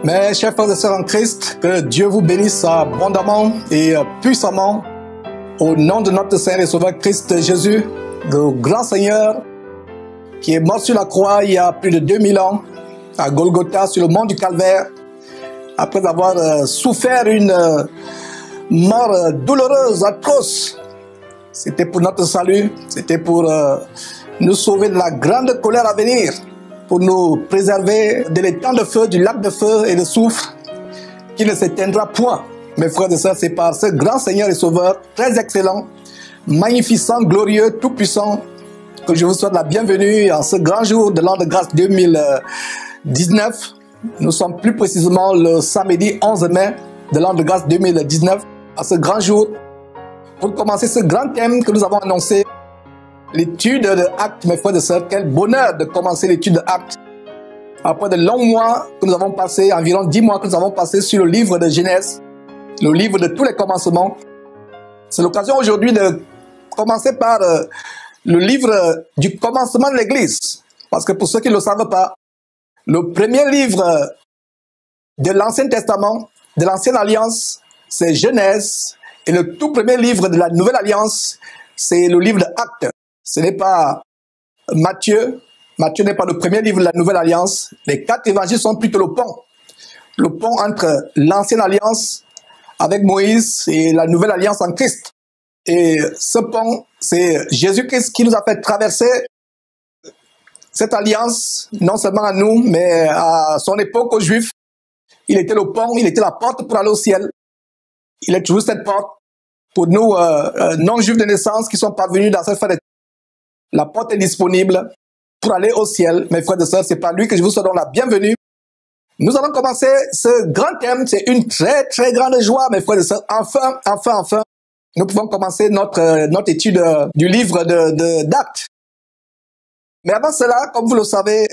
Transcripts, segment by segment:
Mes chers frères et sœurs en Christ, que Dieu vous bénisse abondamment et puissamment au nom de notre Seigneur et Sauveur Christ Jésus, le grand Seigneur qui est mort sur la croix il y a plus de 2000 ans à Golgotha sur le mont du Calvaire après avoir souffert une mort douloureuse, atroce. C'était pour notre salut, c'était pour nous sauver de la grande colère à venir, pour nous préserver de l'étang de feu, du lac de feu et de soufre qui ne s'éteindra point. Mes frères et sœurs, c'est par ce grand Seigneur et Sauveur, très excellent, magnificent, glorieux, tout-puissant, que je vous souhaite la bienvenue en ce grand jour de l'an de grâce 2019. Nous sommes plus précisément le samedi 11 mai de l'an de grâce 2019, à ce grand jour, pour commencer ce grand thème que nous avons annoncé, l'étude de Actes, mes frères et sœurs. Quel bonheur de commencer l'étude de Actes. Après de longs mois que nous avons passés, environ 10 mois que nous avons passés sur le livre de Genèse, le livre de tous les commencements. C'est l'occasion aujourd'hui de commencer par le livre du commencement de l'Église. Parce que pour ceux qui ne le savent pas, le premier livre de l'Ancien Testament, de l'Ancienne Alliance, c'est Genèse. Et le tout premier livre de la Nouvelle Alliance, c'est le livre de Actes. Ce n'est pas Matthieu. Matthieu n'est pas le premier livre de la Nouvelle Alliance. Les 4 évangiles sont plutôt le pont. Le pont entre l'Ancienne Alliance avec Moïse et la Nouvelle Alliance en Christ. Et ce pont, c'est Jésus-Christ qui nous a fait traverser cette alliance, non seulement à nous, mais à son époque aux Juifs. Il était le pont, il était la porte pour aller au ciel. Il est toujours cette porte pour nous, non-juifs de naissance, qui sont parvenus dans cette fin d'été. La porte est disponible pour aller au ciel. Mes frères et sœurs, c'est par lui que je vous souhaite la bienvenue. Nous allons commencer ce grand thème. C'est une très, très grande joie, mes frères et sœurs. Enfin, nous pouvons commencer notre étude du livre d'Actes. Mais avant cela, comme vous le savez,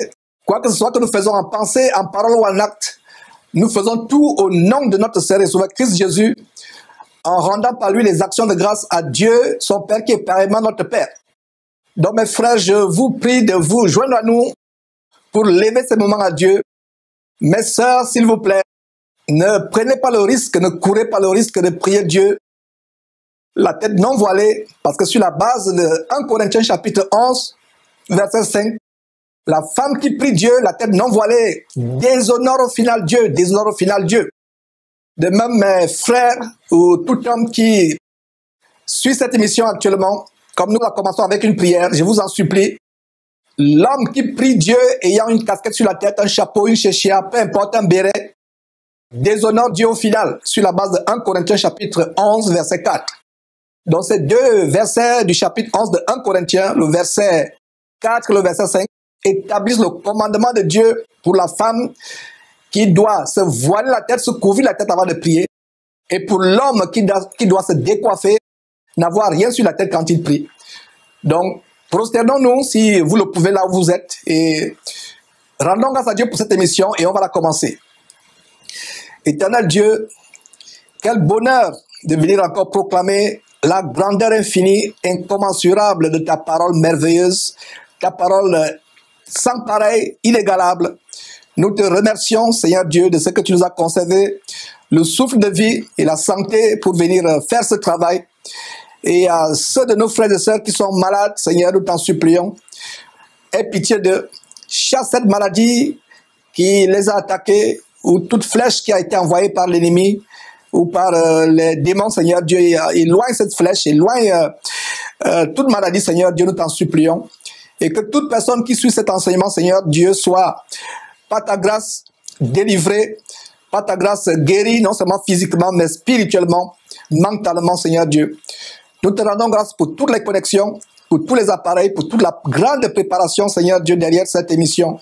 quoi que ce soit que nous faisons en pensée, en parole ou en acte, nous faisons tout au nom de notre Seigneur et Sauveur Christ Jésus, en rendant par lui les actions de grâce à Dieu, son Père qui est pareillement notre Père. Donc mes frères, je vous prie de vous joindre à nous pour lever ce moment à Dieu. Mes sœurs, s'il vous plaît, ne prenez pas le risque, ne courez pas le risque de prier Dieu la tête non voilée, parce que sur la base de 1 Corinthiens chapitre 11, verset 5, la femme qui prie Dieu, la tête non voilée, déshonore au final Dieu, déshonore au final Dieu. De même, mes frères, ou tout homme qui suit cette émission actuellement, comme nous la commençons avec une prière, je vous en supplie, l'homme qui prie Dieu ayant une casquette sur la tête, un chapeau, une chéchia, peu importe, un béret, déshonore Dieu au final, sur la base de 1 Corinthiens chapitre 11, verset 4. Donc ces deux versets du chapitre 11 de 1 Corinthiens, le verset 4 et le verset 5, établissent le commandement de Dieu pour la femme qui doit se voiler la tête, se couvrir la tête avant de prier, et pour l'homme qui doit se décoiffer, n'avoir rien sur la tête quand il prie. Donc, prosternons-nous si vous le pouvez là où vous êtes, et rendons grâce à Dieu pour cette émission, et on va la commencer. Éternel Dieu, quel bonheur de venir encore proclamer la grandeur infinie, incommensurable de ta parole merveilleuse, ta parole sans pareil, inégalable. Nous te remercions, Seigneur Dieu, de ce que tu nous as conservé, le souffle de vie et la santé pour venir faire ce travail. Et à ceux de nos frères et sœurs qui sont malades, Seigneur, nous t'en supplions, aie pitié d'eux, chasse cette maladie qui les a attaqués, ou toute flèche qui a été envoyée par l'ennemi, ou par les démons, Seigneur Dieu, éloigne cette flèche, éloigne toute maladie, Seigneur Dieu, nous t'en supplions. Et que toute personne qui suit cet enseignement, Seigneur Dieu, soit par ta grâce délivrée, par ta grâce guérie, non seulement physiquement, mais spirituellement, mentalement, Seigneur Dieu. Nous te rendons grâce pour toutes les connexions, pour tous les appareils, pour toute la grande préparation, Seigneur Dieu, derrière cette émission.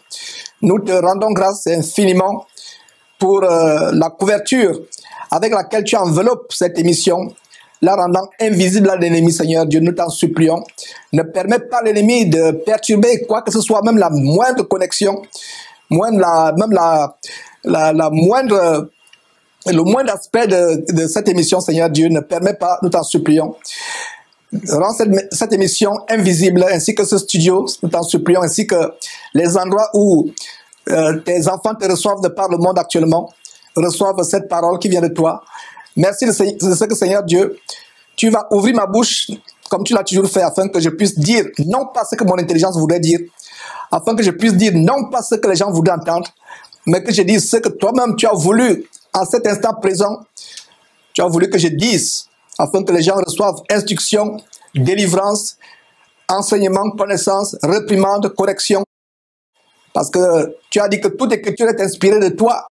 Nous te rendons grâce infiniment pour la couverture avec laquelle tu enveloppes cette émission, la rendant invisible à l'ennemi, Seigneur Dieu, nous t'en supplions. Ne permets pas à l'ennemi de perturber quoi que ce soit, même la moindre connexion, le moindre aspect de cette émission, Seigneur Dieu, ne permet pas, nous t'en supplions. Rends cette émission invisible, ainsi que ce studio, nous t'en supplions, ainsi que les endroits où tes enfants te reçoivent de par le monde actuellement. reçoivent cette parole qui vient de toi. Merci de ce que, Seigneur Dieu, tu vas ouvrir ma bouche comme tu l'as toujours fait, afin que je puisse dire non pas ce que mon intelligence voudrait dire, afin que je puisse dire non pas ce que les gens voudraient entendre, mais que je dise ce que toi-même tu as voulu en cet instant présent. Tu as voulu que je dise, afin que les gens reçoivent instruction, délivrance, enseignement, connaissance, réprimande, correction. Parce que tu as dit que toute écriture est inspirée de toi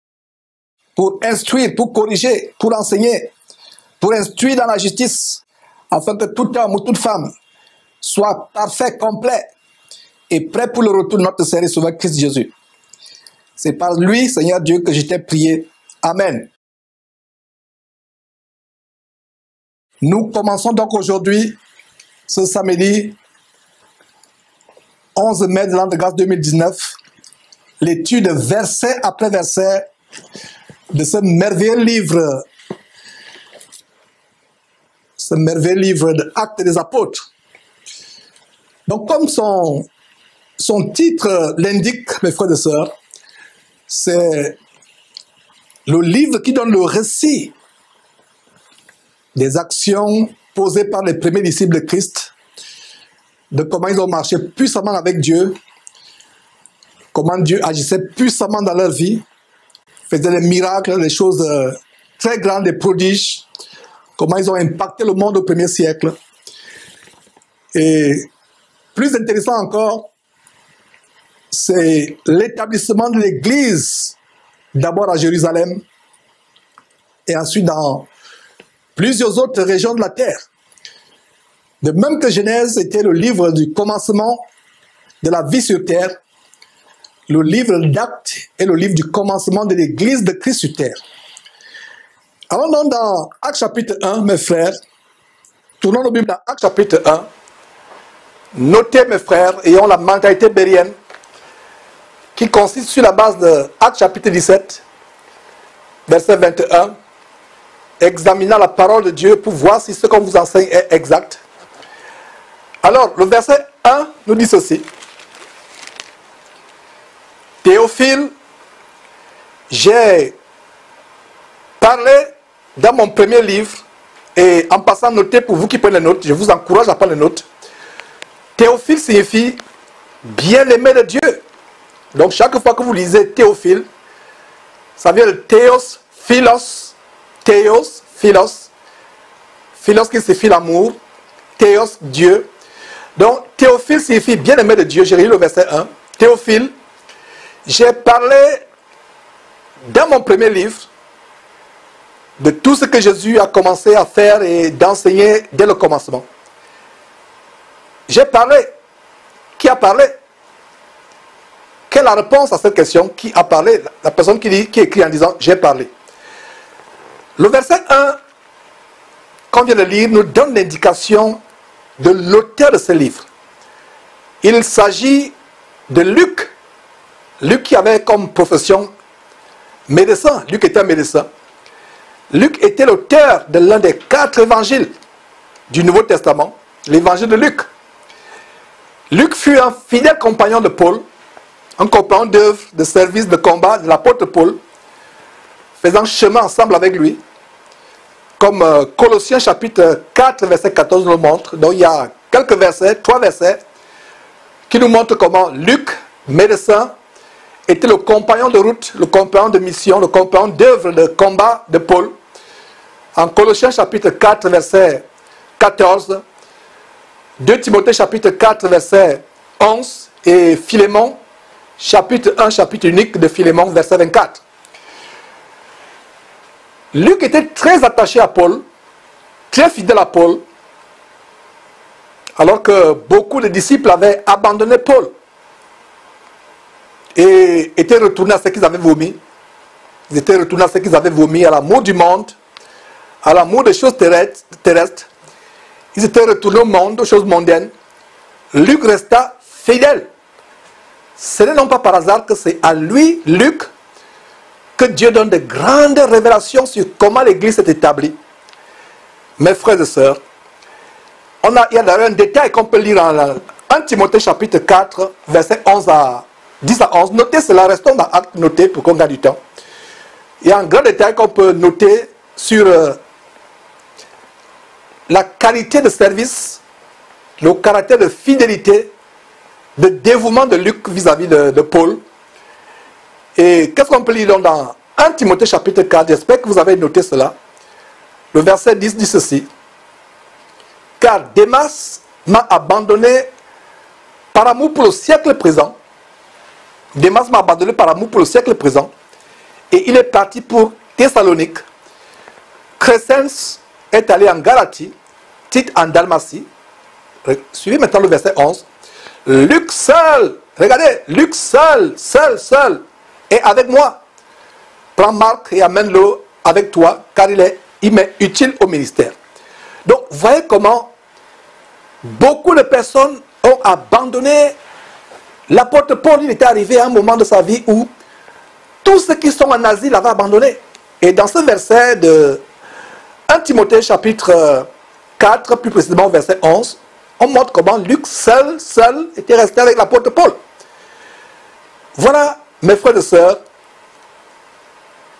pour instruire, pour corriger, pour enseigner, pour instruire dans la justice, afin que tout homme ou toute femme soit parfait, complet et prêt pour le retour de notre Seigneur et Sauveur Christ Jésus. C'est par lui, Seigneur Dieu, que je t'ai prié. Amen. Nous commençons donc aujourd'hui, ce samedi 11 mai de l'an de grâce 2019, l'étude verset après verset de ce merveilleux livre de Actes des Apôtres. Donc comme son titre l'indique, mes frères et sœurs, c'est le livre qui donne le récit des actions posées par les premiers disciples de Christ, de comment ils ont marché puissamment avec Dieu, comment Dieu agissait puissamment dans leur vie, faisait des miracles, des choses très grandes, des prodiges, comment ils ont impacté le monde au premier siècle. Et plus intéressant encore, c'est l'établissement de l'Église, d'abord à Jérusalem, et ensuite dans plusieurs autres régions de la terre. De même que Genèse était le livre du commencement de la vie sur terre, le livre d'Actes est le livre du commencement de l'Église de Christ sur terre. Alors dans Actes chapitre 1, mes frères, tournons nos Bibles dans Actes chapitre 1, notez mes frères, ayons la mentalité bérienne, qui consiste sur la base de Actes chapitre 17, verset 21, examinant la parole de Dieu pour voir si ce qu'on vous enseigne est exact. Alors, le verset 1 nous dit ceci. Théophile, j'ai parlé dans mon premier livre, et en passant noter pour vous qui prenez les notes, je vous encourage à prendre les notes. Théophile signifie bien-aimé de Dieu. Donc chaque fois que vous lisez Théophile, ça vient de Théos, Philos, Théos, Philos, Philos qui signifie l'amour, Théos, Dieu. Donc Théophile signifie bien-aimé de Dieu. J'ai lu le verset 1. Théophile, j'ai parlé dans mon premier livre de tout ce que Jésus a commencé à faire et d'enseigner dès le commencement. J'ai parlé. Qui a parlé? Quelle est la réponse à cette question? Qui a parlé? La personne qui écrit en disant « j'ai parlé ». Le verset 1, qu'on vient de lire, nous donne l'indication de l'auteur de ce livre. Il s'agit de Luc. Luc qui avait comme profession médecin. Luc était un médecin. Luc était l'auteur de l'un des 4 évangiles du Nouveau Testament, l'évangile de Luc. Luc fut un fidèle compagnon de Paul, un compagnon d'œuvre, de service, de combat de l'apôtre Paul, faisant chemin ensemble avec lui, comme Colossiens chapitre 4, verset 14 nous le montre. Donc il y a quelques versets, 3 versets, qui nous montrent comment Luc, médecin, était le compagnon de route, le compagnon de mission, le compagnon d'œuvre, de combat de Paul. En Colossiens chapitre 4, verset 14, 2 Timothée chapitre 4, verset 11, et Philémon, chapitre 1, chapitre unique de Philémon, verset 24. Luc était très attaché à Paul, très fidèle à Paul, alors que beaucoup de disciples avaient abandonné Paul et étaient retournés à ce qu'ils avaient vomi. Ils étaient retournés à ce qu'ils avaient vomi, à l'amour du monde, à l'amour des choses terrestres. Ils étaient retournés au monde, aux choses mondaines. Luc resta fidèle. Ce n'est non pas par hasard que c'est à lui, Luc, que Dieu donne de grandes révélations sur comment l'Église s'est établie. Mes frères et sœurs, il y a d'ailleurs un détail qu'on peut lire en 1 Timothée chapitre 4, verset 10 à 11. Notez cela, restons dans Actes, notez pour qu'on gagne du temps. il y a un grand détail qu'on peut noter sur la qualité de service, le caractère de fidélité, de dévouement de Luc vis-à-vis de Paul. Et qu'est-ce qu'on peut lire donc dans 1 Timothée chapitre 4, j'espère que vous avez noté cela. Le verset 10 dit ceci. Car Démas m'a abandonné par amour pour le siècle présent. Démas m'a abandonné par amour pour le siècle présent. Et il est parti pour Thessalonique. Crescens est allé en Galatie. Tite en Dalmatie. Suivez maintenant le verset 11. Luc seul, regardez, Luc seul, est avec moi. Prends Marc et amène-le avec toi, car il m'est utile au ministère. Donc, voyez comment beaucoup de personnes ont abandonné l'apôtre Paul. Il était arrivé à un moment de sa vie où tous ceux qui sont en Asie l'avaient abandonné. Et dans ce verset de 1 Timothée chapitre 4, plus précisément verset 11, on montre comment Luc seul était resté avec l'apôtre Paul. Voilà, mes frères et sœurs,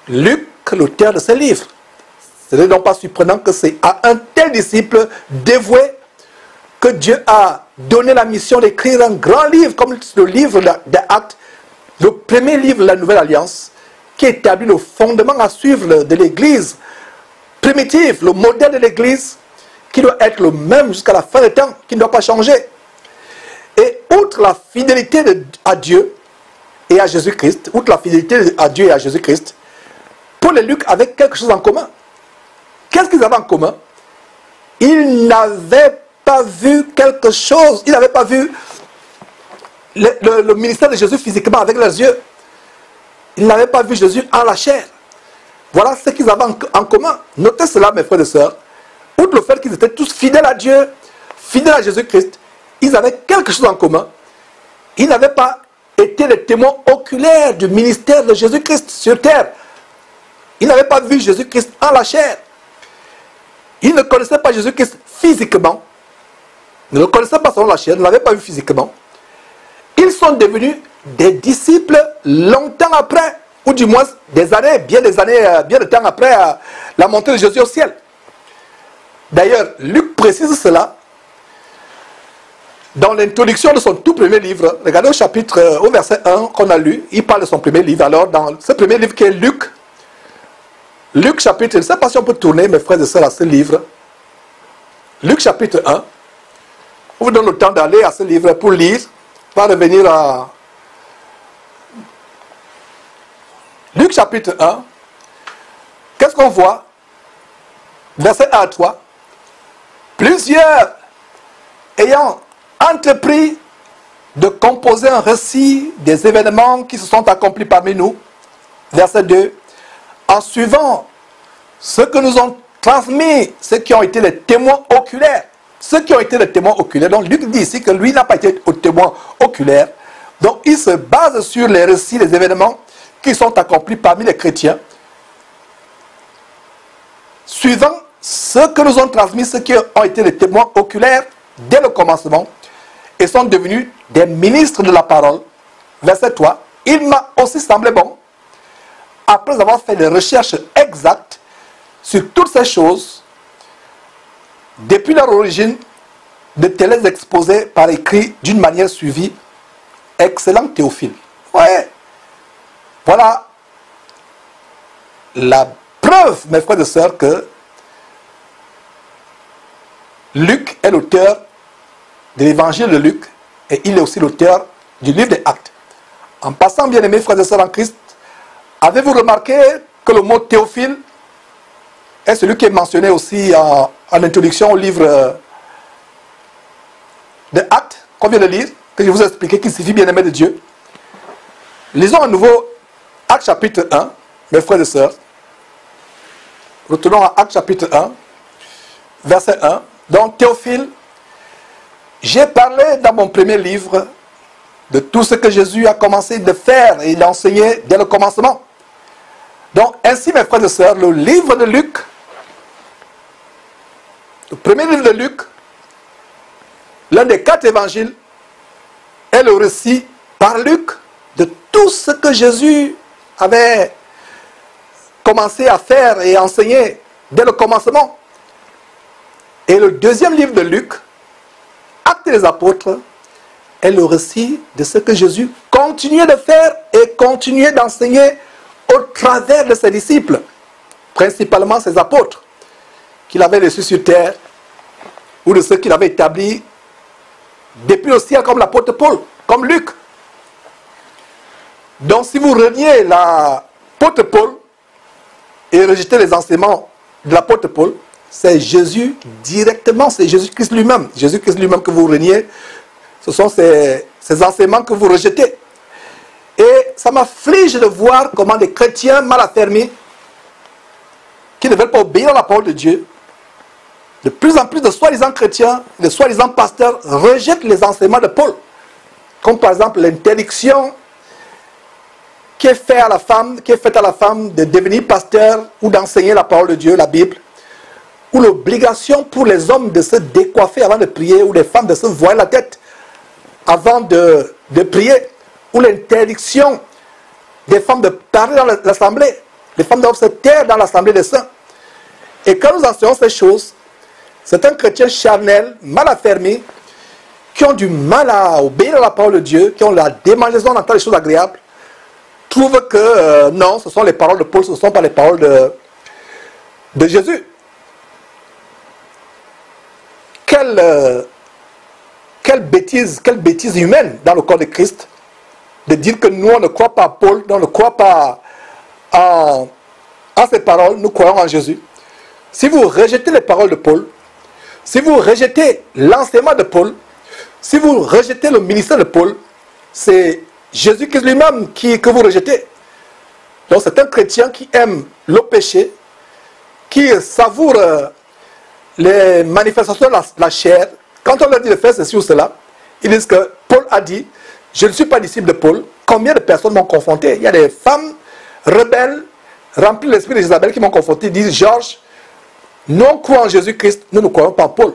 Luc, l'auteur de ce livre. Ce n'est donc pas surprenant que c'est à un tel disciple dévoué que Dieu a donné la mission d'écrire un grand livre comme le livre des Actes, le premier livre de la Nouvelle Alliance, qui établit le fondement à suivre de l'Église primitive, le modèle de l'Église, qui doit être le même jusqu'à la fin des temps, qui ne doit pas changer. Et outre la fidélité à Dieu et à Jésus-Christ, outre la fidélité à Dieu et à Jésus-Christ, Paul et Luc avaient quelque chose en commun. Qu'est-ce qu'ils avaient en commun? Ils n'avaient pas vu quelque chose, ils n'avaient pas vu le ministère de Jésus physiquement avec leurs yeux. Ils n'avaient pas vu Jésus en la chair. Voilà ce qu'ils avaient en commun. Notez cela, mes frères et sœurs. Outre le fait qu'ils étaient tous fidèles à Dieu, fidèles à Jésus-Christ, ils avaient quelque chose en commun. Ils n'avaient pas été les témoins oculaires du ministère de Jésus-Christ sur terre. Ils n'avaient pas vu Jésus-Christ en la chair. Ils ne connaissaient pas Jésus-Christ physiquement. Ils ne le connaissaient pas selon la chair, ne l'avaient pas vu physiquement. Ils sont devenus des disciples longtemps après, ou du moins bien de temps après la montée de Jésus au ciel. D'ailleurs, Luc précise cela dans l'introduction de son tout premier livre. Regardez au verset 1 qu'on a lu, il parle de son premier livre. Alors, dans ce premier livre qui est Luc chapitre, je ne sais pas si on peut tourner, mes frères et sœurs, à ce livre. Luc chapitre 1. On vous donne le temps d'aller à ce livre pour lire. On va revenir à Luc chapitre 1. Qu'est-ce qu'on voit? Verset 1 à 3. Plusieurs ayant entrepris de composer un récit des événements qui se sont accomplis parmi nous. Verset 2. En suivant ce que nous ont transmis, ceux qui ont été les témoins oculaires. Ceux qui ont été les témoins oculaires. Donc Luc dit ici que lui n'a pas été au témoin oculaire. Donc il se base sur les récits des événements qui sont accomplis parmi les chrétiens. Suivant ce que nous ont transmis, ceux qui ont été les témoins oculaires dès le commencement et sont devenus des ministres de la parole. Verset 3. Il m'a aussi semblé bon, après avoir fait des recherches exactes sur toutes ces choses, depuis leur origine, de te les exposer par écrit d'une manière suivie. Excellent Théophile. Ouais. Voilà la preuve, mes frères et sœurs, que Luc est l'auteur de l'évangile de Luc et il est aussi l'auteur du livre des Actes. En passant, bien aimés frères et sœurs en Christ, avez-vous remarqué que le mot Théophile est celui qui est mentionné aussi en introduction au livre des Actes qu'on vient de lire, que je vous ai expliqué, qui signifie bien-aimé de Dieu. Lisons à nouveau Actes chapitre 1, mes frères et sœurs. Retournons à Actes chapitre 1, verset 1. Donc Théophile, j'ai parlé dans mon premier livre de tout ce que Jésus a commencé de faire et d'enseigner dès le commencement. Donc ainsi, mes frères et sœurs, le livre de Luc, le premier livre de Luc, l'un des 4 évangiles, est le récit par Luc de tout ce que Jésus avait commencé à faire et enseigner dès le commencement. Et le deuxième livre de Luc, Actes des Apôtres, est le récit de ce que Jésus continuait de faire et continuait d'enseigner au travers de ses disciples, principalement ses apôtres, qu'il avait reçus sur terre, ou de ceux qu'il avait établis depuis le ciel, comme l'apôtre Paul, comme Luc. Donc si vous reniez l'apôtre Paul et rejetez les enseignements de l'apôtre Paul, c'est Jésus directement, c'est Jésus-Christ lui-même. Jésus-Christ lui-même que vous reniez, ce sont ces enseignements que vous rejetez. Et ça m'afflige de voir comment des chrétiens mal affermis, qui ne veulent pas obéir à la parole de Dieu, de plus en plus de soi-disant chrétiens, de soi-disant pasteurs, rejettent les enseignements de Paul. Comme par exemple l'interdiction qui est faite à la femme de devenir pasteur ou d'enseigner la parole de Dieu, la Bible, ou l'obligation pour les hommes de se décoiffer avant de prier, ou les femmes de se voiler la tête avant de prier, ou l'interdiction des femmes de parler dans l'assemblée. Les femmes doivent se taire dans l'assemblée des saints. Et quand nous enseignons ces choses, c'est un chrétien charnel, mal affermi, qui ont du mal à obéir à la parole de Dieu, qui ont la démangeaison d'entendre les choses agréables, trouvent que non, ce sont les paroles de Paul, ce ne sont pas les paroles de Jésus. Quelle bêtise humaine dans le corps de Christ de dire que nous, on ne croit pas à Paul, on ne croit pas en ces paroles, nous croyons en Jésus. Si vous rejetez les paroles de Paul, si vous rejetez l'enseignement de Paul, si vous rejetez le ministère de Paul, c'est Jésus-Christ lui-même que vous rejetez. Donc c'est un chrétien qui aime le péché, qui savoure les manifestations de la chair. Quand on leur dit de faire ceci ou cela, ils disent que Paul a dit, je ne suis pas disciple de Paul. Combien de personnes m'ont confronté? Il y a des femmes rebelles, remplies de l'esprit de Jézabel, qui m'ont confronté, ils disent, Georges, nous croyons en Jésus-Christ, nous ne croyons pas en Paul.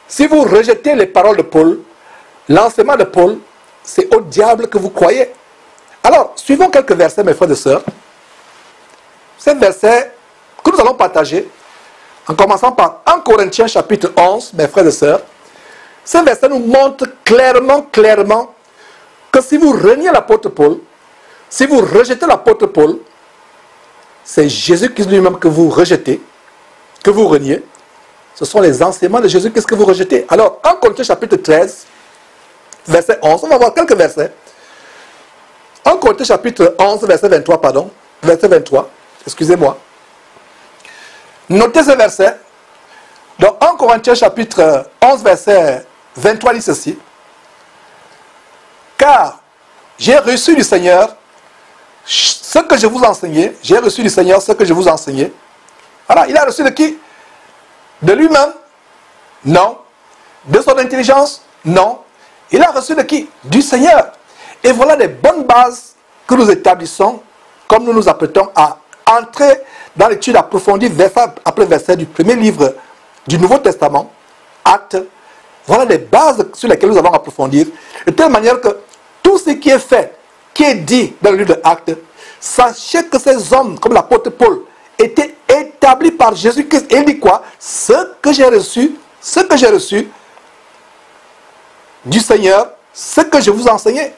Si vous rejetez les paroles de Paul, l'enseignement de Paul, c'est au diable que vous croyez. Alors, suivons quelques versets, mes frères et sœurs. Ces versets que nous allons partager, en commençant par 1 Corinthiens chapitre 11, mes frères et sœurs. Ces versets nous montrent clairement que si vous reniez l'apôtre Paul, si vous rejetez l'apôtre Paul, c'est Jésus-Christ lui-même que vous rejetez, que vous reniez. Ce sont les enseignements de Jésus-Christ que vous rejetez. Alors, 1 Corinthiens chapitre 13, verset 11, on va voir quelques versets. 1 Corinthiens chapitre 11, verset 23, pardon, verset 23, excusez-moi. Notez ce verset. Dans 1 Corinthiens chapitre 11, verset 23, dit ceci. Car j'ai reçu du Seigneur ce que je vous enseignais. J'ai reçu du Seigneur ce que je vous enseignais. Voilà, il a reçu de qui? De lui-même? Non. De son intelligence? Non. Il a reçu de qui? Du Seigneur. Et voilà les bonnes bases que nous établissons, comme nous nous apprêtons à entrer dans l'étude approfondie, verset après verset, du premier livre du Nouveau Testament, Actes. Voilà les bases sur lesquelles nous allons approfondir, de telle manière que tout ce qui est fait, qui est dit dans le livre de Actes, sachez que ces hommes, comme l'apôtre Paul, étaient établis par Jésus-Christ. Et il dit quoi? Ce que j'ai reçu du Seigneur, ce que je vous ai enseigné.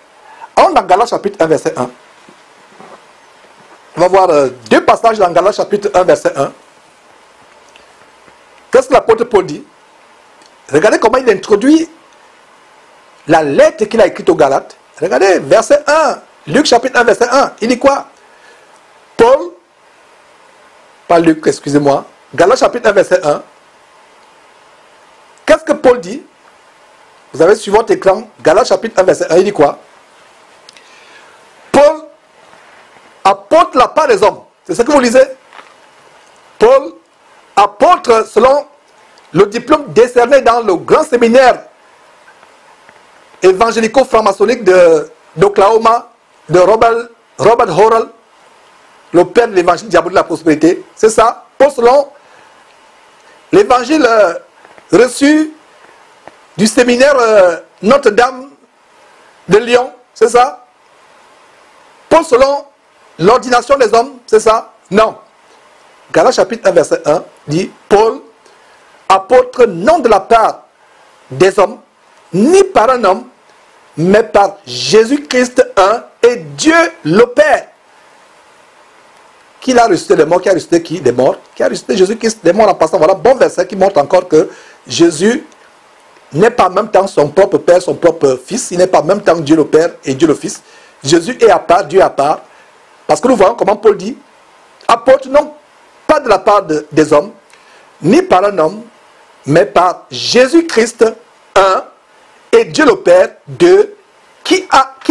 Alors dans Galates chapitre 1, verset 1. On va voir deux passages dans Galates chapitre 1, verset 1. Qu'est-ce que l'apôtre Paul dit? Regardez comment il introduit la lettre qu'il a écrite aux Galates. Regardez, verset 1. Luc chapitre 1, verset 1. Il dit quoi? Paul, pas Luc, excusez-moi. Galates chapitre 1, verset 1. Qu'est-ce que Paul dit? Vous avez sur votre écran, Galates chapitre 1, verset 1. Il dit quoi? Paul apôtre la part des hommes. C'est ce que vous lisez? Paul, apôtre selon le diplôme décerné dans le grand séminaire évangélico-franc-maçonnique d'Oklahoma, de Robert Horrell, le père de l'évangile diabolique de la prospérité. C'est ça? Paul selon l'évangile reçu du séminaire Notre-Dame de Lyon. C'est ça? Paul selon l'ordination des hommes, c'est ça? Non. Galates chapitre 1, verset 1, dit, Paul, apôtre, non de la part des hommes, ni par un homme, mais par Jésus-Christ un, et Dieu le Père. Qui l'a ressuscité des morts? Qui a ressuscité qui? Des morts. Qui a ressuscité Jésus-Christ des morts en passant. Voilà, bon verset qui montre encore que Jésus n'est pas en même temps son propre Père, son propre Fils. Il n'est pas en même temps Dieu le Père et Dieu le Fils. Jésus est à part, Dieu est à part. Parce que nous voyons comment Paul dit, apôtre, non pas de la part des hommes, ni par un homme, mais par Jésus-Christ un, et Dieu le Père deux, qui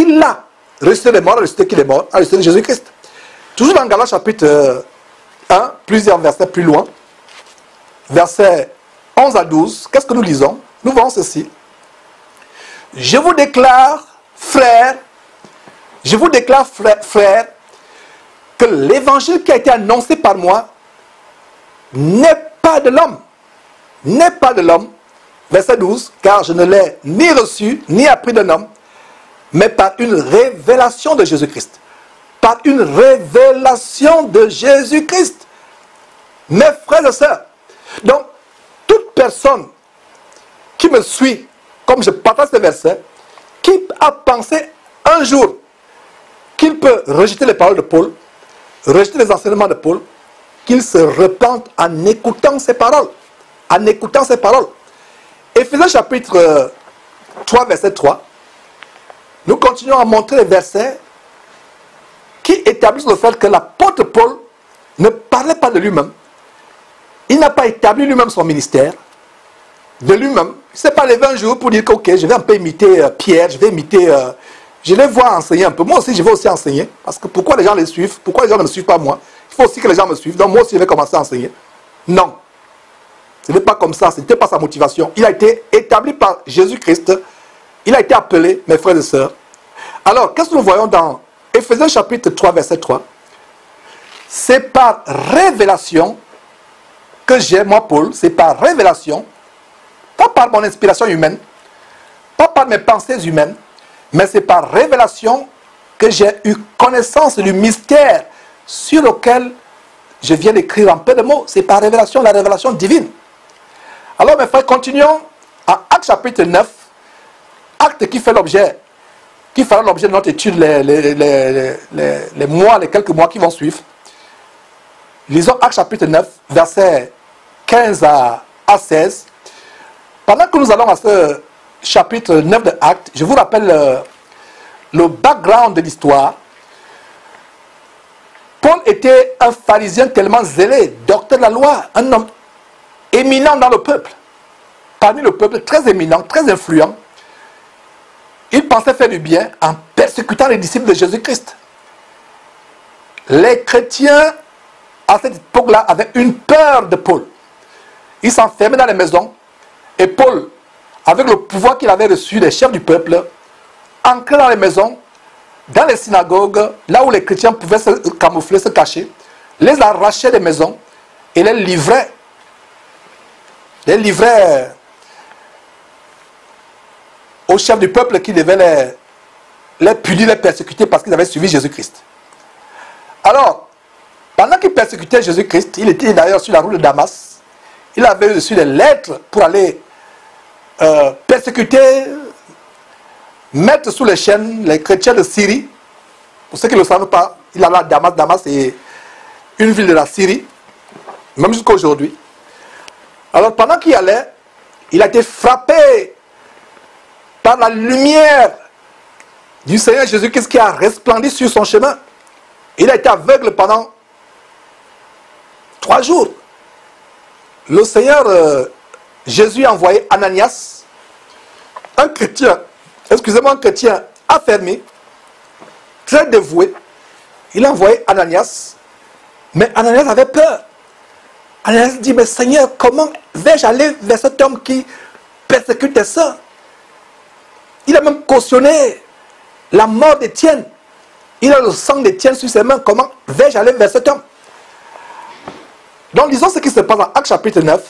l'a ressuscité des morts, ressuscité qui est mort, a ressuscité Jésus-Christ. Toujours dans Galates chapitre 1, plusieurs versets plus loin, versets 11 à 12, qu'est-ce que nous lisons? Nous voyons ceci. Je vous déclare, frères, que l'évangile qui a été annoncé par moi n'est pas de l'homme. N'est pas de l'homme. Verset 12, car je ne l'ai ni reçu, ni appris d'un homme, mais par une révélation de Jésus-Christ. Par une révélation de Jésus-Christ. Mes frères et sœurs, donc, toute personne qui me suit, comme je partage ce verset, qui a pensé un jour qu'il peut rejeter les paroles de Paul, rejeter les enseignements de Paul, qu'il se repente en écoutant ces paroles. En écoutant ces paroles. Éphésiens chapitre 3, verset 3, nous continuons à montrer les versets qui établissent le fait que l'apôtre Paul ne parlait pas de lui-même. Il n'a pas établi lui-même son ministère. De lui-même. Il ne s'est pas levé un jour pour dire que ok, je vais un peu imiter Pierre, je vais imiter... je vais voir enseigner un peu. Moi aussi, je vais aussi enseigner. Parce que pourquoi les gens les suivent? Pourquoi les gens ne me suivent pas moi? Il faut aussi que les gens me suivent. Donc moi aussi, je vais commencer à enseigner. Non. Ce n'est pas comme ça. Ce n'était pas sa motivation. Il a été établi par Jésus-Christ. Il a été appelé, mes frères et sœurs. Alors, qu'est-ce que nous voyons dans Éphésiens chapitre 3, verset 3? C'est par révélation que j'ai, moi Paul, c'est par révélation, pas par mon inspiration humaine, pas par mes pensées humaines, mais c'est par révélation que j'ai eu connaissance du mystère sur lequel je viens d'écrire en peu de mots. C'est par révélation, la révélation divine. Alors mes frères, continuons à Actes chapitre 9, acte qui fait l'objet, qui fera l'objet de notre étude les quelques mois qui vont suivre. Lisons Actes chapitre 9, versets 15 à 16. Pendant que nous allons à ce chapitre 9 de Actes, je vous rappelle le background de l'histoire. Paul était un pharisien tellement zélé, docteur de la loi, un homme éminent dans le peuple. Parmi le peuple, très éminent, très influent. Il pensait faire du bien en persécutant les disciples de Jésus-Christ. Les chrétiens, à cette époque-là, avaient une peur de Paul. Ils s'enfermaient dans les maisons. Et Paul, avec le pouvoir qu'il avait reçu des chefs du peuple, entrait dans les maisons, dans les synagogues, là où les chrétiens pouvaient se camoufler, se cacher, les arrachait des maisons et les livrait. Les livrait aux chefs du peuple qui devaient les punir, les persécuter parce qu'ils avaient suivi Jésus-Christ. Alors, pendant qu'il persécutait Jésus-Christ, il était d'ailleurs sur la route de Damas. Il avait reçu des lettres pour aller persécuter, mettre sous les chaînes les chrétiens de Syrie. Pour ceux qui ne le savent pas, il allait à Damas. Damas est une ville de la Syrie, même jusqu'à aujourd'hui. Alors pendant qu'il y allait, il a été frappé par la lumière du Seigneur Jésus-Christ qui a resplendi sur son chemin. Il a été aveugle pendant 3 jours. Le Seigneur Jésus a envoyé Ananias, un chrétien affermi, très dévoué. Il a envoyé Ananias, mais Ananias avait peur. Ananias dit, mais Seigneur, comment vais-je aller vers cet homme qui persécute tes sœurs? Il a même cautionné la mort d'Étienne. Il a le sang d'Étienne sur ses mains. Comment vais-je aller vers cet homme? Donc lisons ce qui se passe dans Actes chapitre 9.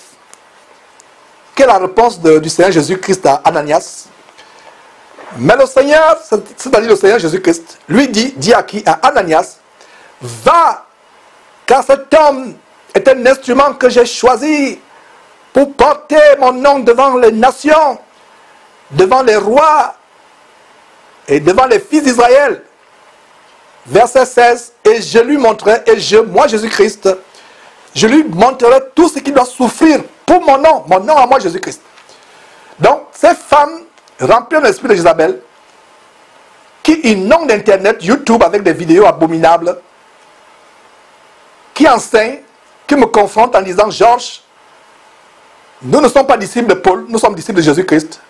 Quelle est la réponse du Seigneur Jésus-Christ à Ananias? Mais le Seigneur, c'est-à-dire le Seigneur Jésus-Christ, lui dit à qui? À Ananias, va, car cet homme est un instrument que j'ai choisi pour porter mon nom devant les nations, devant les rois et devant les fils d'Israël. Verset 16, et je lui montrerai, moi Jésus-Christ, je lui montrerai tout ce qu'il doit souffrir pour mon nom à moi Jésus-Christ. Donc, ces femmes remplies de l'esprit de Jézabel, qui inondent d'internet, YouTube avec des vidéos abominables, qui enseignent, qui me confrontent en disant, Georges, nous ne sommes pas disciples de Paul, nous sommes disciples de Jésus-Christ.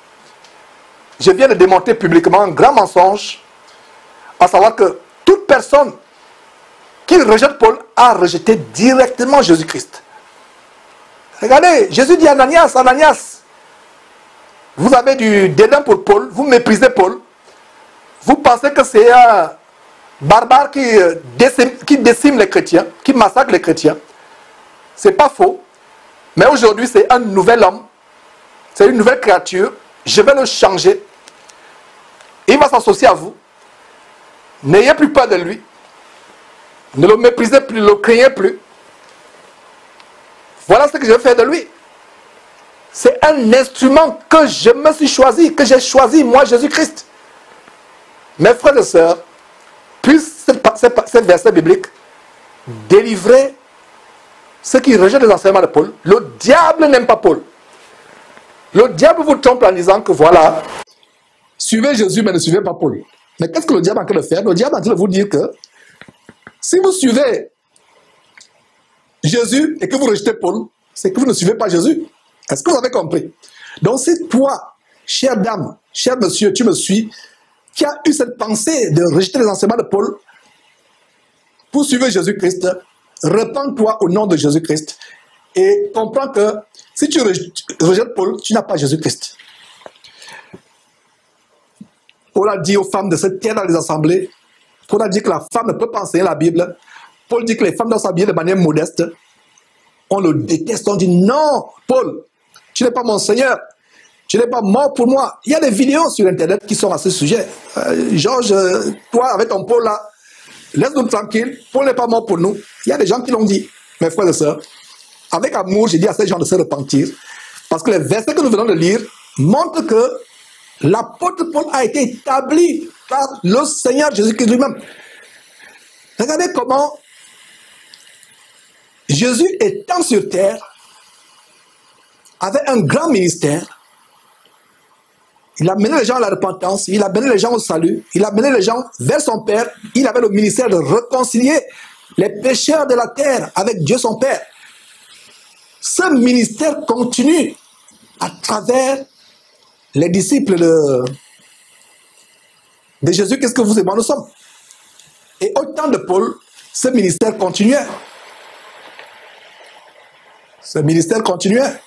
Je viens de démontrer publiquement un grand mensonge, à savoir que toute personne qui rejette Paul a rejeté directement Jésus-Christ. Regardez, Jésus dit à Ananias, Ananias, vous avez du dédain pour Paul, vous méprisez Paul, vous pensez que c'est un barbare qui décime les chrétiens, qui massacre les chrétiens. C'est pas faux, mais aujourd'hui c'est un nouvel homme, c'est une nouvelle créature, je vais le changer, il va s'associer à vous, n'ayez plus peur de lui, ne le méprisez plus, ne le craignez plus. Voilà ce que je vais faire de lui. C'est un instrument que je me suis choisi, que j'ai choisi, moi, Jésus-Christ. Mes frères et sœurs, puisse ce verset biblique délivrer ceux qui rejettent les enseignements de Paul. Le diable n'aime pas Paul. Le diable vous trompe en disant que voilà, suivez Jésus, mais ne suivez pas Paul. Mais qu'est-ce que le diable est en train de faire? Le diable est en train de vous dire que si vous suivez Jésus et que vous rejetez Paul, c'est que vous ne suivez pas Jésus. Est-ce que vous avez compris? Donc si toi, chère dame, cher monsieur, tu me suis, qui a eu cette pensée de rejeter les enseignements de Paul pour suivre Jésus-Christ, repens-toi au nom de Jésus-Christ et comprends que si tu rejettes Paul, tu n'as pas Jésus-Christ. Paul a dit aux femmes de cette terre dans les assemblées, Paul a dit que la femme ne peut pas enseigner la Bible. Paul dit que les femmes doivent s'habiller de manière modeste. On le déteste, on dit non, Paul, tu n'es pas mon Seigneur, tu n'es pas mort pour moi. Il y a des vidéos sur Internet qui sont à ce sujet. Georges, toi avec ton Paul là, laisse-nous tranquille, Paul n'est pas mort pour nous. Il y a des gens qui l'ont dit, mes frères et sœurs. Avec amour, j'ai dit à ces gens de se repentir, parce que les versets que nous venons de lire montrent que l'apôtre Paul a été établi par le Seigneur Jésus-Christ lui-même. Regardez comment Jésus étant sur terre avait un grand ministère. Il a mené les gens à la repentance, il a mené les gens au salut, il a mené les gens vers son Père. Il avait le ministère de réconcilier les pécheurs de la terre avec Dieu son Père. Ce ministère continue à travers les disciples de Jésus. Qu'est-ce que vous et moi nous sommes? Et au temps de Paul, ce ministère continuait. Ce ministère continuait.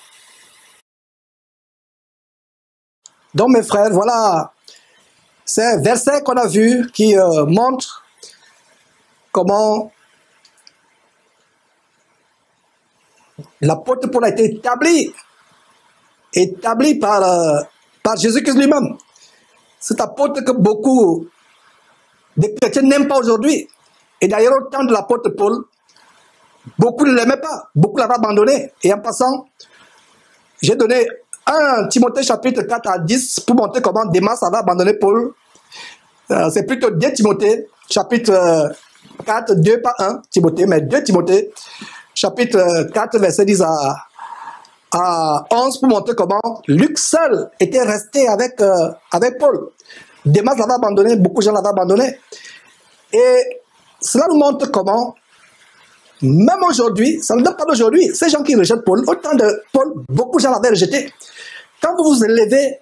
Donc mes frères, voilà ces versets qu'on a vus qui montrent comment l'apôtre Paul a été établi par Jésus-Christ lui-même. Cet apôtre que beaucoup de chrétiens n'aiment pas aujourd'hui. Et d'ailleurs, au temps de l'apôtre Paul, beaucoup ne l'aimaient pas, beaucoup l'avaient abandonné. Et en passant, j'ai donné 1 Timothée chapitre 4 à 10 pour montrer comment Démas avait abandonné Paul. C'est plutôt 2 Timothée chapitre 4, 2 pas 1 Timothée, mais 2 Timothée chapitre 4 verset 10 à 11 pour montrer comment Luc seul était resté avec Paul. Démas l'avait abandonné, beaucoup de gens l'avaient abandonné. Et cela nous montre comment, même aujourd'hui, ça ne date pas d'aujourd'hui, ces gens qui rejettent Paul, au temps de Paul, beaucoup de gens l'avaient rejeté. Quand vous vous élevez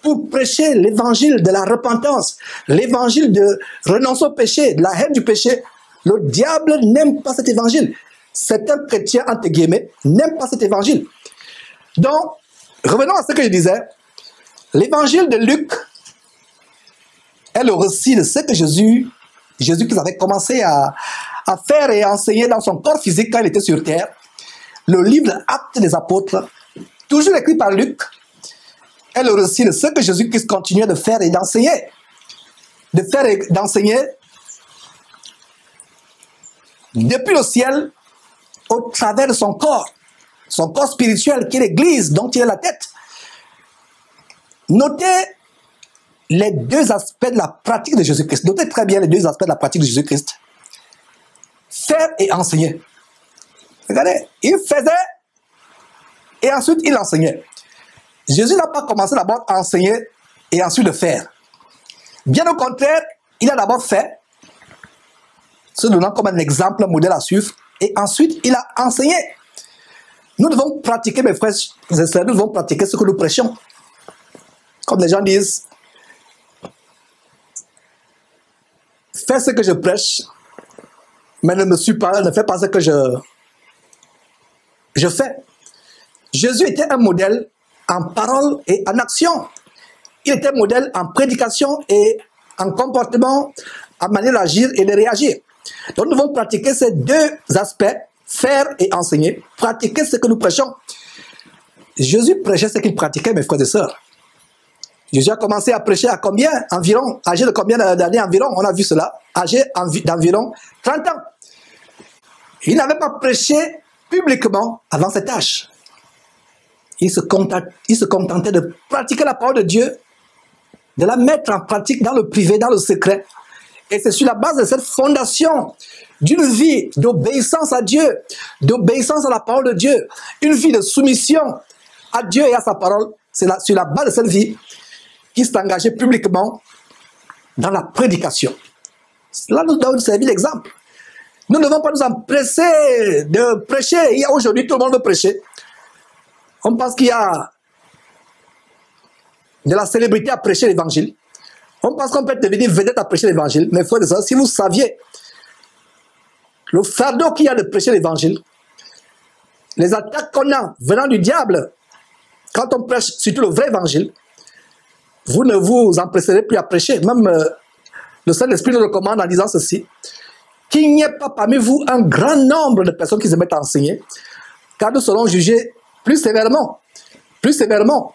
pour prêcher l'évangile de la repentance, l'évangile de renoncer au péché, de la haine du péché, le diable n'aime pas cet évangile. Certains chrétiens, entre guillemets, n'aiment pas cet évangile. Donc, revenons à ce que je disais. L'évangile de Luc est le récit de ce que Jésus qui avait commencé à faire et à enseigner dans son corps physique quand il était sur terre. Le livre Actes des Apôtres, toujours écrit par Luc, est le récit de ce que Jésus-Christ continuait de faire et d'enseigner. De faire et d'enseigner depuis le ciel au travers de son corps spirituel qui est l'Église, dont il est la tête. Notez les deux aspects de la pratique de Jésus-Christ. Notez très bien les deux aspects de la pratique de Jésus-Christ. Faire et enseigner. Regardez, il faisait et ensuite il enseignait. Jésus n'a pas commencé d'abord à enseigner et ensuite de faire. Bien au contraire, il a d'abord fait, se donnant comme un exemple, un modèle à suivre, et ensuite il a enseigné. Nous devons pratiquer, mes frères et sœurs, nous devons pratiquer ce que nous prêchons. Comme les gens disent, fais ce que je prêche, mais ne fais pas ce que je fais. Jésus était un modèle en parole et en action. Il était un modèle en prédication et en comportement, en manière d'agir et de réagir. Donc nous devons pratiquer ces deux aspects, faire et enseigner, pratiquer ce que nous prêchons. Jésus prêchait ce qu'il pratiquait, mes frères et sœurs. Jésus a commencé à prêcher à combien? Environ, âgé de combien d'années environ? On a vu cela, âgé d'environ 30 ans. Il n'avait pas prêché publiquement avant cet âge. Il se contentait de pratiquer la parole de Dieu, de la mettre en pratique dans le privé, dans le secret. Et c'est sur la base de cette fondation d'une vie d'obéissance à Dieu, d'obéissance à la parole de Dieu, une vie de soumission à Dieu et à sa parole. C'est sur la base de cette vie qu'il s'est engagé publiquement dans la prédication. Cela nous doit servir d'exemple. Nous ne devons pas nous empresser de prêcher. Aujourd'hui, tout le monde veut prêcher. On pense qu'il y a de la célébrité à prêcher l'évangile. On pense qu'on peut devenir vedette à prêcher l'évangile. Mais frères et sœurs, si vous saviez le fardeau qu'il y a de prêcher l'évangile, les attaques qu'on a venant du diable, quand on prêche surtout le vrai évangile, vous ne vous empresserez plus à prêcher. Même le Saint-Esprit nous recommande en disant ceci, qu'il n'y ait pas parmi vous un grand nombre de personnes qui se mettent à enseigner, car nous serons jugés plus sévèrement. Plus sévèrement.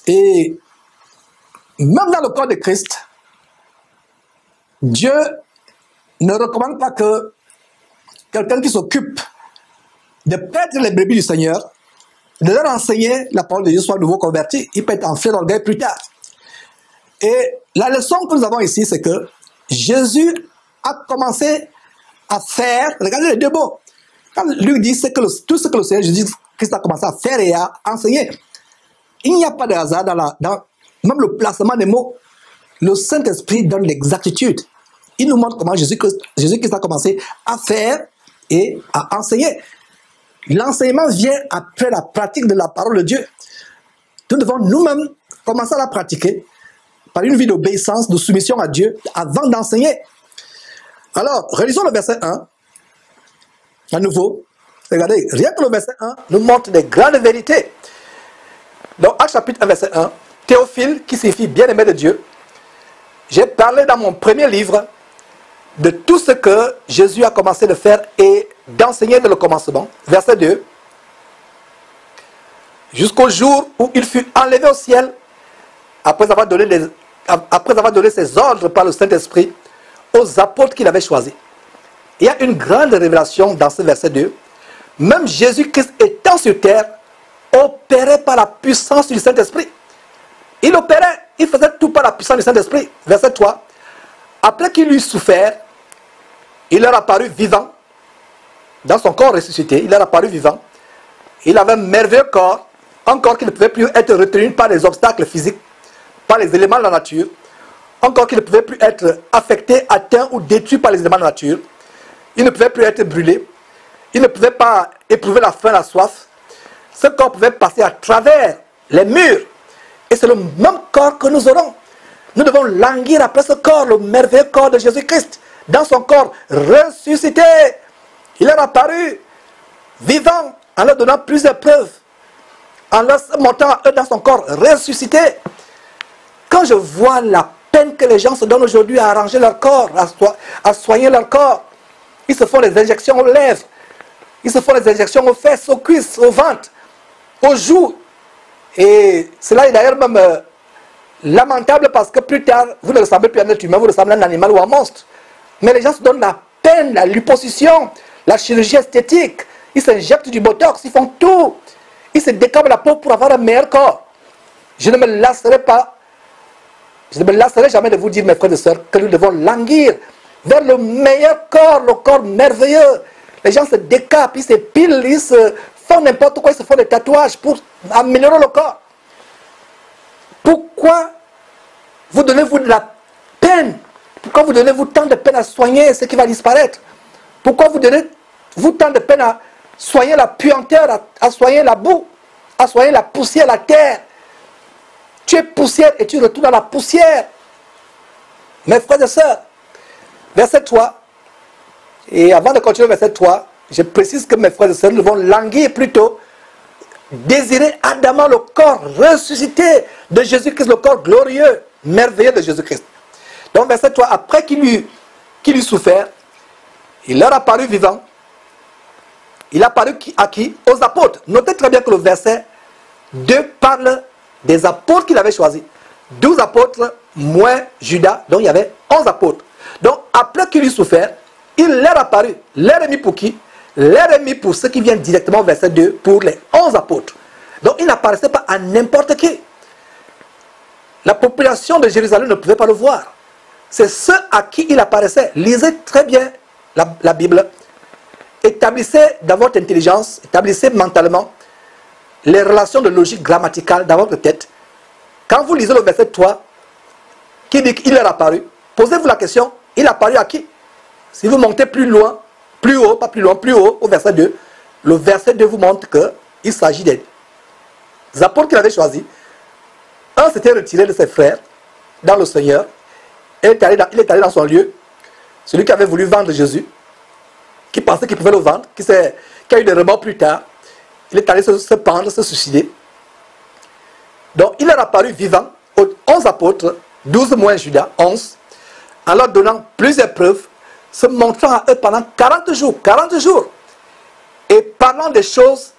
Et même dans le corps de Christ, Dieu ne recommande pas que quelqu'un qui s'occupe de perdre les brebis du Seigneur, de leur enseigner la parole de Dieu, soit nouveau converti. Il peut être enflé d'orgueil plus tard. Et la leçon que nous avons ici, c'est que Jésus a commencé à faire, regardez les deux mots. Quand Luc dit tout ce que le Seigneur Jésus-Christ a commencé à faire et à enseigner, il n'y a pas de hasard dans même le placement des mots. Le Saint-Esprit donne l'exactitude. Il nous montre comment Jésus-Christ a commencé à faire et à enseigner. L'enseignement vient après la pratique de la parole de Dieu. Nous devons nous-mêmes commencer à la pratiquer par une vie d'obéissance, de soumission à Dieu avant d'enseigner. Alors, relisons le verset 1. À nouveau, regardez, rien que le verset 1 nous montre des grandes vérités. Donc, Actes chapitre 1, verset 1, Théophile, qui signifie bien-aimé de Dieu, j'ai parlé dans mon premier livre de tout ce que Jésus a commencé de faire et d'enseigner dès le commencement. Verset 2, jusqu'au jour où il fut enlevé au ciel, après avoir donné ses ordres par le Saint-Esprit aux apôtres qu'il avait choisis. Il y a une grande révélation dans ce verset 2. Même Jésus-Christ étant sur terre, opérait par la puissance du Saint-Esprit. Il opérait, il faisait tout par la puissance du Saint-Esprit. Verset 3. Après qu'il eut souffert, il leur apparut vivant. Dans son corps ressuscité, il leur apparut vivant. Il avait un merveilleux corps, un corps qui ne pouvait plus être retenu par les obstacles physiques, par les éléments de la nature, un corps qui ne pouvait plus être affecté, atteint ou détruit par les éléments de la nature. Il ne pouvait plus être brûlé. Il ne pouvait pas éprouver la faim, la soif. Ce corps pouvait passer à travers les murs. Et c'est le même corps que nous aurons. Nous devons languir après ce corps, le merveilleux corps de Jésus-Christ. Dans son corps ressuscité, il est apparu vivant en leur donnant plusieurs preuves. En leur montant à eux dans son corps ressuscité. Quand je vois la peine que les gens se donnent aujourd'hui à arranger leur corps, à soigner leur corps, ils se font des injections aux lèvres, ils se font des injections aux fesses, aux cuisses, au ventre, aux joues. Et cela est d'ailleurs même lamentable parce que plus tard, vous ne ressemblez plus à un être humain, vous ressemblez à un animal ou à un monstre. Mais les gens se donnent la peine, la liposuction, la chirurgie esthétique. Ils s'injectent du botox, ils font tout. Ils se décapent la peau pour avoir un meilleur corps. Je ne me lasserai pas, je ne me lasserai jamais de vous dire, mes frères et sœurs, que nous devons languir vers le meilleur corps, le corps merveilleux. Les gens se décapent, ils s'épilent, ils se font n'importe quoi, ils se font des tatouages pour améliorer le corps. Pourquoi vous donnez-vous de la peine? Pourquoi vous donnez-vous tant de peine à soigner ce qui va disparaître? Pourquoi vous donnez-vous tant de peine à soigner la puanteur, à soigner la boue, à soigner la poussière, la terre? Tu es poussière et tu retournes à la poussière. Mes frères et sœurs, verset 3. Et avant de continuer verset 3, je précise que mes frères et sœurs, nous devons languir plutôt, désirer ardemment le corps ressuscité de Jésus-Christ, le corps glorieux, merveilleux de Jésus-Christ. Donc verset 3, après qu'il eut souffert, il leur a paru vivant. Il a paru à qui? Aux apôtres. Notez très bien que le verset 2 parle des apôtres qu'il avait choisis. 12 apôtres, moins Judas, donc il y avait 11 apôtres. Donc après qu'il eut souffert, il leur a paru. Leur est mis pour qui? Leur est mis pour ceux qui viennent directement au verset 2, pour les 11 apôtres. Donc il n'apparaissait pas à n'importe qui. La population de Jérusalem ne pouvait pas le voir. C'est ceux à qui il apparaissait. Lisez très bien la Bible. Établissez dans votre intelligence, établissez mentalement les relations de logique grammaticale dans votre tête. Quand vous lisez le verset 3, qui dit qu'il leur a apparu, posez-vous la question, il a apparu à qui? Si vous montez plus loin, plus haut, pas plus loin, plus haut, au verset 2, le verset 2 vous montre qu'il s'agit des apôtres qu'il avait choisis. Un s'était retiré de ses frères dans le Seigneur, et il est allé dans son lieu, celui qui avait voulu vendre Jésus, qui pensait qu'il pouvait le vendre, qui a eu des remords plus tard. Il est allé se pendre, se suicider. Donc il leur a apparu vivant aux 11 apôtres, 12 moins Judas, 11, en leur donnant plusieurs preuves, se montrant à eux pendant 40 jours, et parlant des choses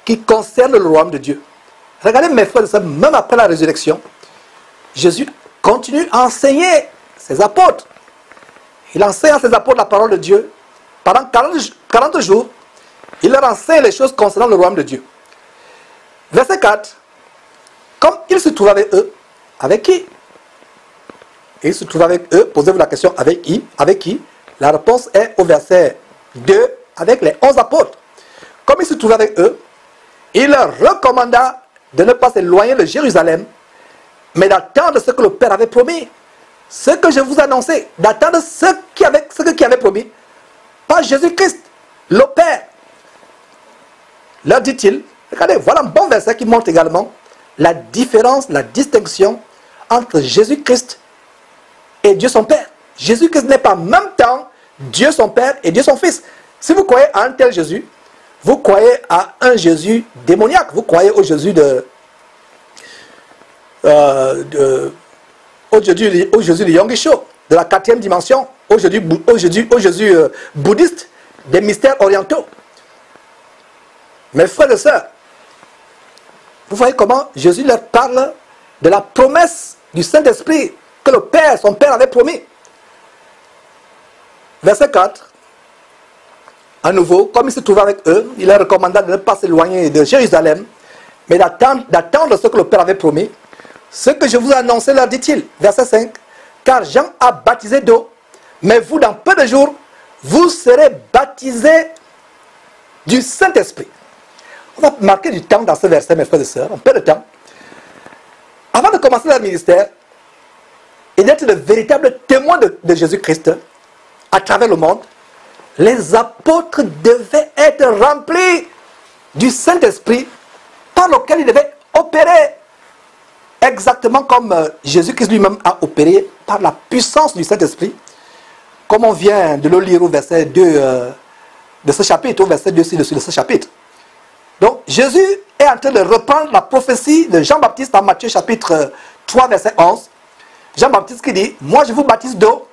qui concernent le royaume de Dieu. Regardez mes frères et sœurs, même après la résurrection, Jésus continue à enseigner ses apôtres. Il enseigne à ses apôtres la parole de Dieu. Pendant 40 jours, il leur enseigne les choses concernant le royaume de Dieu. Verset 4. Comme il se trouve avec eux, avec qui? Il se trouve avec eux, posez-vous la question, avec qui? Avec qui? La réponse est au verset 2, avec les 11 apôtres. Comme il se trouve avec eux, il leur recommanda de ne pas s'éloigner de Jérusalem, mais d'attendre ce que le Père avait promis. Ce que je vous annonçais, d'attendre ce qui avait promis, pas Jésus-Christ, le Père. Leur dit-il, regardez, voilà un bon verset qui montre également la différence, la distinction entre Jésus-Christ et Dieu son Père. Jésus-Christ n'est pas en même temps Dieu son Père et Dieu son Fils. Si vous croyez à un tel Jésus, vous croyez à un Jésus démoniaque, vous croyez au Jésus au Jésus de Yonggi-sho, de la 4e dimension, au Jésus bouddhiste, des mystères orientaux. Mes frères et sœurs, vous voyez comment Jésus leur parle de la promesse du Saint-Esprit que le Père, son Père avait promis. Verset 4. À nouveau, comme il se trouvait avec eux, il leur recommanda de ne pas s'éloigner de Jérusalem, mais d'attendre ce que le Père avait promis. Ce que je vous ai annoncé, leur dit-il, verset 5, car Jean a baptisé d'eau, mais vous, dans peu de jours, vous serez baptisés du Saint-Esprit. On va marquer du temps dans ce verset, mes frères et sœurs, un peu de temps. Avant de commencer leur ministère, et d'être le véritable témoin de Jésus-Christ à travers le monde, les apôtres devaient être remplis du Saint-Esprit par lequel ils devaient opérer. Exactement comme Jésus-Christ lui-même a opéré par la puissance du Saint-Esprit, comme on vient de le lire au verset 2 de ce chapitre, au verset 2 de ce chapitre. Donc Jésus est en train de reprendre la prophétie de Jean-Baptiste en Matthieu chapitre 3 verset 11. Jean-Baptiste qui dit, moi je vous baptise d'eau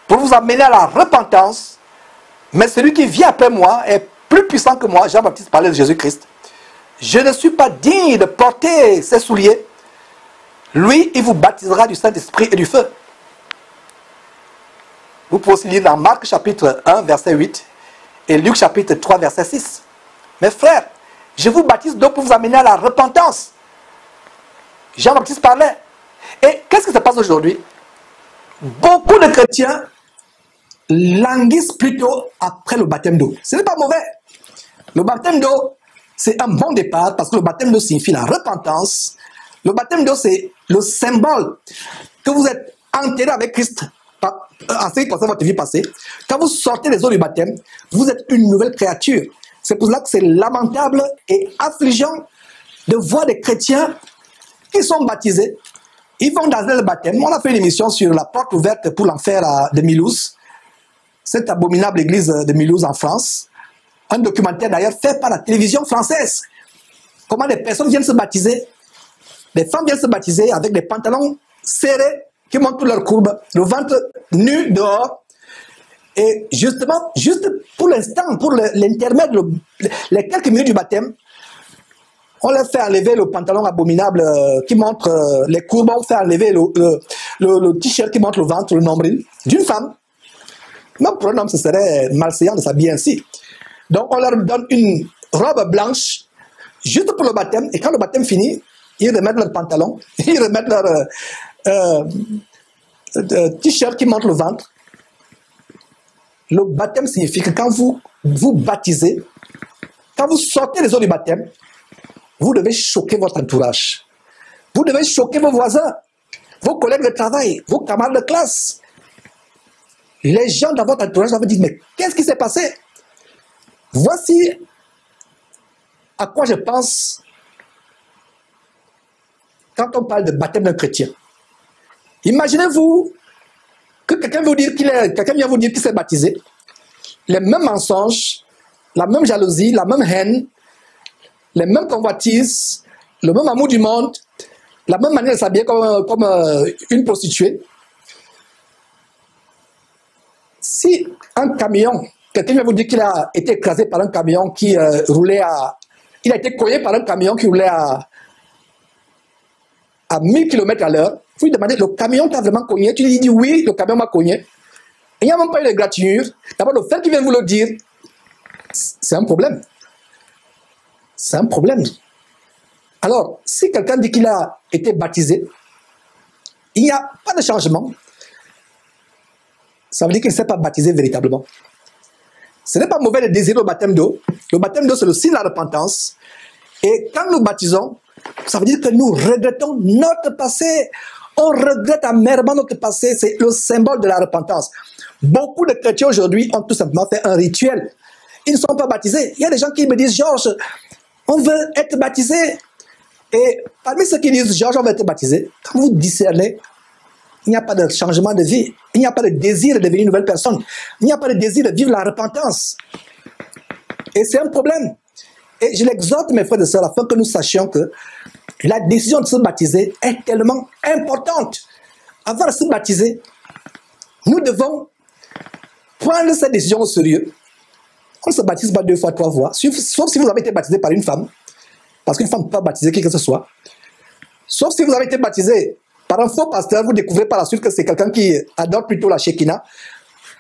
pour vous amener à la repentance, mais celui qui vient après moi est plus puissant que moi. Jean-Baptiste parlait de Jésus-Christ. Je ne suis pas digne de porter ses souliers. Lui, il vous baptisera du Saint-Esprit et du feu. Vous pouvez aussi lire dans Marc chapitre 1, verset 8. Et Luc chapitre 3, verset 6. Mes frères, je vous baptise donc pour vous amener à la repentance. Jean-Baptiste parlait. Et qu'est-ce qui se passe aujourd'hui? Beaucoup de chrétiens languissent plutôt après le baptême d'eau. Ce n'est pas mauvais. Le baptême d'eau, c'est un bon départ parce que le baptême d'eau signifie la repentance. Le baptême d'eau, c'est le symbole que vous êtes enterré avec Christ en ce qui concerne votre vie passée. Quand vous sortez des eaux du baptême, vous êtes une nouvelle créature. C'est pour cela que c'est lamentable et affligeant de voir des chrétiens qui sont baptisés. Ils vont dans le baptême. On a fait une émission sur la porte ouverte pour l'enfer de Mulhouse, cette abominable église de Mulhouse en France. Un documentaire d'ailleurs fait par la télévision française. Comment des personnes viennent se baptiser. Des femmes viennent se baptiser avec des pantalons serrés qui montrent toutes leurs courbes, le ventre nu dehors. Et justement, juste pour l'instant, pour l'intermède, les quelques minutes du baptême, on leur fait enlever le pantalon abominable qui montre les courbes, on fait enlever le t-shirt qui montre le ventre, le nombril d'une femme. Même pour un homme, ce serait malséant de s'habiller ainsi. Donc on leur donne une robe blanche, juste pour le baptême, et quand le baptême finit, ils remettent leur pantalon, ils remettent leur t-shirt qui montre le ventre. Le baptême signifie que quand vous vous baptisez, quand vous sortez les eaux du baptême, vous devez choquer votre entourage. Vous devez choquer vos voisins, vos collègues de travail, vos camarades de classe. Les gens dans votre entourage doivent dire, mais qu'est-ce qui s'est passé? Voici à quoi je pense quand on parle de baptême d'un chrétien. Imaginez-vous que quelqu'un vient vous dire qu'il s'est baptisé, les mêmes mensonges, la même jalousie, la même haine, les mêmes convoitises, le même amour du monde, la même manière de s'habiller comme une prostituée. Si un camion, quelqu'un vient vous dire qu'il a été écrasé par un camion qui roulait il a été cogné par un camion qui roulait à 1000 km à l'heure, vous lui demandez, le camion t'a vraiment cogné? Tu lui dis oui, le camion m'a cogné. Il n'y a même pas eu de gratinure. D'abord, le fait qu'il vienne vous le dire, c'est un problème. C'est un problème. Alors, si quelqu'un dit qu'il a été baptisé, il n'y a pas de changement. Ça veut dire qu'il ne s'est pas baptisé véritablement. Ce n'est pas mauvais de désirer le baptême d'eau. Le baptême d'eau, c'est le signe de la repentance. Et quand nous baptisons, ça veut dire que nous regrettons notre passé. On regrette amèrement notre passé. C'est le symbole de la repentance. Beaucoup de chrétiens aujourd'hui ont tout simplement fait un rituel. Ils ne sont pas baptisés. Il y a des gens qui me disent, Georges, on veut être baptisé. Et parmi ceux qui disent, Georges, on veut être baptisé, quand vous discernez, il n'y a pas de changement de vie. Il n'y a pas de désir de devenir une nouvelle personne. Il n'y a pas de désir de vivre la repentance. Et c'est un problème. Et je l'exhorte, mes frères et sœurs, afin que nous sachions que la décision de se baptiser est tellement importante. Avant de se baptiser, nous devons prendre cette décision au sérieux. On ne se baptise pas 2 fois, 3 fois, sauf si vous avez été baptisé par une femme, parce qu'une femme ne peut pas baptiser qui que ce soit. Sauf si vous avez été baptisé par un faux pasteur, vous découvrez par la suite que c'est quelqu'un qui adore plutôt la Shekinah,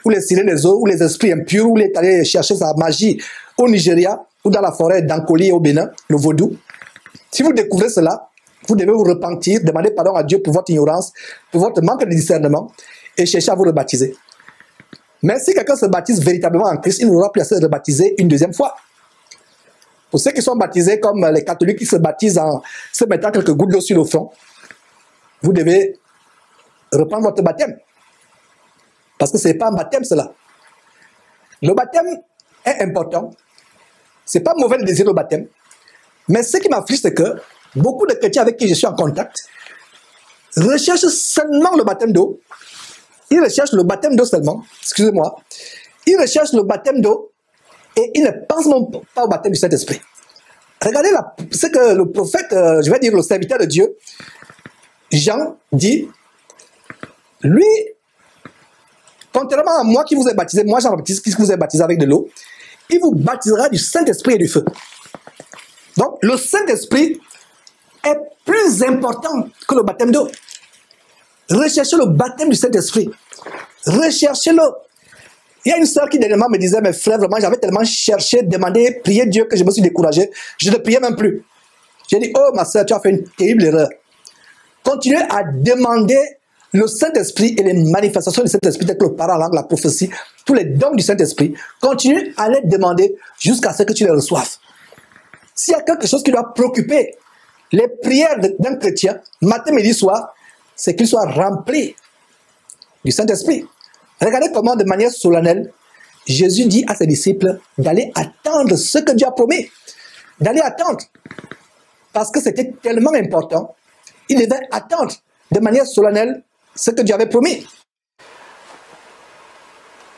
ou les sirènes des eaux, ou les esprits impurs, ou il est allé chercher sa magie au Nigeria, ou dans la forêt d'Ankoli au Bénin, le vaudou. Si vous découvrez cela, vous devez vous repentir, demander pardon à Dieu pour votre ignorance, pour votre manque de discernement, et chercher à vous rebaptiser. Mais si quelqu'un se baptise véritablement en Christ, il n'aura plus à se rebaptiser une deuxième fois. Pour ceux qui sont baptisés comme les catholiques qui se baptisent en se mettant quelques gouttes d'eau sur le front, vous devez reprendre votre baptême. Parce que ce n'est pas un baptême cela. Le baptême est important. Ce n'est pas mauvais de désirer le baptême. Mais ce qui m'afflige, c'est que beaucoup de chrétiens avec qui je suis en contact recherchent seulement le baptême d'eau. Ils recherchent le baptême d'eau seulement. Excusez-moi. Ils recherchent le baptême d'eau et ils ne pensent même pas au baptême du Saint-Esprit. Regardez ce que le prophète, je vais dire le serviteur de Dieu, Jean dit, lui, contrairement à moi qui vous ai baptisé, moi Jean-Baptiste qui vous ai baptisé avec de l'eau, il vous baptisera du Saint-Esprit et du feu. Donc, le Saint-Esprit est plus important que le baptême d'eau. Recherchez le baptême du Saint-Esprit. Recherchez-le. Il y a une sœur qui dernièrement me disait, mes frères, vraiment, j'avais tellement cherché, demandé, prié Dieu que je me suis découragé. Je ne priais même plus. J'ai dit, oh ma sœur, tu as fait une terrible erreur. Continuez à demander le Saint-Esprit et les manifestations du Saint-Esprit, telles que le parole en langue, la prophétie, tous les dons du Saint-Esprit. Continue à les demander jusqu'à ce que tu les reçoives. S'il y a quelque chose qui doit préoccuper les prières d'un chrétien, matin, midi, soir, c'est qu'il soit rempli du Saint-Esprit. Regardez comment, de manière solennelle, Jésus dit à ses disciples d'aller attendre ce que Dieu a promis. D'aller attendre. Parce que c'était tellement important. Il devait attendre de manière solennelle ce que Dieu avait promis.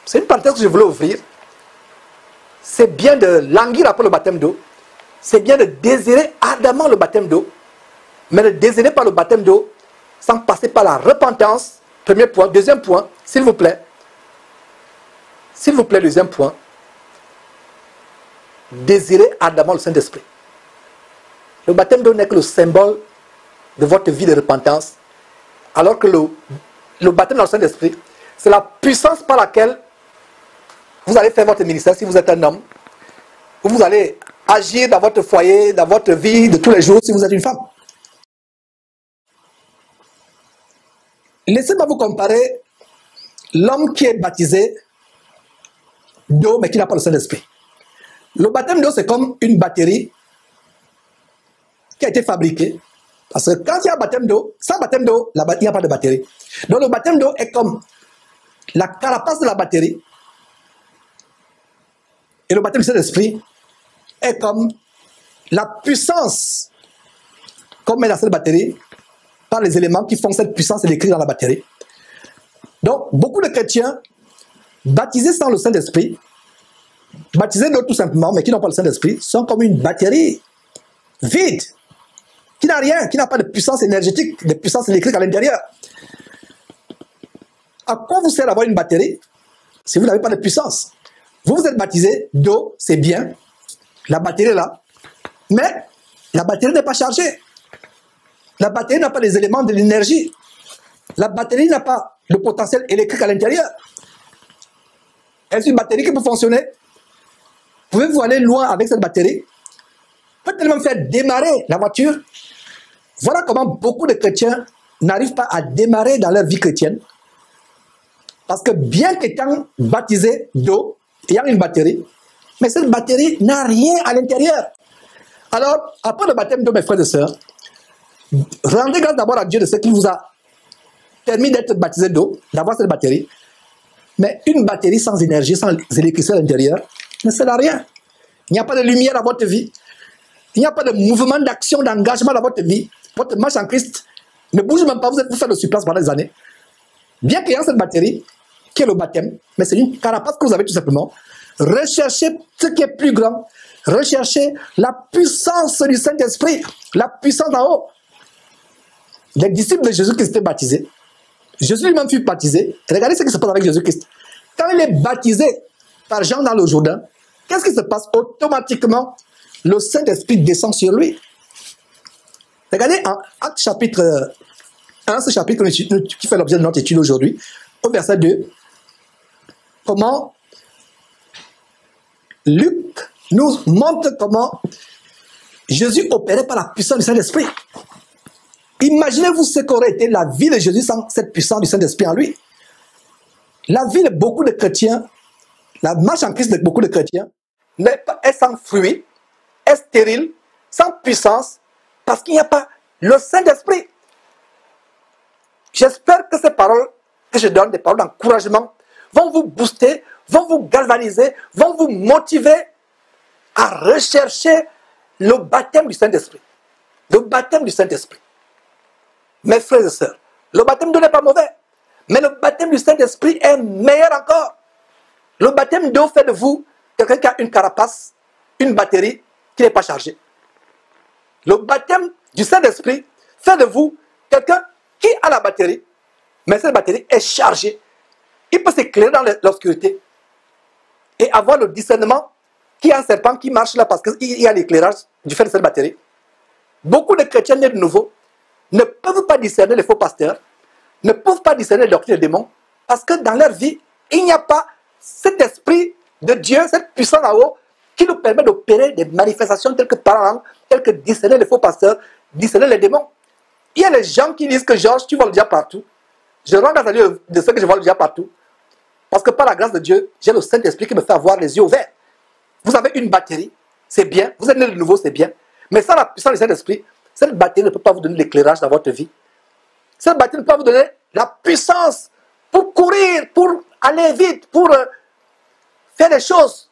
C'est une parenthèse que je voulais ouvrir. C'est bien de languir après le baptême d'eau. C'est bien de désirer ardemment le baptême d'eau. Mais ne désirez pas le baptême d'eau sans passer par la repentance. Premier point. Deuxième point, s'il vous plaît. S'il vous plaît, deuxième point. Désirez ardemment le Saint-Esprit. Le baptême d'eau n'est que le symbole de votre vie de repentance. Alors que le baptême dans le Saint-Esprit, c'est la puissance par laquelle vous allez faire votre ministère si vous êtes un homme. Ou vous allez agir dans votre foyer, dans votre vie de tous les jours si vous êtes une femme. Laissez-moi vous comparer l'homme qui est baptisé d'eau mais qui n'a pas le Saint-Esprit. Le baptême d'eau, c'est comme une batterie qui a été fabriquée. Parce que quand il y a un baptême d'eau, sans baptême d'eau, il n'y a pas de batterie. Donc le baptême d'eau est comme la carapace de la batterie. Et le baptême du Saint-Esprit est comme la puissance qu'on met dans cette batterie par les éléments qui font cette puissance électrique dans la batterie. Donc, beaucoup de chrétiens baptisés sans le Saint-Esprit, baptisés d'eau tout simplement, mais qui n'ont pas le Saint-Esprit, sont comme une batterie vide, qui n'a rien, qui n'a pas de puissance énergétique, de puissance électrique à l'intérieur. À quoi vous sert d'avoir une batterie si vous n'avez pas de puissance? Vous êtes baptisé d'eau, c'est bien, la batterie est là, mais la batterie n'est pas chargée. La batterie n'a pas les éléments de l'énergie. La batterie n'a pas le potentiel électrique à l'intérieur. Est-ce une batterie qui peut fonctionner? Pouvez-vous aller loin avec cette batterie? Peut-elle même faire démarrer la voiture? Voilà comment beaucoup de chrétiens n'arrivent pas à démarrer dans leur vie chrétienne. Parce que bien qu'étant baptisés d'eau, ayant une batterie, mais cette batterie n'a rien à l'intérieur. Alors, après le baptême d'eau, mes frères et sœurs, rendez grâce d'abord à Dieu de ce qu'il vous a permis d'être baptisé d'eau, d'avoir cette batterie. Mais une batterie sans énergie, sans électricité à l'intérieur, ne sert à rien. Il n'y a pas de lumière dans votre vie. Il n'y a pas de mouvement d'action, d'engagement dans votre vie. Votre marche en Christ ne bouge même pas. Vous faites le surplace pendant des années. Bien qu'il y ait cette batterie, qui est le baptême, mais c'est une carapace que vous avez tout simplement. Recherchez ce qui est plus grand. Recherchez la puissance du Saint-Esprit, la puissance d'en haut. Les disciples de Jésus qui étaient baptisés, Jésus lui-même fut baptisé. Regardez ce qui se passe avec Jésus-Christ. Quand il est baptisé par Jean dans le Jourdain, qu'est-ce qui se passe? Automatiquement, le Saint-Esprit descend sur lui. Regardez en Actes chapitre 1, ce chapitre qui fait l'objet de notre étude aujourd'hui, au verset 2, comment Luc nous montre comment Jésus opérait par la puissance du Saint-Esprit. Imaginez-vous ce qu'aurait été la vie de Jésus sans cette puissance du Saint-Esprit en lui. La vie de beaucoup de chrétiens, la marche en Christ de beaucoup de chrétiens, est sans fruit, est stérile, sans puissance, parce qu'il n'y a pas le Saint-Esprit. J'espère que ces paroles que je donne, des paroles d'encouragement, vont vous booster, vont vous galvaniser, vont vous motiver à rechercher le baptême du Saint-Esprit. Le baptême du Saint-Esprit. Mes frères et sœurs, le baptême d'eau n'est pas mauvais, mais le baptême du Saint-Esprit est meilleur encore. Le baptême d'eau fait de vous quelqu'un qui a une carapace, une batterie qui n'est pas chargée. Le baptême du Saint-Esprit fait de vous quelqu'un qui a la batterie, mais cette batterie est chargée. Il peut s'éclairer dans l'obscurité et avoir le discernement qu'il y a un serpent qui marche là parce qu'il y a l'éclairage du fait de cette batterie. Beaucoup de chrétiens nés de nouveau ne peuvent pas discerner les faux pasteurs, ne peuvent pas discerner les doctrines des démons, parce que dans leur vie, il n'y a pas cet esprit de Dieu, cette puissance là-haut, qui nous permet d'opérer des manifestations telles que parler, telles que discerner les faux pasteurs, discerner les démons. Il y a les gens qui disent que Georges, tu vois le diable partout. Je rends grâce à Dieu de ce que je vois le diable partout. Parce que par la grâce de Dieu, j'ai le Saint-Esprit qui me fait avoir les yeux ouverts. Vous avez une batterie, c'est bien. Vous êtes né de nouveau, c'est bien. Mais sans la puissance du Saint-Esprit, cette batterie ne peut pas vous donner l'éclairage dans votre vie. Cette batterie ne peut pas vous donner la puissance pour courir, pour aller vite, pour faire des choses,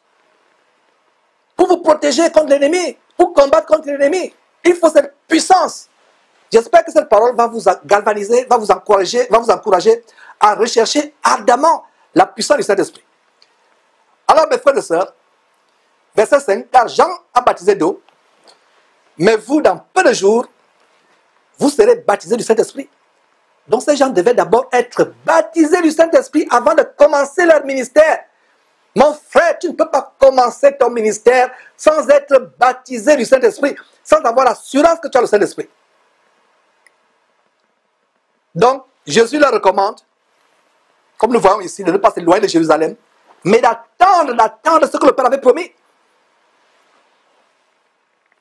pour vous protéger contre l'ennemi, pour combattre contre l'ennemi. Il faut cette puissance. J'espère que cette parole va vous galvaniser, va vous encourager à rechercher ardemment la puissance du Saint-Esprit. Alors, mes frères et sœurs, verset 5, car Jean a baptisé d'eau, mais vous, dans peu de jours, vous serez baptisés du Saint-Esprit. Donc, ces gens devaient d'abord être baptisés du Saint-Esprit avant de commencer leur ministère. Mon frère, tu ne peux pas commencer ton ministère sans être baptisé du Saint-Esprit, sans avoir l'assurance que tu as le Saint-Esprit. Donc, Jésus leur recommande, comme nous voyons ici, de ne pas s'éloigner de Jérusalem, mais d'attendre ce que le Père avait promis.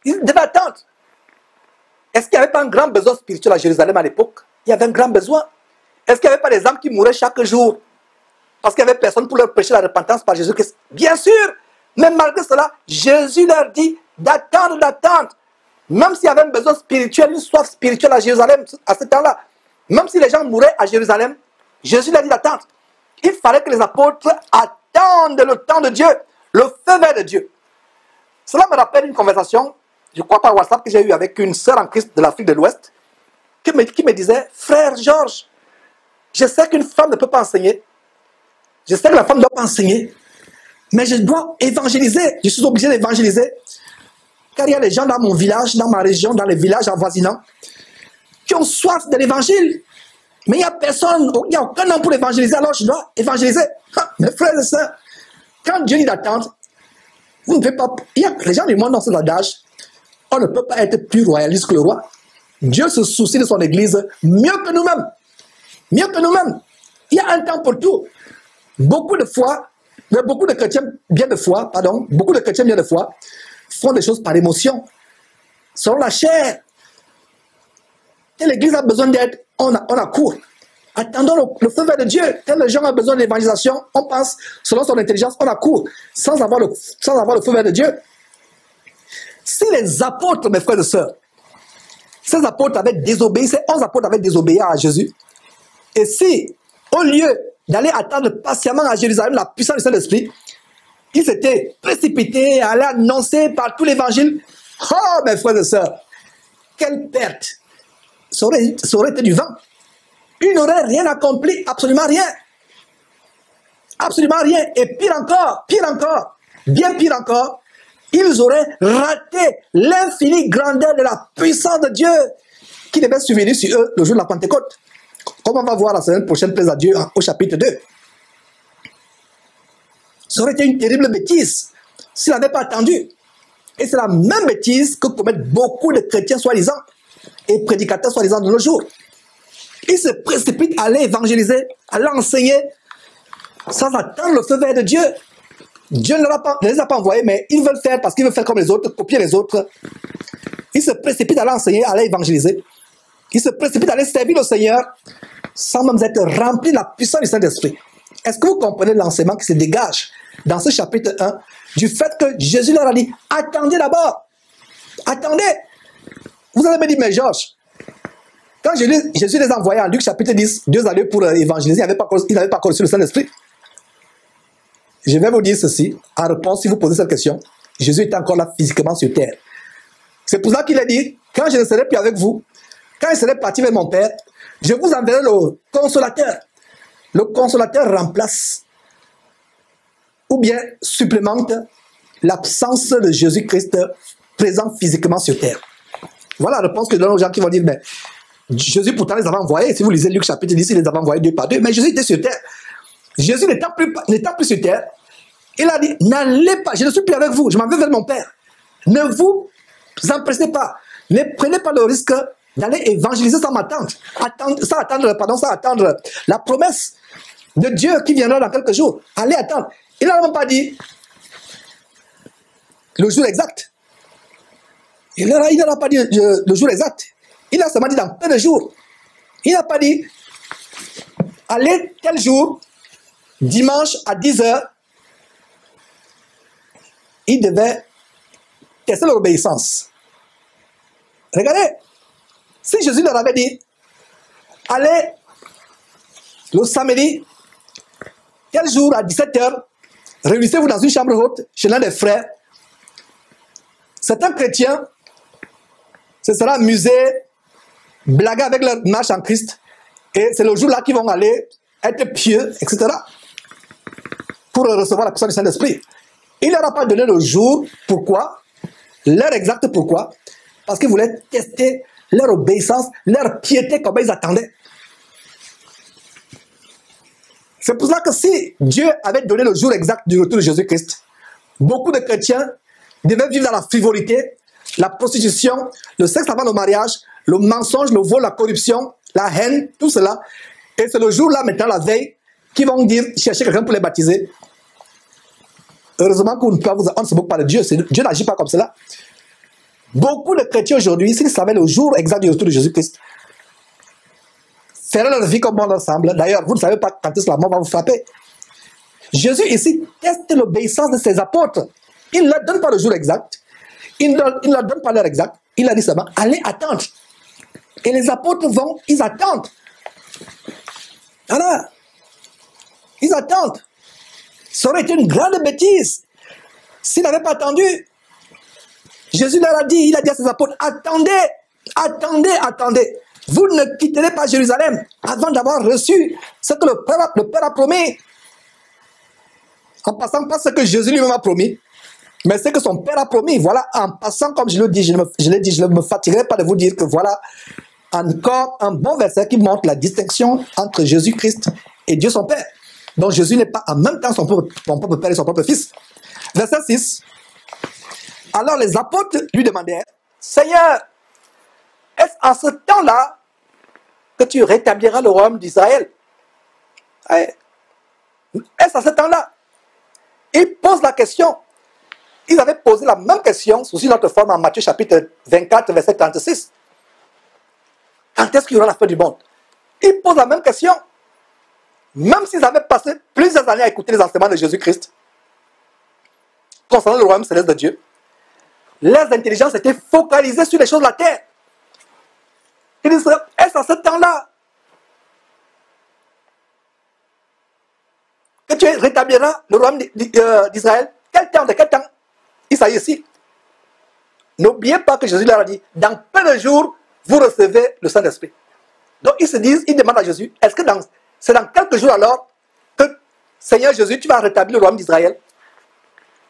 Ils devaient attendre. Est-ce qu'il n'y avait pas un grand besoin spirituel à Jérusalem à l'époque? Il y avait un grand besoin. Est-ce qu'il n'y avait pas des âmes qui mouraient chaque jour? Parce qu'il n'y avait personne pour leur prêcher la repentance par Jésus-Christ. Bien sûr, mais malgré cela, Jésus leur dit d'attendre. Même s'il y avait un besoin spirituel, une soif spirituelle à Jérusalem à ce temps-là, même si les gens mouraient à Jérusalem, Jésus leur dit d'attendre. Il fallait que les apôtres attendent le temps de Dieu, le feu vert de Dieu. Cela me rappelle une conversation, je crois par WhatsApp, que j'ai eue avec une sœur en Christ de l'Afrique de l'Ouest, qui me disait, frère Georges, je sais qu'une femme ne peut pas enseigner, je sais que la femme ne doit pas enseigner, mais je dois évangéliser, je suis obligé d'évangéliser, car il y a des gens dans mon village, dans ma région, dans les villages avoisinants, qui ont soif de l'évangile, mais il n'y a personne, il n'y a aucun homme pour évangéliser, alors je dois évangéliser. Mes frères et sœurs, quand Dieu dit d'attendre, vous ne pouvez pas, les gens du monde dans cet adage, on ne peut pas être plus royaliste que le roi. Dieu se soucie de son église mieux que nous-mêmes. Mieux que nous-mêmes. Il y a un temps pour tout. Beaucoup de chrétiens bien de foi font des choses par émotion, selon la chair. Et l'église a besoin d'aide, on accourt. Attendons le feu vert de Dieu. Quand les gens ont besoin d'évangélisation, on pense, selon son intelligence, on accourt, sans avoir le feu vert de Dieu. Si les apôtres, mes frères et sœurs, ces apôtres avaient désobéi, ces 11 apôtres avaient désobéi à Jésus, et si, au lieu d'aller attendre patiemment à Jérusalem la puissance du Saint-Esprit, ils s'étaient précipités à aller annoncer par tout l'évangile, oh mes frères et sœurs, quelle perte! Ça aurait été du vent. Ils n'auraient rien accompli, absolument rien. Absolument rien. Et pire encore, bien pire encore, ils auraient raté l'infinie grandeur de la puissance de Dieu qui devait survenir sur eux le jour de la Pentecôte. Comme on va voir la semaine prochaine, plaise à Dieu, au chapitre 2. Ça aurait été une terrible bêtise s'ils n'avaient pas attendu. Et c'est la même bêtise que commettent beaucoup de chrétiens soi-disant et prédicateurs soi-disant de nos jours. Ils se précipitent à aller évangéliser, à l'enseigner, sans attendre le feu vert de Dieu. Dieu ne les a pas envoyés, mais ils veulent faire parce qu'ils veulent faire comme les autres, copier les autres. Ils se précipitent à l'enseigner, à aller évangéliser. Ils se précipitent à aller servir le Seigneur, sans même être remplis de la puissance du Saint-Esprit. Est-ce que vous comprenez l'enseignement qui se dégage dans ce chapitre 1, du fait que Jésus leur a dit, attendez d'abord, attendez. Vous allez me dire, mais Georges, quand Jésus les a envoyés en Luc chapitre 10, 2 à 2 pour évangéliser, il n'avait pas encore reçu le Saint-Esprit. Je vais vous dire ceci, en réponse, si vous posez cette question, Jésus était encore là physiquement sur terre. C'est pour ça qu'il a dit, quand je ne serai plus avec vous, quand je serai parti vers mon Père, je vous enverrai le consolateur. Le consolateur remplace ou bien supplémente l'absence de Jésus-Christ présent physiquement sur terre. Voilà la réponse que je donne aux gens qui vont dire, mais Jésus pourtant les avait envoyés. Si vous lisez Luc chapitre 10, il les avait envoyés 2 par 2. Mais Jésus était sur terre. Jésus n'étant plus sur terre, il a dit, n'allez pas, je ne suis plus avec vous, je m'en vais vers mon Père. Ne vous empressez pas. Ne prenez pas le risque d'aller évangéliser sans m'attendre. Sans attendre la promesse. de Dieu qui viendra dans quelques jours. Allez attendre. Il n'a même pas dit le jour exact. Il n'aura pas dit le jour exact. Il a seulement dit dans peu de jours. Il n'a pas dit allez tel jour, dimanche à 10 h. Il devait tester leur obéissance. Regardez, si Jésus leur avait dit allez le samedi, tel jour à 17 h, réunissez-vous dans une chambre haute chez l'un des frères. Certains chrétiens se seront amusés, blaguer avec leur marche en Christ, et c'est le jour-là qu'ils vont aller être pieux, etc., pour recevoir la personne du Saint-Esprit. Il n'aura pas donné le jour. Pourquoi? L'heure exacte. Pourquoi? Parce qu'ils voulaient tester leur obéissance, leur piété, comme ils attendaient. C'est pour ça que si Dieu avait donné le jour exact du retour de Jésus-Christ, beaucoup de chrétiens devaient vivre dans la frivolité, la prostitution, le sexe avant le mariage, le mensonge, le vol, la corruption, la haine, tout cela. Et c'est le jour-là, maintenant, la veille, qu'ils vont dire, chercher quelqu'un pour les baptiser. Heureusement qu'on ne se moque pas de Dieu. Dieu n'agit pas comme cela. Beaucoup de chrétiens aujourd'hui, s'ils savaient le jour exact du retour de Jésus-Christ, feraient leur vie comme bon leur semble. D'ailleurs, vous ne savez pas quand est-ce que la mort va vous frapper. Jésus ici teste l'obéissance de ses apôtres. Il ne leur donne pas le jour exact. Il ne leur donne pas l'heure exacte. Il a dit seulement, allez attendre. Et les apôtres vont, ils attendent. Voilà. Ils attendent. Ça aurait été une grande bêtise s'ils n'avaient pas attendu. Jésus leur a dit, il a dit à ses apôtres, attendez, attendez, attendez. Vous ne quitterez pas Jérusalem avant d'avoir reçu ce que le Père a promis. En passant pas ce que Jésus lui-même a promis, mais ce que son Père a promis. Voilà, en passant, comme je l'ai dit, je ne me fatiguerai pas de vous dire que voilà encore un bon verset qui montre la distinction entre Jésus-Christ et Dieu son Père. Donc Jésus n'est pas en même temps son propre Père et son propre Fils. Verset 6. Alors les apôtres lui demandèrent, Seigneur, est-ce en ce temps-là que tu rétabliras le royaume d'Israël? Est-ce en ce temps-là? Ils posent la question. Ils avaient posé la même question sous une autre forme en Matthieu chapitre 24, verset 36. Quand est-ce qu'il y aura la fin du monde? Ils posent la même question. Même s'ils avaient passé plusieurs années à écouter les enseignements de Jésus-Christ concernant le royaume céleste de Dieu, leurs intelligences étaient focalisées sur les choses de la terre. Ils disent, est-ce à ce temps-là que tu rétabliras le royaume d'Israël? Quel temps? De quel temps? Il s'agit ici. N'oubliez pas que Jésus leur a dit, dans peu de jours, vous recevez le Saint-Esprit. Donc ils se disent, ils demandent à Jésus, est-ce que c'est dans quelques jours alors que, Seigneur Jésus, tu vas rétablir le royaume d'Israël?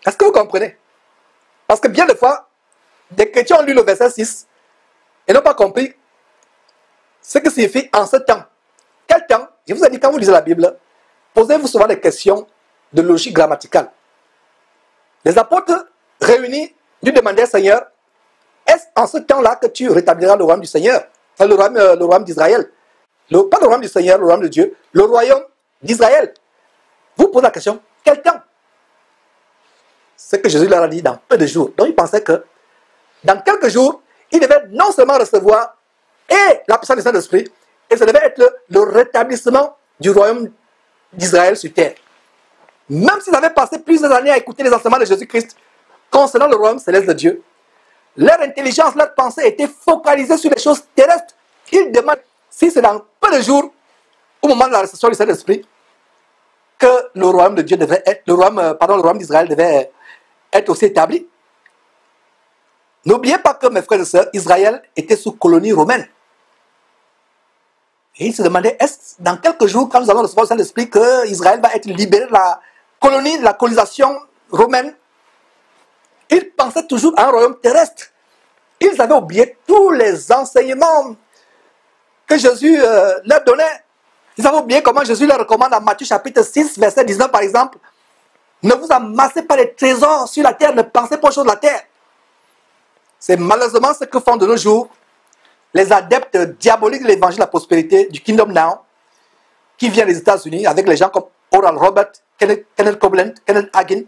Est-ce que vous comprenez? Parce que bien des fois, des chrétiens ont lu le verset 6 et n'ont pas compris ce que signifie en ce temps. Quel temps? Je vous ai dit, quand vous lisez la Bible, posez-vous souvent des questions de logique grammaticale. Les apôtres réunis lui demandaient, Seigneur, est-ce en ce temps-là que tu rétabliras le royaume du Seigneur? Enfin, le royaume d'Israël. Pas le royaume du Seigneur, le royaume de Dieu, le royaume d'Israël. Vous posez la question, quel temps? C'est que Jésus leur a dit dans peu de jours. Donc ils pensaient que dans quelques jours, ils devaient non seulement recevoir et la puissance du Saint-Esprit, et ça devait être le rétablissement du royaume d'Israël sur terre. Même s'ils avaient passé plusieurs années à écouter les enseignements de Jésus-Christ concernant le royaume céleste de Dieu, leur intelligence, leur pensée était focalisée sur les choses terrestres. Ils demandent si c'est dans peu de jours, au moment de la réception du Saint-Esprit, que le royaume de Dieu devait être, le royaume d'Israël devait être aussi établi. N'oubliez pas que, mes frères et sœurs, Israël était sous colonie romaine. Et ils se demandaient, est-ce dans quelques jours, quand nous allons recevoir le Saint-Esprit, que Israël va être libéré de la colonie, de la colonisation romaine? Ils pensaient toujours à un royaume terrestre. Ils avaient oublié tous les enseignements que Jésus leur donnait. Ils avaient oublié comment Jésus leur recommande en Matthieu chapitre 6, verset 19 par exemple. Ne vous amassez pas les trésors sur la terre, ne pensez pas aux choses de la terre. C'est malheureusement ce que font de nos jours les adeptes diaboliques de l'évangile de la prospérité, du Kingdom Now, qui vient des États-Unis avec les gens comme Oral Robert, Kenneth Copeland, Kenneth Hagin,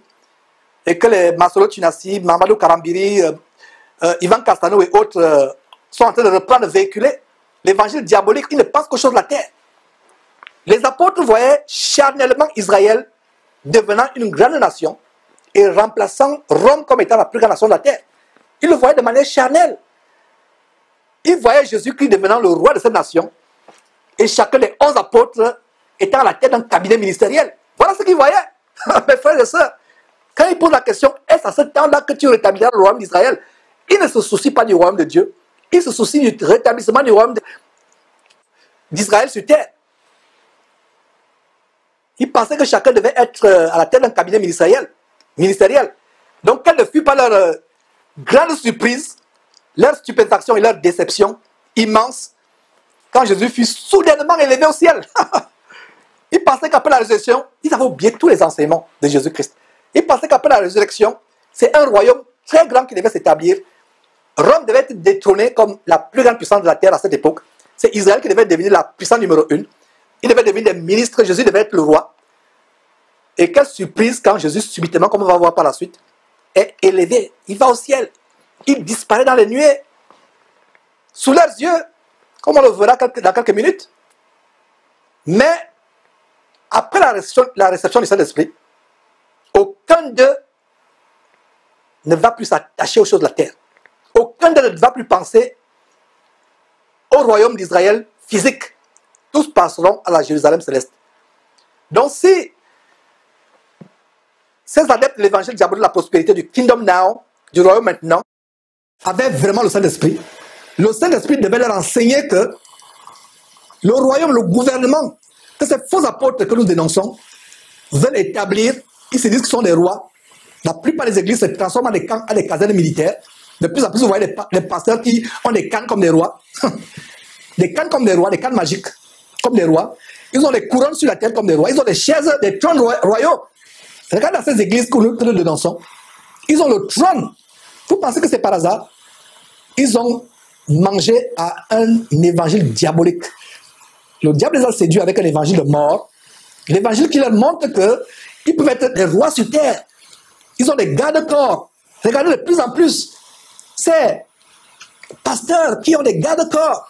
et que les Masolo Tunasi, Mamadou Karambiri, Ivan Castano et autres sont en train de reprendre, de véhiculer l'évangile diabolique. Ils ne pensent qu'aux choses de la terre. Les apôtres voyaient charnellement Israël devenant une grande nation et remplaçant Rome comme étant la plus grande nation de la terre. Ils le voyaient de manière charnelle. Ils voyaient Jésus-Christ devenant le roi de cette nation et chacun des 11 apôtres étant à la tête d'un cabinet ministériel. Voilà ce qu'ils voyaient, mes frères et sœurs. Quand ils posent la question, est-ce à ce temps-là que tu rétabliras le royaume d'Israël? Ils ne se soucient pas du royaume de Dieu. Ils se soucient du rétablissement du royaume d'Israël sur terre. Ils pensaient que chacun devait être à la tête d'un cabinet ministériel. Donc, quelle ne fut pas leur grande surprise, leur stupéfaction et leur déception immense quand Jésus fut soudainement élevé au ciel. Ils pensaient qu'après la résurrection, ils avaient oublié tous les enseignements de Jésus-Christ. Ils pensaient qu'après la résurrection, c'est un royaume très grand qui devait s'établir. Rome devait être détrônée comme la plus grande puissance de la terre à cette époque. C'est Israël qui devait devenir la puissance numéro 1. Il devait devenir des ministres, Jésus devait être le roi. Et quelle surprise quand Jésus subitement, comme on va voir par la suite, est élevé. Il va au ciel. Il disparaît dans les nuées. Sous leurs yeux, comme on le verra dans quelques minutes. Mais, après la réception du Saint-Esprit, aucun d'eux ne va plus s'attacher aux choses de la terre. Aucun d'eux ne va plus penser au royaume d'Israël physique. Tous passeront à la Jérusalem céleste. Donc si ces adeptes de l'évangile diabolique de la prospérité, du kingdom now, du royaume maintenant, avaient vraiment le Saint-Esprit, le Saint-Esprit devait leur enseigner que le royaume, le gouvernement, que ces faux apôtres que nous dénonçons veulent établir, ils se disent qu'ils sont des rois. La plupart des églises se transforment en des camps, en des casernes militaires. De plus en plus, vous voyez les pasteurs qui ont des cannes comme des rois. Des cannes comme des rois, des cannes magiques comme des rois. Ils ont des couronnes sur la tête comme des rois. Ils ont des chaises, des trônes royaux. Regardez dans ces églises que nous dénonçons. Ils ont le trône. Vous pensez que c'est par hasard? Ils ont mangé à un évangile diabolique. Le diable les a séduits avec un évangile de mort. L'évangile qui leur montre qu'ils peuvent être des rois sur terre. Ils ont des gardes-corps. Regardez de plus en plus ces pasteurs qui ont des gardes-corps,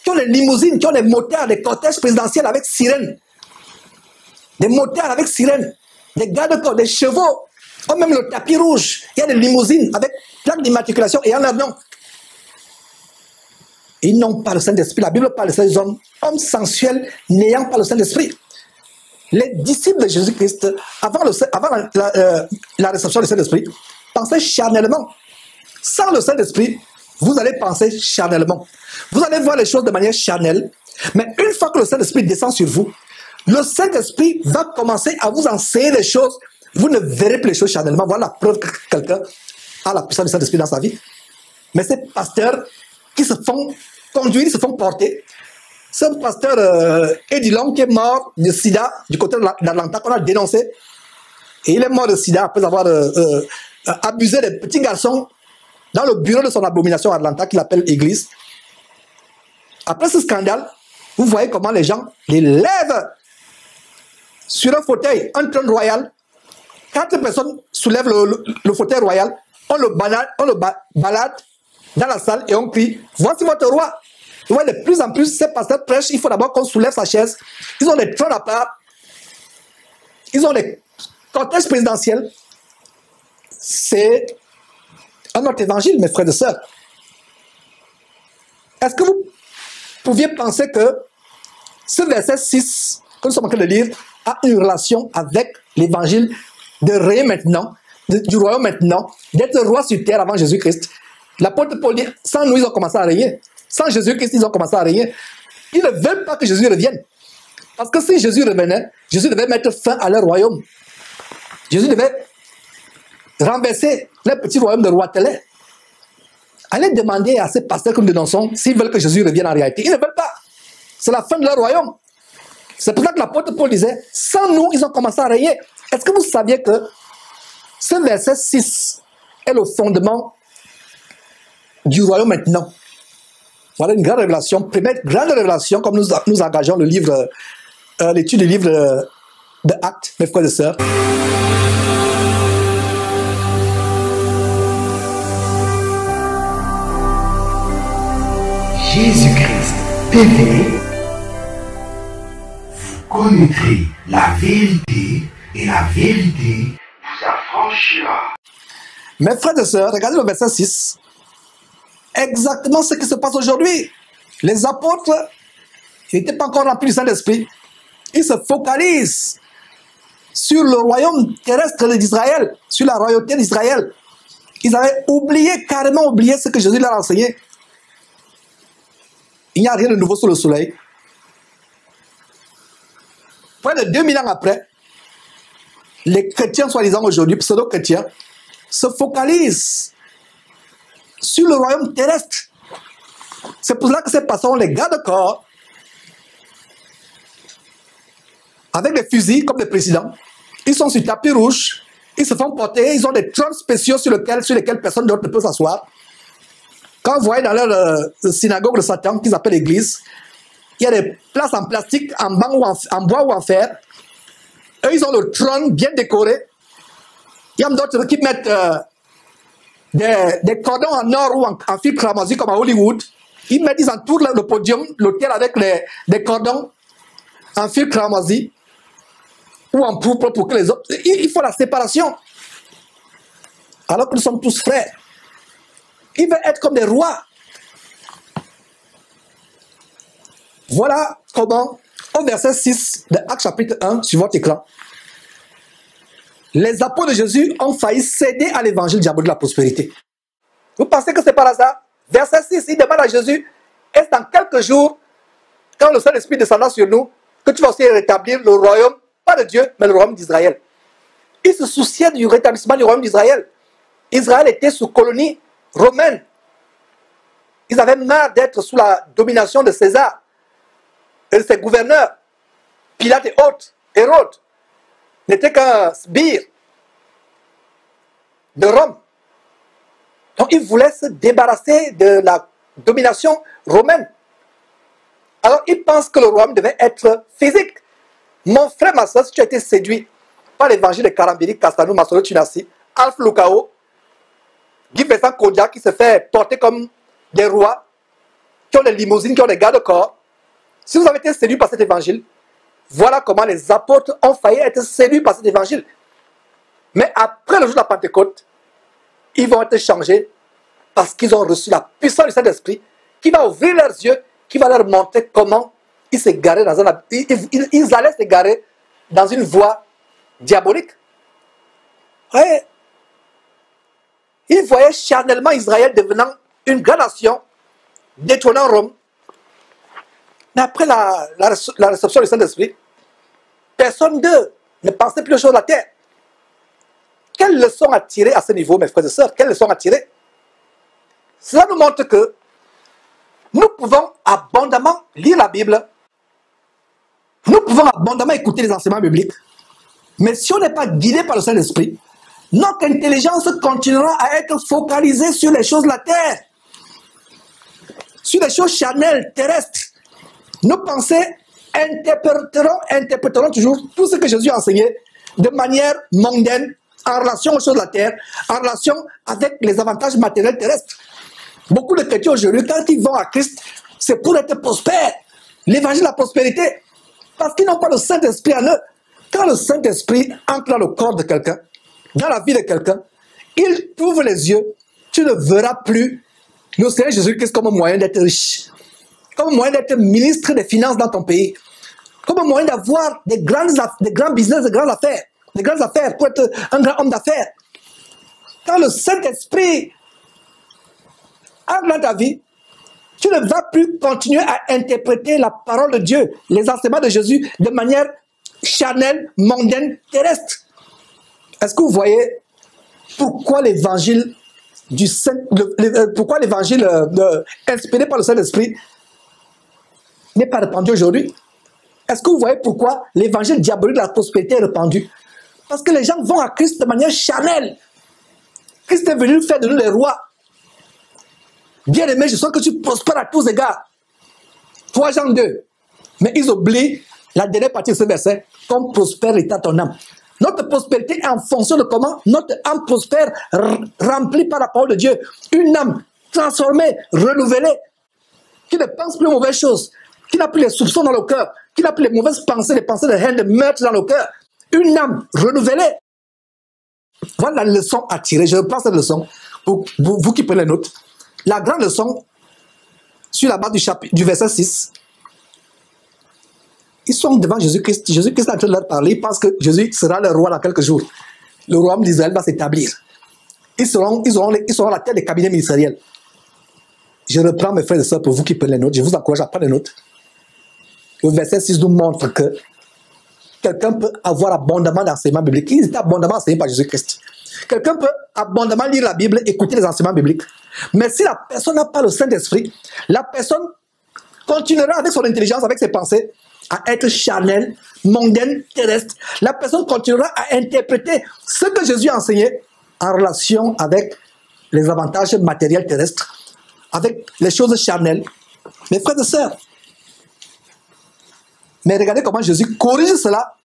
qui ont des limousines, qui ont des motards, des cortèges présidentiels avec sirènes. Des motards avec sirènes. Des gardes-corps, des chevaux. Ou même le tapis rouge. Il y a des limousines avec plaque d'immatriculation et en leur nom. Ils n'ont pas le Saint-Esprit. La Bible parle de ces hommes sensuels n'ayant pas le Saint-Esprit. Les disciples de Jésus-Christ, avant la réception du Saint-Esprit, pensaient charnellement. Sans le Saint-Esprit, vous allez penser charnellement. Vous allez voir les choses de manière charnelle. Mais une fois que le Saint-Esprit descend sur vous, le Saint-Esprit va commencer à vous enseigner des choses. Vous ne verrez plus les choses charnellement. Voilà la preuve que quelqu'un a la puissance du Saint-Esprit dans sa vie. Mais ces pasteurs qui se font conduire, ils se font porter. C'est un pasteur Eddie Long qui est mort de sida du côté d'Atlanta qu'on a dénoncé. Et il est mort de sida après avoir abusé des petits garçons dans le bureau de son abomination à Atlanta qu'il appelle Église. Après ce scandale, vous voyez comment les gens les lèvent sur un fauteuil, un trône royal. 4 personnes soulèvent le fauteuil royal, on le balade dans la salle et on crie « Voici votre roi !» Vous voyez, de plus en plus, ces pasteurs prêchent, il faut d'abord qu'on soulève sa chaise. Ils ont des trônes à part. Ils ont des cortèges présidentiels. C'est un autre évangile, mes frères et sœurs. Est-ce que vous pouviez penser que ce verset 6, que nous sommes en train de lire, a une relation avec l'évangile de régner maintenant, du royaume maintenant, d'être roi sur terre avant Jésus-Christ? L'apôtre Paul dit, sans nous, ils ont commencé à régner. Sans Jésus-Christ, ils ont commencé à régner. Ils ne veulent pas que Jésus revienne. Parce que si Jésus revenait, Jésus devait mettre fin à leur royaume. Jésus devait renverser le petit royaume de roi Télé. Allez demander à ces pasteurs que nous dénonçons s'ils veulent que Jésus revienne en réalité. Ils ne veulent pas. C'est la fin de leur royaume. C'est pour ça que l'apôtre Paul disait, sans nous, ils ont commencé à régner. Est-ce que vous saviez que ce verset 6 est le fondement du royaume maintenant? Voilà une grande révélation, première grande révélation, comme nous engageons l'étude du livre de Actes, mes frères et sœurs. Jésus-Christ TV, vous connaîtrez la vérité et la vérité vous affranchira. Mes frères et sœurs, regardez le verset 6. Exactement ce qui se passe aujourd'hui. Les apôtres n'étaient pas encore remplis du Saint-Esprit. Ils se focalisent sur le royaume terrestre d'Israël, sur la royauté d'Israël. Ils avaient carrément oublié ce que Jésus leur a enseigné. Il n'y a rien de nouveau sous le soleil. Près de 2000 ans après, les chrétiens, soi-disant aujourd'hui, pseudo-chrétiens, se focalisent sur le royaume terrestre. C'est pour cela que ces pasteurs ont les gardes corps avec des fusils comme les présidents. Ils sont sur tapis rouge, ils se font porter, ils ont des trônes spéciaux sur lesquels personne d'autre ne peut s'asseoir. Quand vous voyez dans leur synagogue de Satan, qu'ils appellent l'église, il y a des places en plastique, en bois ou en fer. Eux, ils ont le trône bien décoré. Il y a d'autres qui mettent des cordons en or ou en fil cramoisi comme à Hollywood. Ils entourent le podium, l'autel avec des cordons en fil cramoisi ou en pourpre pour que les autres... Il faut la séparation. Alors que nous sommes tous frères. Ils veulent être comme des rois. Voilà comment, au verset 6 de Actes chapitre 1, sur votre écran, les apôtres de Jésus ont failli céder à l'évangile diabolique de la prospérité. Vous pensez que c'est par hasard? Verset 6, il demande à Jésus, est-ce dans quelques jours, quand le Saint-Esprit descendra sur nous, que tu vas aussi rétablir le royaume, pas de Dieu, mais le royaume d'Israël? Il se souciait du rétablissement du royaume d'Israël. Israël était sous colonie romaine. Ils avaient marre d'être sous la domination de César et de ses gouverneurs. Pilate et autres, Hérode, n'était qu'un sbire de Rome. Donc ils voulaient se débarrasser de la domination romaine. Alors ils pensent que le royaume devait être physique. Mon frère, ma soeur, si tu as été séduit par l'évangile de Karambiri, Castanou, Masolo Tunasi, Alpha Lukao, Guy Vincent Kondia qui se fait porter comme des rois, qui ont des limousines, qui ont des gardes-corps. Si vous avez été séduit par cet évangile, voilà comment les apôtres ont failli être séduits par cet évangile. Mais après le jour de la Pentecôte, ils vont être changés parce qu'ils ont reçu la puissance du Saint-Esprit qui va ouvrir leurs yeux, qui va leur montrer comment ils s'égaraient dans ils allaient s'égarer dans une voie diabolique. Ouais. Ils voyaient charnellement Israël devenant une grande nation, détrônant Rome. Mais après la réception du Saint-Esprit, personne d'eux ne pensait plus aux choses de la terre. Quelle leçon à tirer à ce niveau, mes frères et sœurs? Quelle leçon à tirer? Cela nous montre que nous pouvons abondamment lire la Bible, nous pouvons abondamment écouter les enseignements bibliques, mais si on n'est pas guidé par le Saint-Esprit, notre intelligence continuera à être focalisée sur les choses de la terre, sur les choses charnelles, terrestres. Nos pensées interpréteront toujours tout ce que Jésus a enseigné de manière mondaine, en relation aux choses de la terre, en relation avec les avantages matériels terrestres. Beaucoup de chrétiens aujourd'hui, quand ils vont à Christ, c'est pour être prospères. L'évangile de la prospérité. Parce qu'ils n'ont pas le Saint-Esprit en eux. Quand le Saint-Esprit entre dans le corps de quelqu'un, dans la vie de quelqu'un, il t'ouvre les yeux, tu ne verras plus le Seigneur Jésus-Christ comme un moyen d'être riche, comme un moyen d'être ministre des Finances dans ton pays, comme un moyen d'avoir des grands business, des grandes affaires pour être un grand homme d'affaires. Quand le Saint-Esprit entre dans ta vie, tu ne vas plus continuer à interpréter la parole de Dieu, les enseignements de Jésus de manière charnelle, mondaine, terrestre. Est-ce que vous voyez pourquoi l'évangile inspiré par le Saint-Esprit n'est pas répandu aujourd'hui? Est-ce que vous voyez pourquoi l'évangile diabolique de la prospérité est répandu? Parce que les gens vont à Christ de manière charnelle. Christ est venu faire de nous les rois. Bien-aimé, je sens que tu prospères à tous égards. 3 Jean 2. Mais ils oublient la dernière partie de ce verset. Comme prospère l'état ton âme. Notre prospérité est en fonction de comment notre âme prospère, remplie par la parole de Dieu. Une âme transformée, renouvelée, qui ne pense plus aux mauvaises choses, qui n'a plus les soupçons dans le cœur, qui n'a plus les mauvaises pensées, les pensées de haine, de meurtre dans le cœur. Une âme renouvelée. Voilà la leçon à tirer. Je reprends cette leçon pour vous qui prenez les notes. La grande leçon, sur la base du verset 6, ils sont devant Jésus-Christ. Jésus-Christ est en train de leur parler. Ils pensent que Jésus sera le roi dans quelques jours. Le royaume d'Israël va s'établir. Ils seront la tête des cabinets ministériels. Je reprends mes frères et sœurs pour vous qui prenez les notes. Je vous encourage à prendre les notes. Le verset 6 nous montre que quelqu'un peut avoir abondamment d'enseignements bibliques. Ils étaient abondamment enseignés par Jésus-Christ. Quelqu'un peut abondamment lire la Bible, écouter les enseignements bibliques. Mais si la personne n'a pas le Saint-Esprit, la personne continuera avec son intelligence, avec ses pensées, à être charnelle, mondaine, terrestre. La personne continuera à interpréter ce que Jésus a enseigné en relation avec les avantages matériels terrestres, avec les choses charnelles. Mes frères et sœurs, mais regardez comment Jésus corrige cela,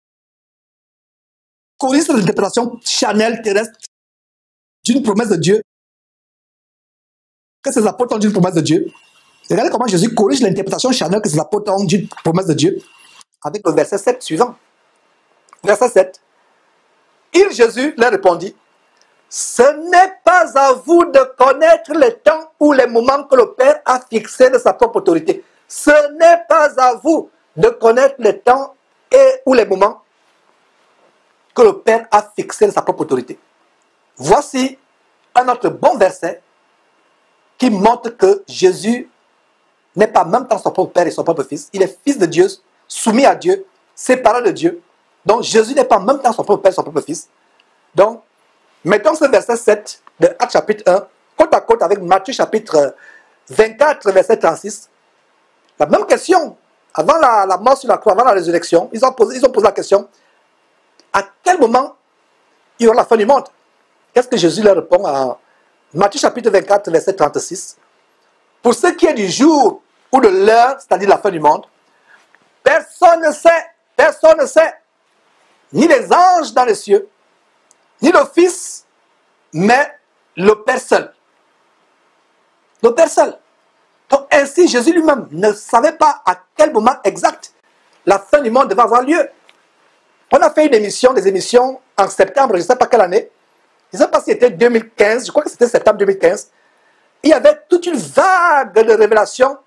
corrige l'interprétation charnelle, terrestre d'une promesse de Dieu, que ces apôtres ont d'une promesse de Dieu. Regardez comment Jésus corrige l'interprétation charnelle que ces apôtres ont d'une promesse de Dieu avec le verset 7 suivant. Verset 7. Il, Jésus, leur répondit, « Ce n'est pas à vous de connaître les temps ou les moments que le Père a fixés de sa propre autorité. Ce n'est pas à vous de connaître les temps ou les moments que le Père a fixés de sa propre autorité. » Voici un autre bon verset qui montre que Jésus n'est pas en même temps son propre Père et son propre Fils. Il est Fils de Dieu, soumis à Dieu, séparé de Dieu. Donc Jésus n'est pas en même temps son propre Père et son propre Fils. Donc, mettons ce verset 7 de Actes chapitre 1, côte à côte avec Matthieu chapitre 24, verset 36. La même question, avant la mort sur la croix, avant la résurrection, ils ont posé la question, à quel moment il y aura la fin du monde? Qu'est-ce que Jésus leur répond à Matthieu chapitre 24, verset 36? Pour ce qui est du jour ou de l'heure, c'est-à-dire la fin du monde, personne ne sait, ni les anges dans les cieux, ni le Fils, mais le Père seul. Le Père seul. Donc ainsi, Jésus lui-même ne savait pas à quel moment exact la fin du monde devait avoir lieu. On a fait des émissions en septembre, je ne sais pas quelle année. Je ne sais pas si c'était 2015, je crois que c'était septembre 2015. Il y avait toute une vague de révélations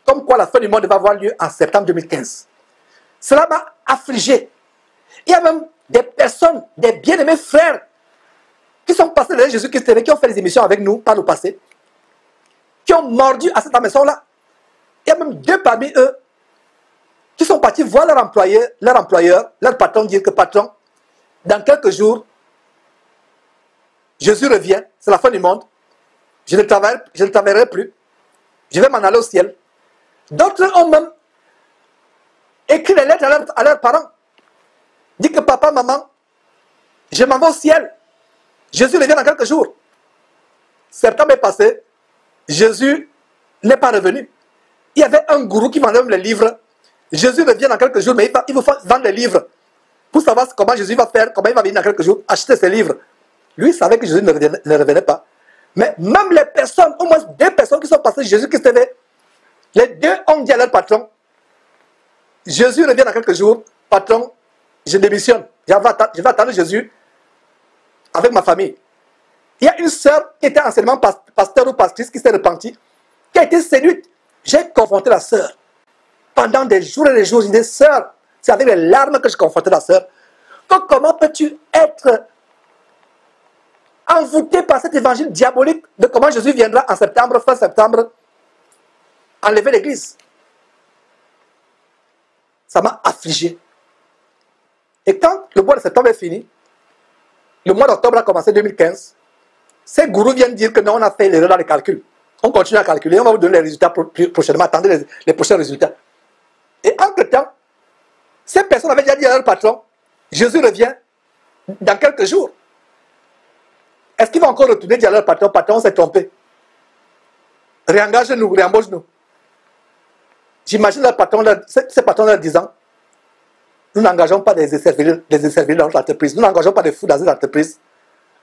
comme quoi la fin du monde devait avoir lieu en septembre 2015. Cela m'a affligé. Il y a même des personnes, des bien-aimés frères, qui sont passés derrière Jésus-Christ, qui ont fait des émissions avec nous par le passé, qui ont mordu à cette maison-là. Il y a même 2 parmi eux qui sont partis voir leur employeur, leur patron, dire que patron, dans quelques jours, Jésus revient, c'est la fin du monde, je ne travaillerai plus, je vais m'en aller au ciel. D'autres ont même écrit des lettres à leurs parents, dit que papa, maman, je m'en vais au ciel, Jésus revient dans quelques jours. Septembre est passé, Jésus n'est pas revenu. Il y avait un gourou qui vendait même les livres. Jésus revient dans quelques jours, mais il faut vendre les livres. Pour savoir comment Jésus va faire, comment il va venir dans quelques jours, acheter ses livres. Lui, il savait que Jésus ne revenait pas. Mais même les personnes, au moins 2 personnes qui sont passées Jésus-Christ TV, les 2 ont dit à leur patron, Jésus revient dans quelques jours, patron, je démissionne. Je vais attendre Jésus avec ma famille. Il y a une sœur qui était anciennement pasteur ou pastrice qui s'est repentie, qui a été séduite. J'ai confronté la sœur. Pendant des jours et des jours, je disais, sœur, c'est avec les larmes que je confrontais la sœur. Comment peux-tu être envoûté par cet évangile diabolique de comment Jésus viendra en septembre, fin septembre, enlever l'église? Ça m'a affligé. Et quand le mois de septembre est fini, le mois d'octobre a commencé 2015, ces gourous viennent dire que non, on a fait l'erreur dans les calculs. On continue à calculer, on va vous donner les résultats prochainement. Attendez les prochains résultats. Et entre-temps, ces personnes avaient déjà dit à leur patron, Jésus revient dans quelques jours. Est-ce qu'ils vont encore retourner dire à leur patron, patron, on s'est trompé? réengage-nous, réembauche-nous. J'imagine ces patrons disant, nous n'engageons pas des serviles dans notre entreprise, nous n'engageons pas des fous dans cette entreprise.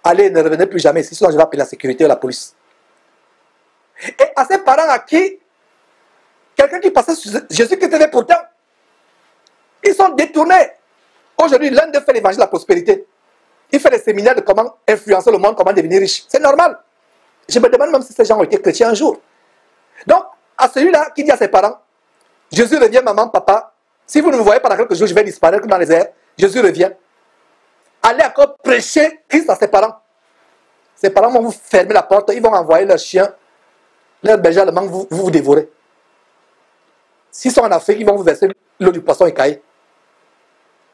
Allez, ne revenez plus jamais ici, sinon je vais appeler la sécurité ou la police. Et à ces parents à qui, quelqu'un qui passait sur Jésus qui était pourtant, ils sont détournés. Aujourd'hui, l'un d'eux fait l'évangile de la prospérité. Il fait des séminaires de comment influencer le monde, comment devenir riche. C'est normal. Je me demande même si ces gens ont été chrétiens un jour. Donc, à celui-là qui dit à ses parents, Jésus revient, maman, papa, si vous ne me voyez pas dans quelques jours, je vais disparaître dans les airs. Jésus revient. Allez encore prêcher Christ à ses parents. Ses parents vont vous fermer la porte, ils vont envoyer leurs chiens, leurs bergers allemands, vous dévorer. S'ils sont en Afrique, ils vont vous verser l'eau du poisson écaillé.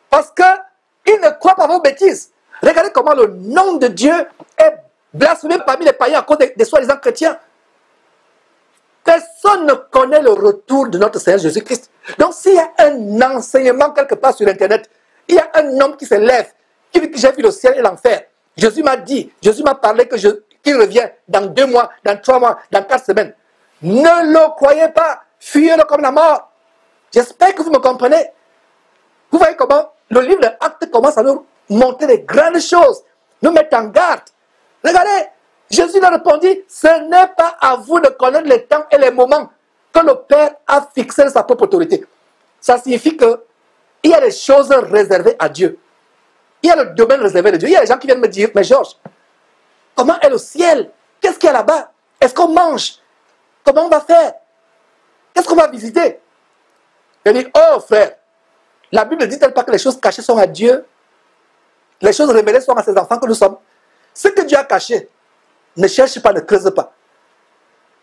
Parce qu'ils ne croient pas à vos bêtises. Regardez comment le nom de Dieu est blasphémé parmi les païens à cause des soi-disant chrétiens. Personne ne connaît le retour de notre Seigneur Jésus-Christ. Donc s'il y a un enseignement quelque part sur Internet, il y a un homme qui se lève, qui dit que j'ai vu le ciel et l'enfer. Jésus m'a dit, Jésus m'a parlé qu'il revient dans 2 mois, dans 3 mois, dans 4 semaines. Ne le croyez pas, fuyez-le comme la mort. J'espère que vous me comprenez. Vous voyez comment le livre de Actes commence à nous montrer des grandes choses, nous mettre en garde. Regardez, Jésus leur répondit, ce n'est pas à vous de connaître les temps et les moments que le Père a fixé de sa propre autorité. Ça signifie qu'il y a des choses réservées à Dieu. Il y a le domaine réservé de Dieu. Il y a des gens qui viennent me dire, mais Georges, comment est le ciel? Qu'est-ce qu'il y a là-bas? Est-ce qu'on mange? Comment on va faire? Qu'est-ce qu'on va visiter? Je dis, oh frère, la Bible ne dit-elle pas que les choses cachées sont à Dieu? Les choses révélées sont à ses enfants que nous sommes. Ce que Dieu a caché, ne cherche pas, ne creuse pas.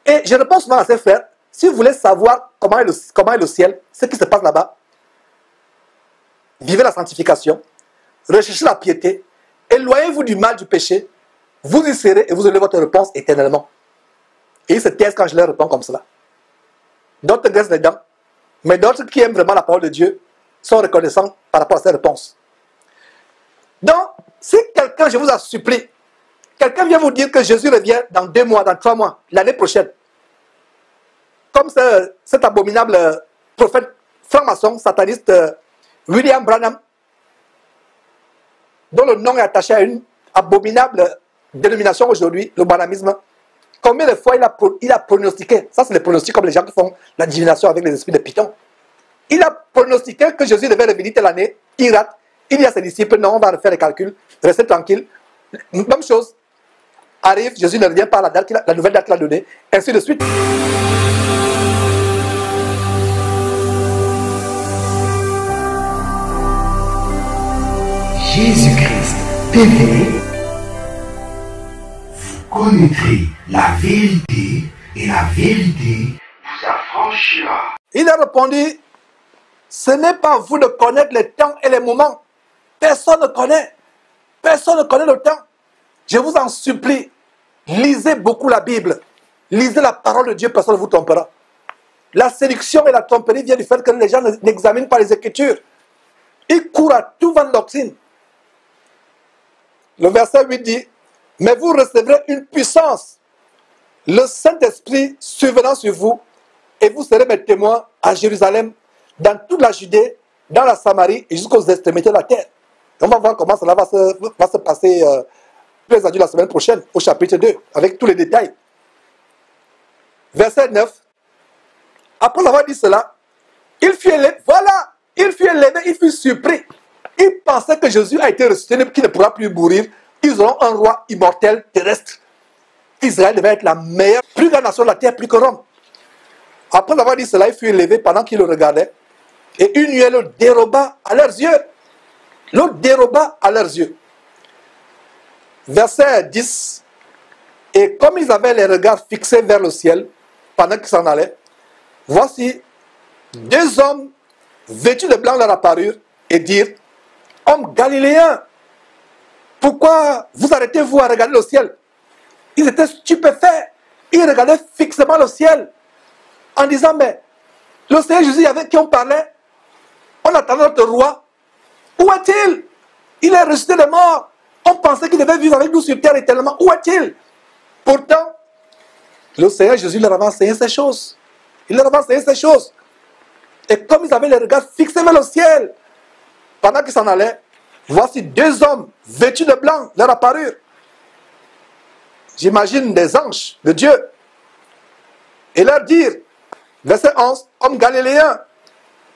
Et je réponds souvent à ces frères, si vous voulez savoir comment est le ciel, ce qui se passe là-bas, vivez la sanctification, recherchez la piété, éloignez-vous du mal, du péché, vous y serez et vous aurez votre réponse éternellement. Et ils se taisent quand je leur réponds comme cela. D'autres graissent les dents, mais d'autres qui aiment vraiment la parole de Dieu sont reconnaissants par rapport à ces réponses. Donc, si quelqu'un, je vous en supplie, quelqu'un vient vous dire que Jésus revient dans 2 mois, dans 3 mois, l'année prochaine, comme cet abominable prophète franc-maçon, sataniste William Branham, dont le nom est attaché à une abominable dénomination aujourd'hui, le branhamisme, combien de fois il a pronostiqué, ça c'est les pronostics comme les gens qui font la divination avec les esprits de Python, il a pronostiqué que Jésus devait revenir telle année, il rate, il dit à ses disciples, non, on va refaire les calculs, restez tranquille. Même chose, arrive, Jésus ne revient pas à la nouvelle date qu'il a donnée, ainsi de suite. Jésus-Christ TV, vous connaîtrez la vérité et la vérité vous affranchira. Il a répondu, ce n'est pas à vous de connaître les temps et les moments. Personne ne connaît. Personne ne connaît le temps. Je vous en supplie, lisez beaucoup la Bible. Lisez la parole de Dieu, personne ne vous trompera. La séduction et la tromperie viennent du fait que les gens n'examinent pas les Écritures. Ils courent à tout vent de doctrine. Le verset 8 dit, mais vous recevrez une puissance, le Saint-Esprit survenant sur vous, et vous serez mes témoins à Jérusalem, dans toute la Judée, dans la Samarie et jusqu'aux extrémités de la terre. Et on va voir comment cela va se passer plus la semaine prochaine, au chapitre 2, avec tous les détails. Verset 9. Après avoir dit cela, il fut élevé, voilà, il fut élevé, il fut surpris. Il pensait que Jésus a été ressuscité, qu'il ne pourra plus mourir. Ils auront un roi immortel terrestre. Israël devait être la meilleure, plus grande nation de la terre, plus que Rome. Après avoir dit cela, il fut élevé pendant qu'il le regardait. Et une nuée le déroba à leurs yeux. Le déroba à leurs yeux. Verset 10. Et comme ils avaient les regards fixés vers le ciel, pendant qu'ils s'en allaient, voici 2 hommes vêtus de blanc leur apparurent et dirent, hommes galiléens, pourquoi vous arrêtez-vous à regarder le ciel? Ils étaient stupéfaits. Ils regardaient fixement le ciel en disant, mais le Seigneur Jésus avec qui on parlait, on attendait notre roi. Où est-il? Il est ressuscité des morts. On pensait qu'il devait vivre avec nous sur terre éternellement. Où est-il? Pourtant, le Seigneur Jésus leur avait enseigné ces choses. Il leur avait enseigné ces choses. Et comme ils avaient les regards fixés vers le ciel, pendant qu'ils s'en allaient, voici deux hommes vêtus de blanc leur apparurent. J'imagine des anges de Dieu. Et leur dire, verset 11, hommes galiléens,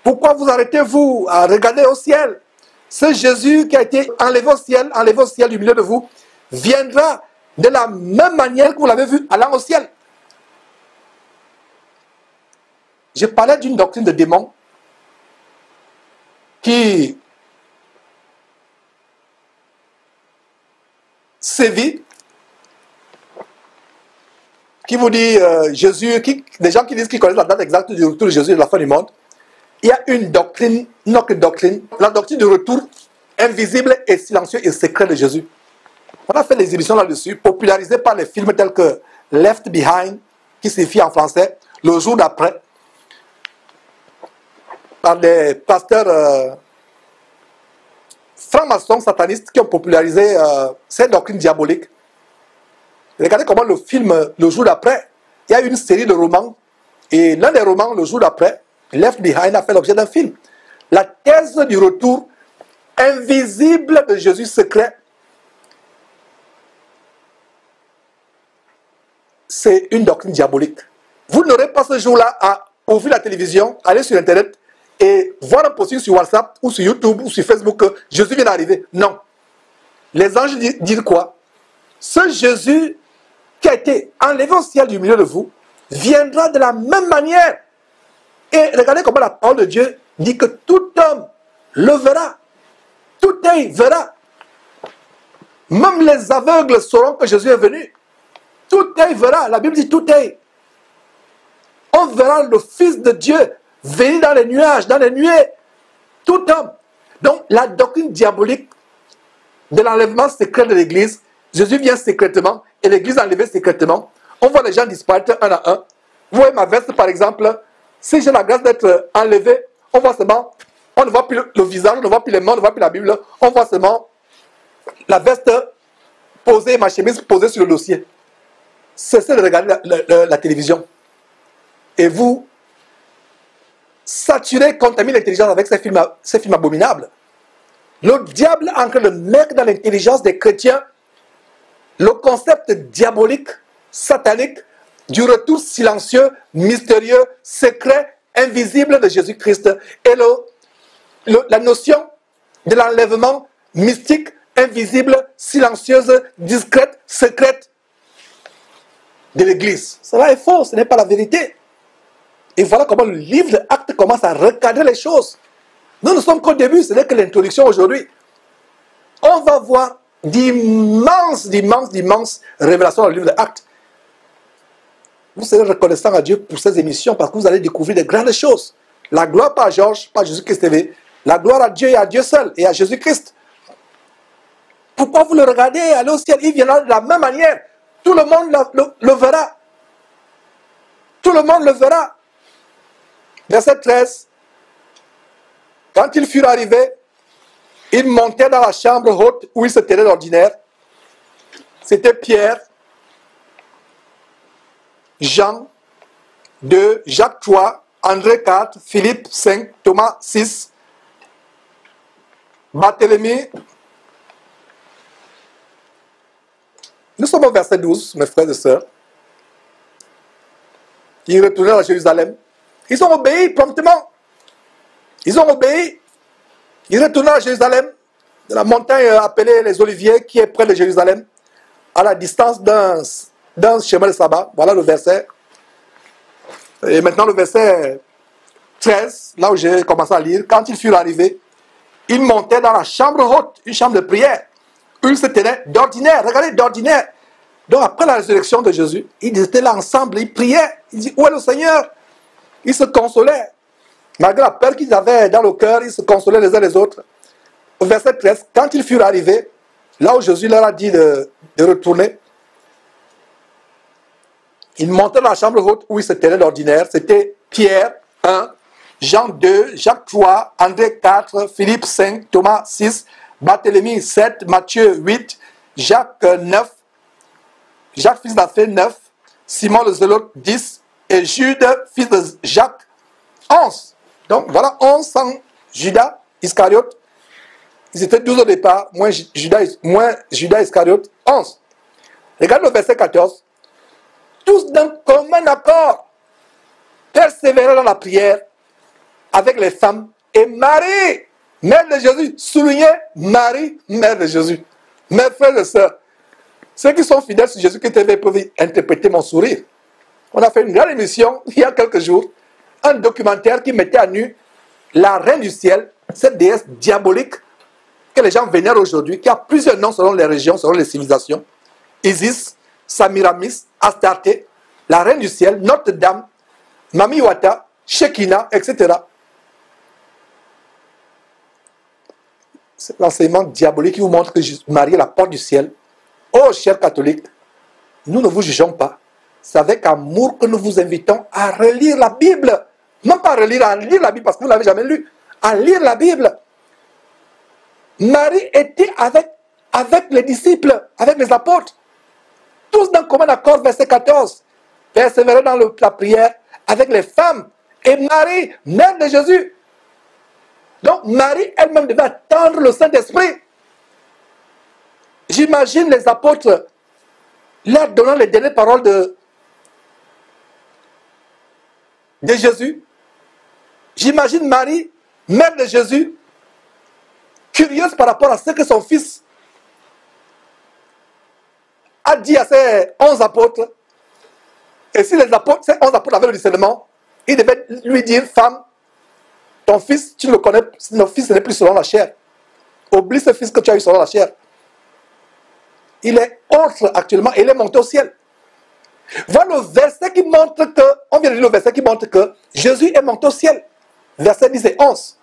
pourquoi vous arrêtez-vous à regarder au ciel? Ce Jésus qui a été enlevé au ciel du milieu de vous, viendra de la même manière que vous l'avez vu allant au ciel. Je parlais d'une doctrine de démons qui sévit, qui vous dit Jésus, des gens qui disent qu'ils connaissent la date exacte du retour de Jésus et de la fin du monde. Il y a une doctrine, notre doctrine, la doctrine du retour invisible et silencieux et secret de Jésus. On a fait des émissions là-dessus, popularisées par les films tels que Left Behind, qui signifie en français le jour d'après, par des pasteurs francs-maçons satanistes qui ont popularisé cette doctrine diabolique. Regardez comment le film le jour d'après, il y a une série de romans, et l'un des romans, le jour d'après, Left Behind, a fait l'objet d'un film. La thèse du retour invisible de Jésus secret, c'est une doctrine diabolique. Vous n'aurez pas ce jour-là à ouvrir la télévision, aller sur Internet et voir un posting sur WhatsApp ou sur YouTube ou sur Facebook que Jésus vient d'arriver. Non. Les anges disent quoi? Ce Jésus qui a été enlevé au ciel du milieu de vous viendra de la même manière. Et regardez comment la parole de Dieu dit que tout homme le verra. Tout œil verra. Même les aveugles sauront que Jésus est venu. Tout œil verra. La Bible dit tout œil. On verra le Fils de Dieu venir dans les nuages, dans les nuées. Tout homme. Donc la doctrine diabolique de l'enlèvement secret de l'Église, Jésus vient secrètement et l'Église est enlevée secrètement. On voit les gens disparaître un à un. Vous voyez ma veste par exemple. Si j'ai la grâce d'être enlevé, on voit seulement, on ne voit plus le visage, on ne voit plus les mains, on ne voit plus la Bible, on voit seulement la veste posée, ma chemise posée sur le dossier. Cessez de regarder la télévision. Et vous saturez, contaminez l'intelligence avec ces films abominables. Le diable est en train de mettre dans l'intelligence des chrétiens le concept diabolique, satanique, du retour silencieux, mystérieux, secret, invisible de Jésus-Christ. Et la notion de l'enlèvement mystique, invisible, silencieuse, discrète, secrète de l'Église. Cela est faux, ce n'est pas la vérité. Et voilà comment le livre de Actes commence à recadrer les choses. Nous ne sommes qu'au début, ce n'est que l'introduction aujourd'hui. On va voir d'immenses révélations dans le livre de Actes. Vous serez reconnaissant à Dieu pour ces émissions parce que vous allez découvrir de grandes choses. La gloire pas à Georges, pas à Jésus-Christ TV. La gloire à Dieu et à Dieu seul et à Jésus-Christ. Pourquoi vous le regardez aller au ciel? Il viendra de la même manière. Tout le monde le verra. Tout le monde le verra. Verset 13. Quand ils furent arrivés, ils montaient dans la chambre haute où ils se tenaient d'ordinaire. C'était Pierre, Jean 2, Jacques 3, André 4, Philippe 5, Thomas 6, Barthélemy. Nous sommes au verset 12, mes frères et sœurs. Ils retournèrent à Jérusalem. Ils ont obéi promptement. Ils ont obéi. Ils retournèrent à Jérusalem, de la montagne appelée les Oliviers, qui est près de Jérusalem, à la distance d'un chemin de sabbat. Voilà le verset. Et maintenant le verset 13, là où j'ai commencé à lire. Quand ils furent arrivés, ils montaient dans la chambre haute, une chambre de prière. Ils se tenaient d'ordinaire. Regardez, d'ordinaire. Donc après la résurrection de Jésus, ils étaient là ensemble, ils priaient. Ils disaient, où est le Seigneur? Ils se consolaient. Malgré la peur qu'ils avaient dans le cœur, ils se consolaient les uns les autres. Au verset 13, quand ils furent arrivés, là où Jésus leur a dit de retourner, ils montaient dans la chambre haute où ils se tenaient d'ordinaire. C'était Pierre 1, Jean 2, Jacques 3, André 4, Philippe 5, Thomas 6, Barthélemy 7, Matthieu 8, Jacques 9, Jacques fils d'Alphée 9, Simon le Zélote 10 et Jude, fils de Jacques, 11. Donc voilà 11 sans Judas Iscariote. Ils étaient 12 au départ, moins Judas Iscariote, 11. Regarde le verset 14. Tous d'un commun accord persévéraient dans la prière avec les femmes et Marie, mère de Jésus. Soulignez Marie, mère de Jésus. Mes frères et sœurs, ceux qui sont fidèles sur Jésus qui TV peuvent interpréter mon sourire. On a fait une grande émission il y a quelques jours, un documentaire qui mettait à nu la reine du ciel, cette déesse diabolique que les gens vénèrent aujourd'hui, qui a plusieurs noms selon les régions, selon les civilisations. Isis, Samiramis, Astarté, la reine du ciel, Notre-Dame, Mami Wata, Shekinah, etc. C'est l'enseignement diabolique qui vous montre que Marie est la porte du ciel. Oh, chers catholiques, nous ne vous jugeons pas. C'est avec amour que nous vous invitons à relire la Bible. Non pas à lire la Bible parce que vous ne l'avez jamais lu. À lire la Bible. Marie était avec les disciples, avec les apôtres. Tous d'un commun accord, verset 14. Persévérer dans la prière avec les femmes. Et Marie, mère de Jésus. Donc Marie elle-même devait attendre le Saint-Esprit. J'imagine les apôtres leur donnant les dernières paroles de Jésus. J'imagine Marie, mère de Jésus, curieuse par rapport à ce que son fils a dit à ses 11 apôtres. Et si ces 11 apôtres avaient le discernement, il devait lui dire, femme, ton fils, tu ne le connais, ton fils n'est plus selon la chair. Oublie ce fils que tu as eu selon la chair. Il est autre actuellement, et il est monté au ciel. Voilà le verset qui montre que, on vient de lire le verset qui montre que Jésus est monté au ciel. Verset 10 et 11.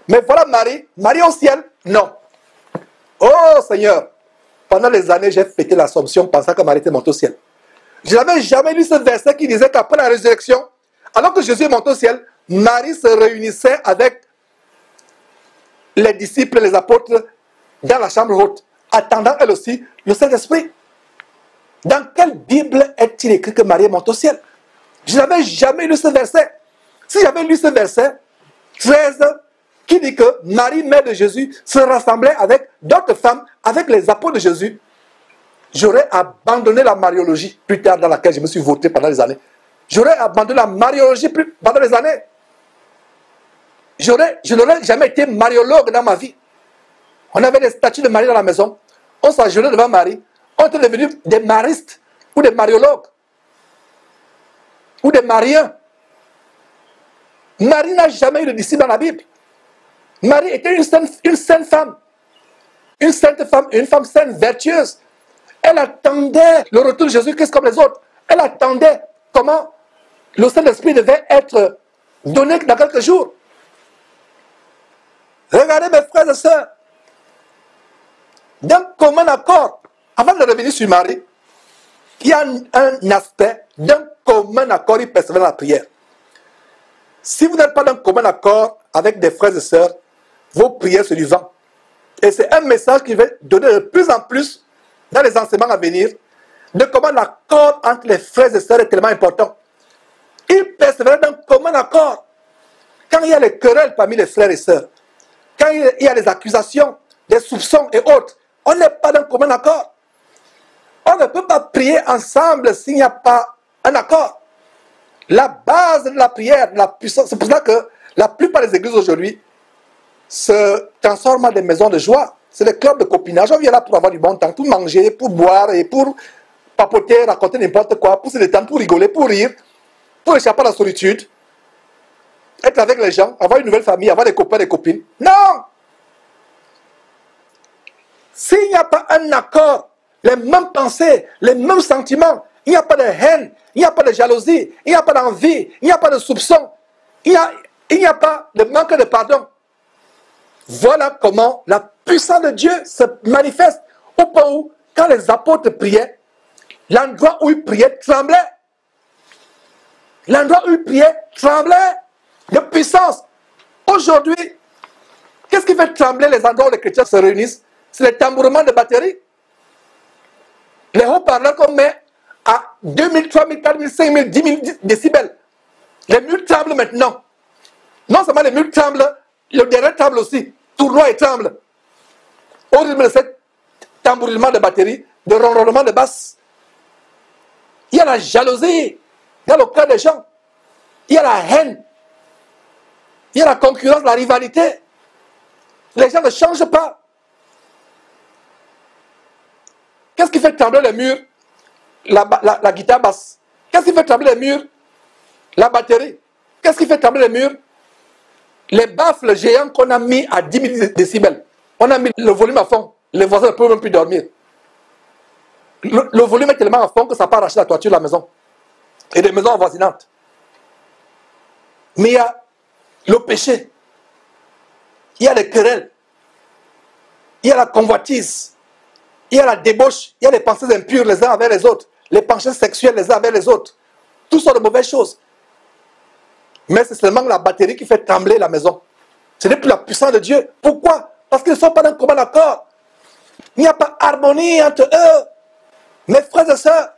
Mais voilà Marie au ciel, non. Oh Seigneur, pendant les années, j'ai fêté l'Assomption pensant que Marie était montée au ciel. Je n'avais jamais lu ce verset qui disait qu'après la résurrection, alors que Jésus est monté au ciel, Marie se réunissait avec les disciples, les apôtres, dans la chambre haute, attendant elle aussi le Saint-Esprit. Dans quelle Bible est-il écrit que Marie est montée au ciel? Je n'avais jamais lu ce verset. Si j'avais lu ce verset, 13, qui dit que Marie, mère de Jésus, se rassemblait avec d'autres femmes, avec les apôtres de Jésus, j'aurais abandonné la mariologie plus tard dans laquelle je me suis vautré pendant des années. J'aurais abandonné la mariologie pendant des années. Je n'aurais jamais été mariologue dans ma vie. On avait des statues de Marie dans la maison. On s'agenouillait devant Marie. On était devenus des maristes ou des mariologues ou des mariens. Marie n'a jamais eu de disciple dans la Bible. Marie était une sainte femme. Une sainte femme, une femme sainte, vertueuse. Elle attendait le retour de Jésus-Christ comme les autres. Elle attendait comment le Saint-Esprit devait être donné dans quelques jours. Regardez mes frères et sœurs. D'un commun accord, avant de revenir sur Marie, il y a un aspect d'un commun accord, il persévère dans la prière. Si vous n'êtes pas d'un commun accord avec des frères et sœurs, vos prières se du vent. Et c'est un message qui va donner de plus en plus dans les enseignements à venir, de comment l'accord entre les frères et sœurs est tellement important. Ils persévèrent d'un commun accord. Quand il y a les querelles parmi les frères et sœurs, quand il y a les accusations, des soupçons et autres, on n'est pas d'un commun accord. On ne peut pas prier ensemble s'il n'y a pas un accord. La base de la prière, la puissance, c'est pour ça que la plupart des églises aujourd'hui se transforment en des maisons de joie. C'est des clubs de copinage. On vient là pour avoir du bon temps, pour manger, pour boire et pour papoter, raconter n'importe quoi, pour se détendre, pour rigoler, pour rire, pour échapper à la solitude, être avec les gens, avoir une nouvelle famille, avoir des copains, des copines. Non! S'il n'y a pas un accord, les mêmes pensées, les mêmes sentiments, il n'y a pas de haine, il n'y a pas de jalousie, il n'y a pas d'envie, il n'y a pas de soupçon, il n'y a pas de manque de pardon. Voilà comment la puissance de Dieu se manifeste au point où, quand les apôtres priaient, l'endroit où ils priaient tremblait. L'endroit où ils priaient tremblait de puissance. Aujourd'hui, qu'est-ce qui fait trembler les endroits où les chrétiens se réunissent? C'est les tambourements de batterie. Les haut-parleurs qu'on met à 2000, 3000, 4000, 5000, 10 000 décibels. Les murs tremblent maintenant. Non seulement les murs tremblent, le derrière tremble aussi. Tournoie et tremble. Au rythme de cet tambourinement de batterie, de ronronnement de basse. Il y a la jalousie dans le cœur des gens. Il y a la haine. Il y a la concurrence, la rivalité. Les gens ne changent pas. Qu'est-ce qui fait trembler les murs? La guitare basse. Qu'est-ce qui fait trembler les murs? La batterie. Qu'est-ce qui fait trembler les murs? Les baffles géants qu'on a mis à 10 000 décibels. On a mis le volume à fond. Les voisins ne peuvent même plus dormir. Le volume est tellement à fond que ça peut arracher la toiture de la maison. Et des maisons avoisinantes. Mais il y a le péché. Il y a les querelles. Il y a la convoitise. Il y a la débauche. Il y a les pensées impures les uns avec les autres. Les pensées sexuelles les uns avec les autres. Tout sont de mauvaises choses. Mais c'est seulement la batterie qui fait trembler la maison. Ce n'est plus la puissance de Dieu. Pourquoi? Parce qu'ils ne sont pas d'un commun accord. Il n'y a pas harmonie entre eux. Mes frères et sœurs,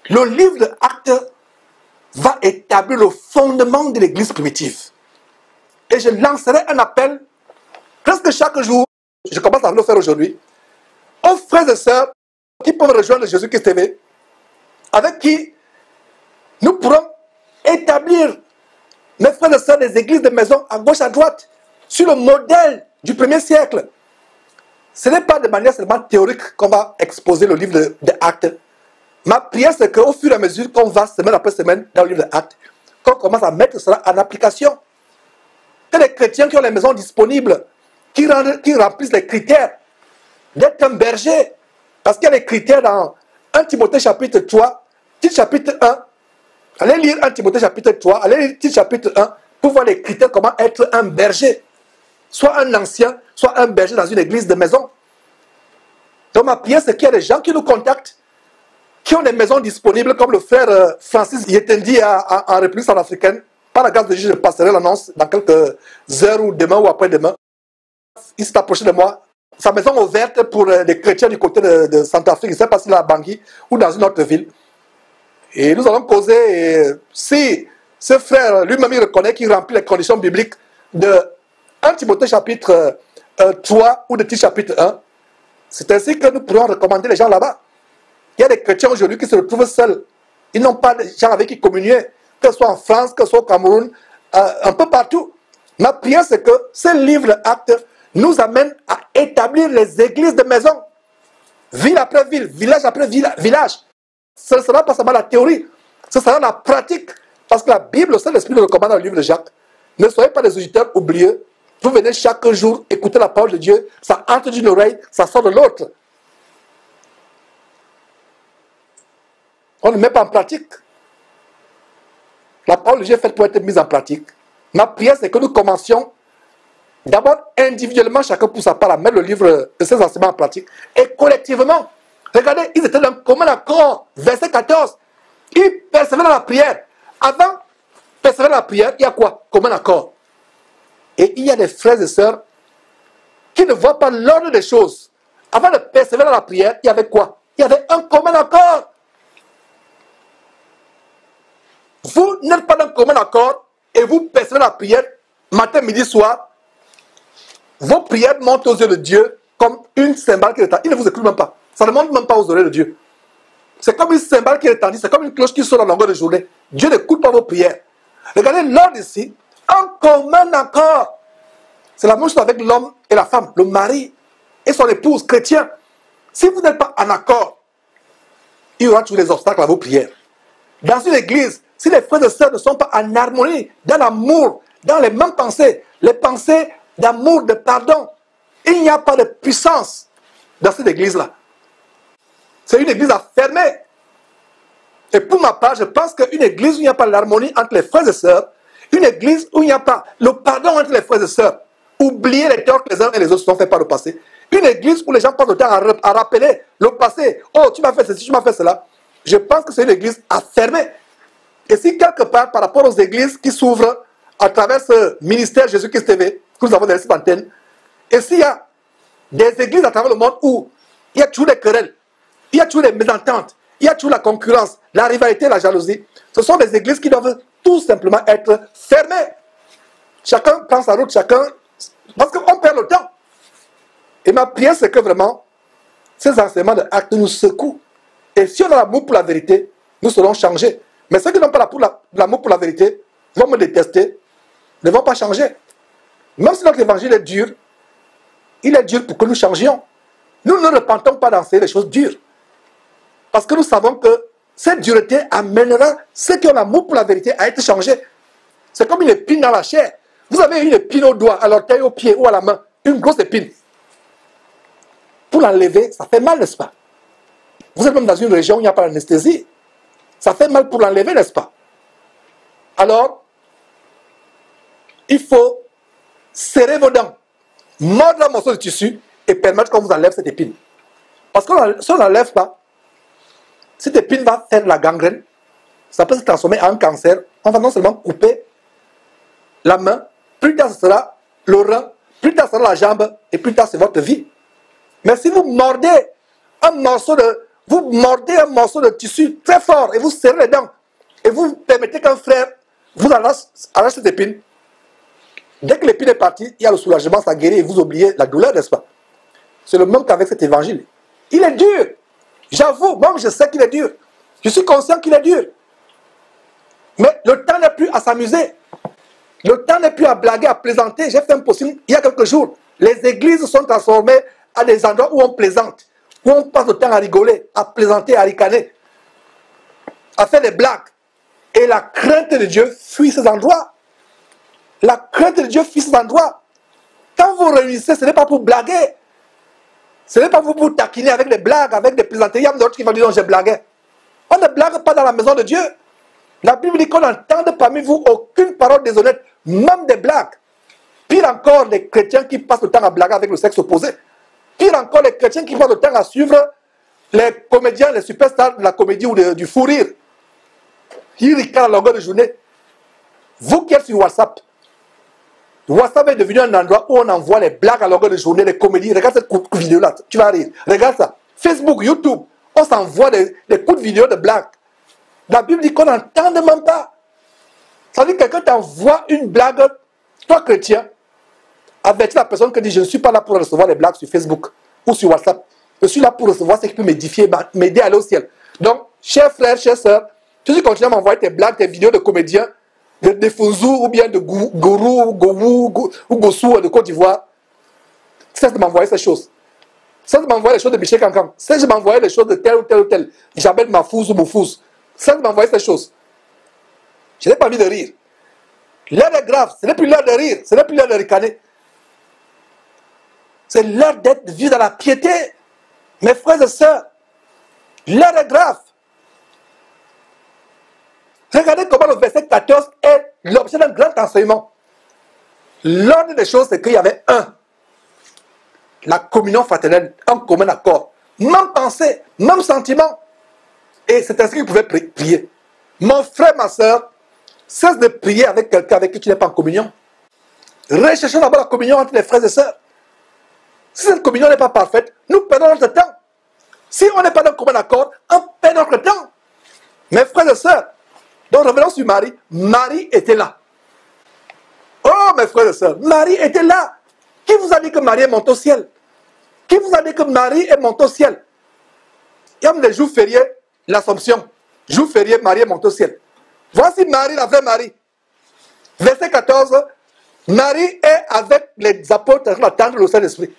le livre de Actes va établir le fondement de l'église primitive. Et je lancerai un appel presque chaque jour, je commence à le faire aujourd'hui, aux frères et sœurs qui peuvent rejoindre Jésus-Christ TV, avec qui nous pourrons établir, mes frères et sœurs, des églises de maison à gauche, à droite, sur le modèle du 1er siècle. Ce n'est pas de manière seulement théorique qu'on va exposer le livre de Actes. Ma prière, c'est qu'au fur et à mesure qu'on va, semaine après semaine, dans le livre de Actes, qu'on commence à mettre cela en application. Que les chrétiens qui ont les maisons disponibles, qui remplissent les critères d'être un berger, parce qu'il y a les critères dans 1 Timothée chapitre 3, titre chapitre 1. Allez lire 1 Timothée chapitre 3, allez lire titre chapitre 1, pour voir les critères comment être un berger. Soit un ancien, soit un berger dans une église de maison. Donc ma prière, c'est qu'il y a des gens qui nous contactent, qui ont des maisons disponibles, comme le frère Francis Yetendi en République centrafricaine. Par la grâce de Dieu, je passerai l'annonce dans quelques heures ou demain ou après-demain. Il s'est approché de moi. Sa maison est ouverte pour les chrétiens du côté de Centrafrique. Il ne sait pas si c'est à Bangui ou dans une autre ville. Et nous allons causer, et si ce frère lui-même il reconnaît qu'il remplit les conditions bibliques de 1 Timothée chapitre 3 ou de Tite chapitre 1, c'est ainsi que nous pourrons recommander les gens là-bas. Il y a des chrétiens aujourd'hui qui se retrouvent seuls. Ils n'ont pas de gens avec qui communier, que ce soit en France, que ce soit au Cameroun, un peu partout. Ma prière, c'est que ce livre Actes nous amène à établir les églises de maison. Ville après ville, village après village. Ce ne sera pas seulement la théorie, ce sera la pratique. Parce que la Bible, le Saint-Esprit nous recommande dans le livre de Jacques. Ne soyez pas des auditeurs oublieux. Vous venez chaque jour écouter la parole de Dieu. Ça entre d'une oreille, ça sort de l'autre. On ne met pas en pratique. La parole de Dieu est faite pour être mise en pratique. Ma prière, c'est que nous commencions d'abord individuellement, chacun pour sa part, à mettre le livre de ces enseignements en pratique. Et collectivement, regardez, ils étaient dans un commun accord. Verset 14. Ils persévéraient dans la prière. Avant, persévérer dans la prière, il y a quoi? Commun accord. Et il y a des frères et sœurs qui ne voient pas l'ordre des choses. Avant de persévérer dans la prière, il y avait quoi? Il y avait un commun accord. Vous n'êtes pas dans un commun accord et vous persévérez dans la prière matin, midi, soir. Vos prières montent aux yeux de Dieu comme une cymbale qui retendit. Il ne vous écoute même pas. Ça ne monte même pas aux oreilles de Dieu. C'est comme une cymbale qui retendit. C'est comme une cloche qui sonne à longueur de journée. Dieu n'écoute pas vos prières. Regardez l'ordre ici. Un commun accord. C'est la même chose avec l'homme et la femme. Le mari et son épouse chrétien. Si vous n'êtes pas en accord, il y aura toujours des obstacles à vos prières. Dans une église, si les frères et sœurs ne sont pas en harmonie, dans l'amour, dans les mêmes pensées, les pensées d'amour, de pardon, il n'y a pas de puissance dans cette église-là. C'est une église à fermer. Et pour ma part, je pense qu'une église où il n'y a pas l'harmonie entre les frères et sœurs, une église où il n'y a pas le pardon entre les frères et sœurs, oublier les torts que les uns et les autres se sont fait par le passé, une église où les gens passent le temps à rappeler le passé, oh tu m'as fait ceci, tu m'as fait cela, je pense que c'est une église à fermer. Et si quelque part, par rapport aux églises qui s'ouvrent à travers ce ministère Jésus-Christ TV, que nous avons dans cette antenne, et s'il y a des églises à travers le monde où il y a toujours des querelles, il y a toujours des mésententes, il y a toujours la concurrence, la rivalité, la jalousie. Ce sont des églises qui doivent tout simplement être fermées. Chacun prend sa route, chacun... Parce qu'on perd le temps. Et ma prière, c'est que vraiment, ces enseignements de Actes nous secouent. Et si on a l'amour pour la vérité, nous serons changés. Mais ceux qui n'ont pas l'amour pour la vérité vont me détester, ne vont pas changer. Même si notre évangile est dur, il est dur pour que nous changions. Nous ne repentons pas d'enseigner les choses dures. Parce que nous savons que cette dureté amènera ceux qui ont l'amour pour la vérité à être changés. C'est comme une épine dans la chair. Vous avez une épine au doigt, à l'orteil, au pied ou à la main. Une grosse épine. Pour l'enlever, ça fait mal, n'est-ce pas? Vous êtes même dans une région où il n'y a pas d'anesthésie. Ça fait mal pour l'enlever, n'est-ce pas? Alors, il faut serrer vos dents, mordre un morceau de tissu et permettre qu'on vous enlève cette épine. Parce que si on n'enlève pas, cette épine va faire de la gangrène. Ça peut se transformer en un cancer. On va non seulement couper la main, plus tard ce sera le rein, plus tard ce sera la jambe et plus tard c'est votre vie. Mais si vous mordez un morceau de tissu très fort et vous serrez les dents et vous permettez qu'un frère vous arrache cette épine, dès que l'épine est partie, il y a le soulagement, ça guérit et vous oubliez la douleur, n'est-ce pas? C'est le même qu'avec cet évangile. Il est dur. J'avoue, moi je sais qu'il est dur. Je suis conscient qu'il est dur. Mais le temps n'est plus à s'amuser. Le temps n'est plus à blaguer, à plaisanter. J'ai fait un posting il y a quelques jours. Les églises sont transformées à des endroits où on plaisante, où on passe le temps à rigoler, à plaisanter, à ricaner, à faire des blagues. Et la crainte de Dieu fuit ces endroits. La crainte de Dieu fuit ces endroits. Quand vous réunissez, ce n'est pas pour blaguer. Ce n'est pas pour vous taquiner avec des blagues, avec des plaisanteries. Il y a d'autres qui vont dire non, j'ai blagué. On ne blague pas dans la maison de Dieu. La Bible dit qu'on n'entende parmi vous aucune parole déshonnête, même des blagues. Pire encore, les chrétiens qui passent le temps à blaguer avec le sexe opposé. Pire encore, les chrétiens qui passent le temps à suivre les comédiens, les superstars de la comédie ou du fou rire. Ils ricanent à longueur de journée. Vous qui êtes sur WhatsApp, WhatsApp est devenu un endroit où on envoie les blagues à longueur de journée, les comédies. Regarde cette vidéo-là, tu vas rire. Regarde ça. Facebook, YouTube, on s'envoie des coups de vidéo de blagues. La Bible dit qu'on n'entend même pas. Ça veut dire que quelqu'un t'envoie une blague, toi chrétien, avertis la personne qui dit je ne suis pas là pour recevoir les blagues sur Facebook ou sur WhatsApp. Je suis là pour recevoir ce qui peut m'édifier, m'aider à aller au ciel. Donc, chers frères, chères sœurs, tu continues à m'envoyer tes blagues, tes vidéos de comédiens, de Fouzou ou bien de Gourou, Gowou ou Gossou de Côte d'Ivoire. Cesse de m'envoyer ces choses. Cesse de m'envoyer les choses de Michel Cancan. Cesse de m'envoyer les choses de tel ou tel ou tel. J'appelle Mafouz ou Moufouz. Cesse de m'envoyer ces choses. Je n'ai pas envie de rire. L'heure est grave. Ce n'est plus l'heure de rire. Ce n'est plus l'heure de ricaner. C'est l'heure d'être vu dans la piété. Mes frères et sœurs, l'heure est grave. Regardez comment le verset 14 est l'objet d'un grand enseignement. L'ordre des choses, c'est qu'il y avait la communion fraternelle, un commun accord, même pensée, même sentiment. Et c'est ainsi qu'ils pouvaient prier. Mon frère, ma soeur, cesse de prier avec quelqu'un avec qui tu n'es pas en communion. Recherchons d'abord la communion entre les frères et sœurs. Si cette communion n'est pas parfaite, nous perdons notre temps. Si on n'est pas dans un commun accord, on perd notre temps. Mes frères et sœurs, donc revenons sur Marie. Marie était là. Oh mes frères et sœurs, Marie était là. Qui vous a dit que Marie est montée au ciel? Qui vous a dit que Marie est montée au ciel? Il y a même des jours fériés, l'Assomption. Jour férié, Marie est montée au ciel. Voici Marie, la vraie Marie. Verset 14. Marie est avec les apôtres, la tendre le Saint-Esprit.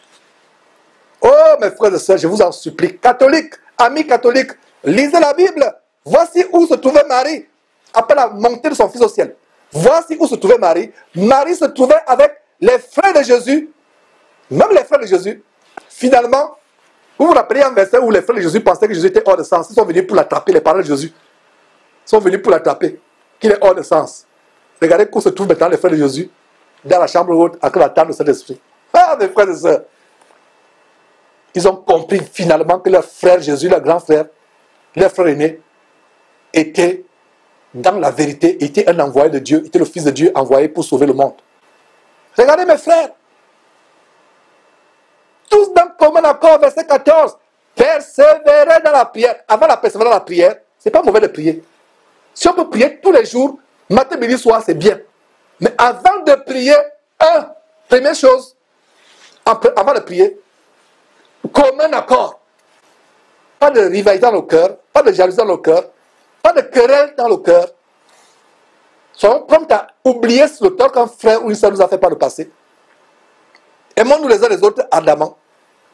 Oh mes frères et sœurs, je vous en supplie, catholiques, amis catholiques, lisez la Bible. Voici où se trouvait Marie, après la montée de son fils au ciel. Voici où se trouvait Marie. Marie se trouvait avec les frères de Jésus. Même les frères de Jésus. Finalement, vous vous rappelez un verset où les frères de Jésus pensaient que Jésus était hors de sens. Ils sont venus pour l'attraper, les parents de Jésus. Ils sont venus pour l'attraper, qu'il est hors de sens. Regardez où se trouvent maintenant les frères de Jésus, dans la chambre haute, avec la table de Saint-Esprit. Ah, mes frères et sœurs. Ils ont compris finalement que leur frère Jésus, leur grand frère, leur frère aîné, était dans la vérité, était un envoyé de Dieu, était le Fils de Dieu envoyé pour sauver le monde. Regardez mes frères. Tous dans commun accord, verset 14. Persévérer dans la prière. Avant la persévérance dans la prière, c'est pas mauvais de prier. Si on peut prier tous les jours, matin, midi, soir, c'est bien. Mais avant de prier, première chose, avant de prier, commun accord. Pas de rivalité dans le cœur, pas de jalousie dans le cœur, pas de querelle dans le cœur. Soyons prompts à oublier le tort qu'un frère ou une soeur nous a fait par le passé. Aimons-nous les uns les autres ardemment.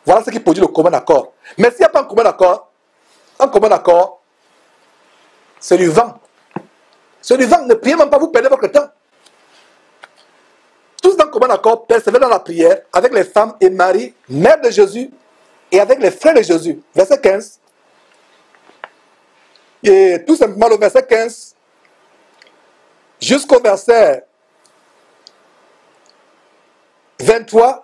Voilà ce qui produit le commun accord. Mais s'il n'y a pas un commun accord, c'est du vent. C'est du vent. Ne priez même pas, vous perdez votre temps. Tous dans le commun accord, persévérez dans la prière avec les femmes et Marie, mère de Jésus, et avec les frères de Jésus. Verset 15. Et tout simplement le verset 15 jusqu'au verset 23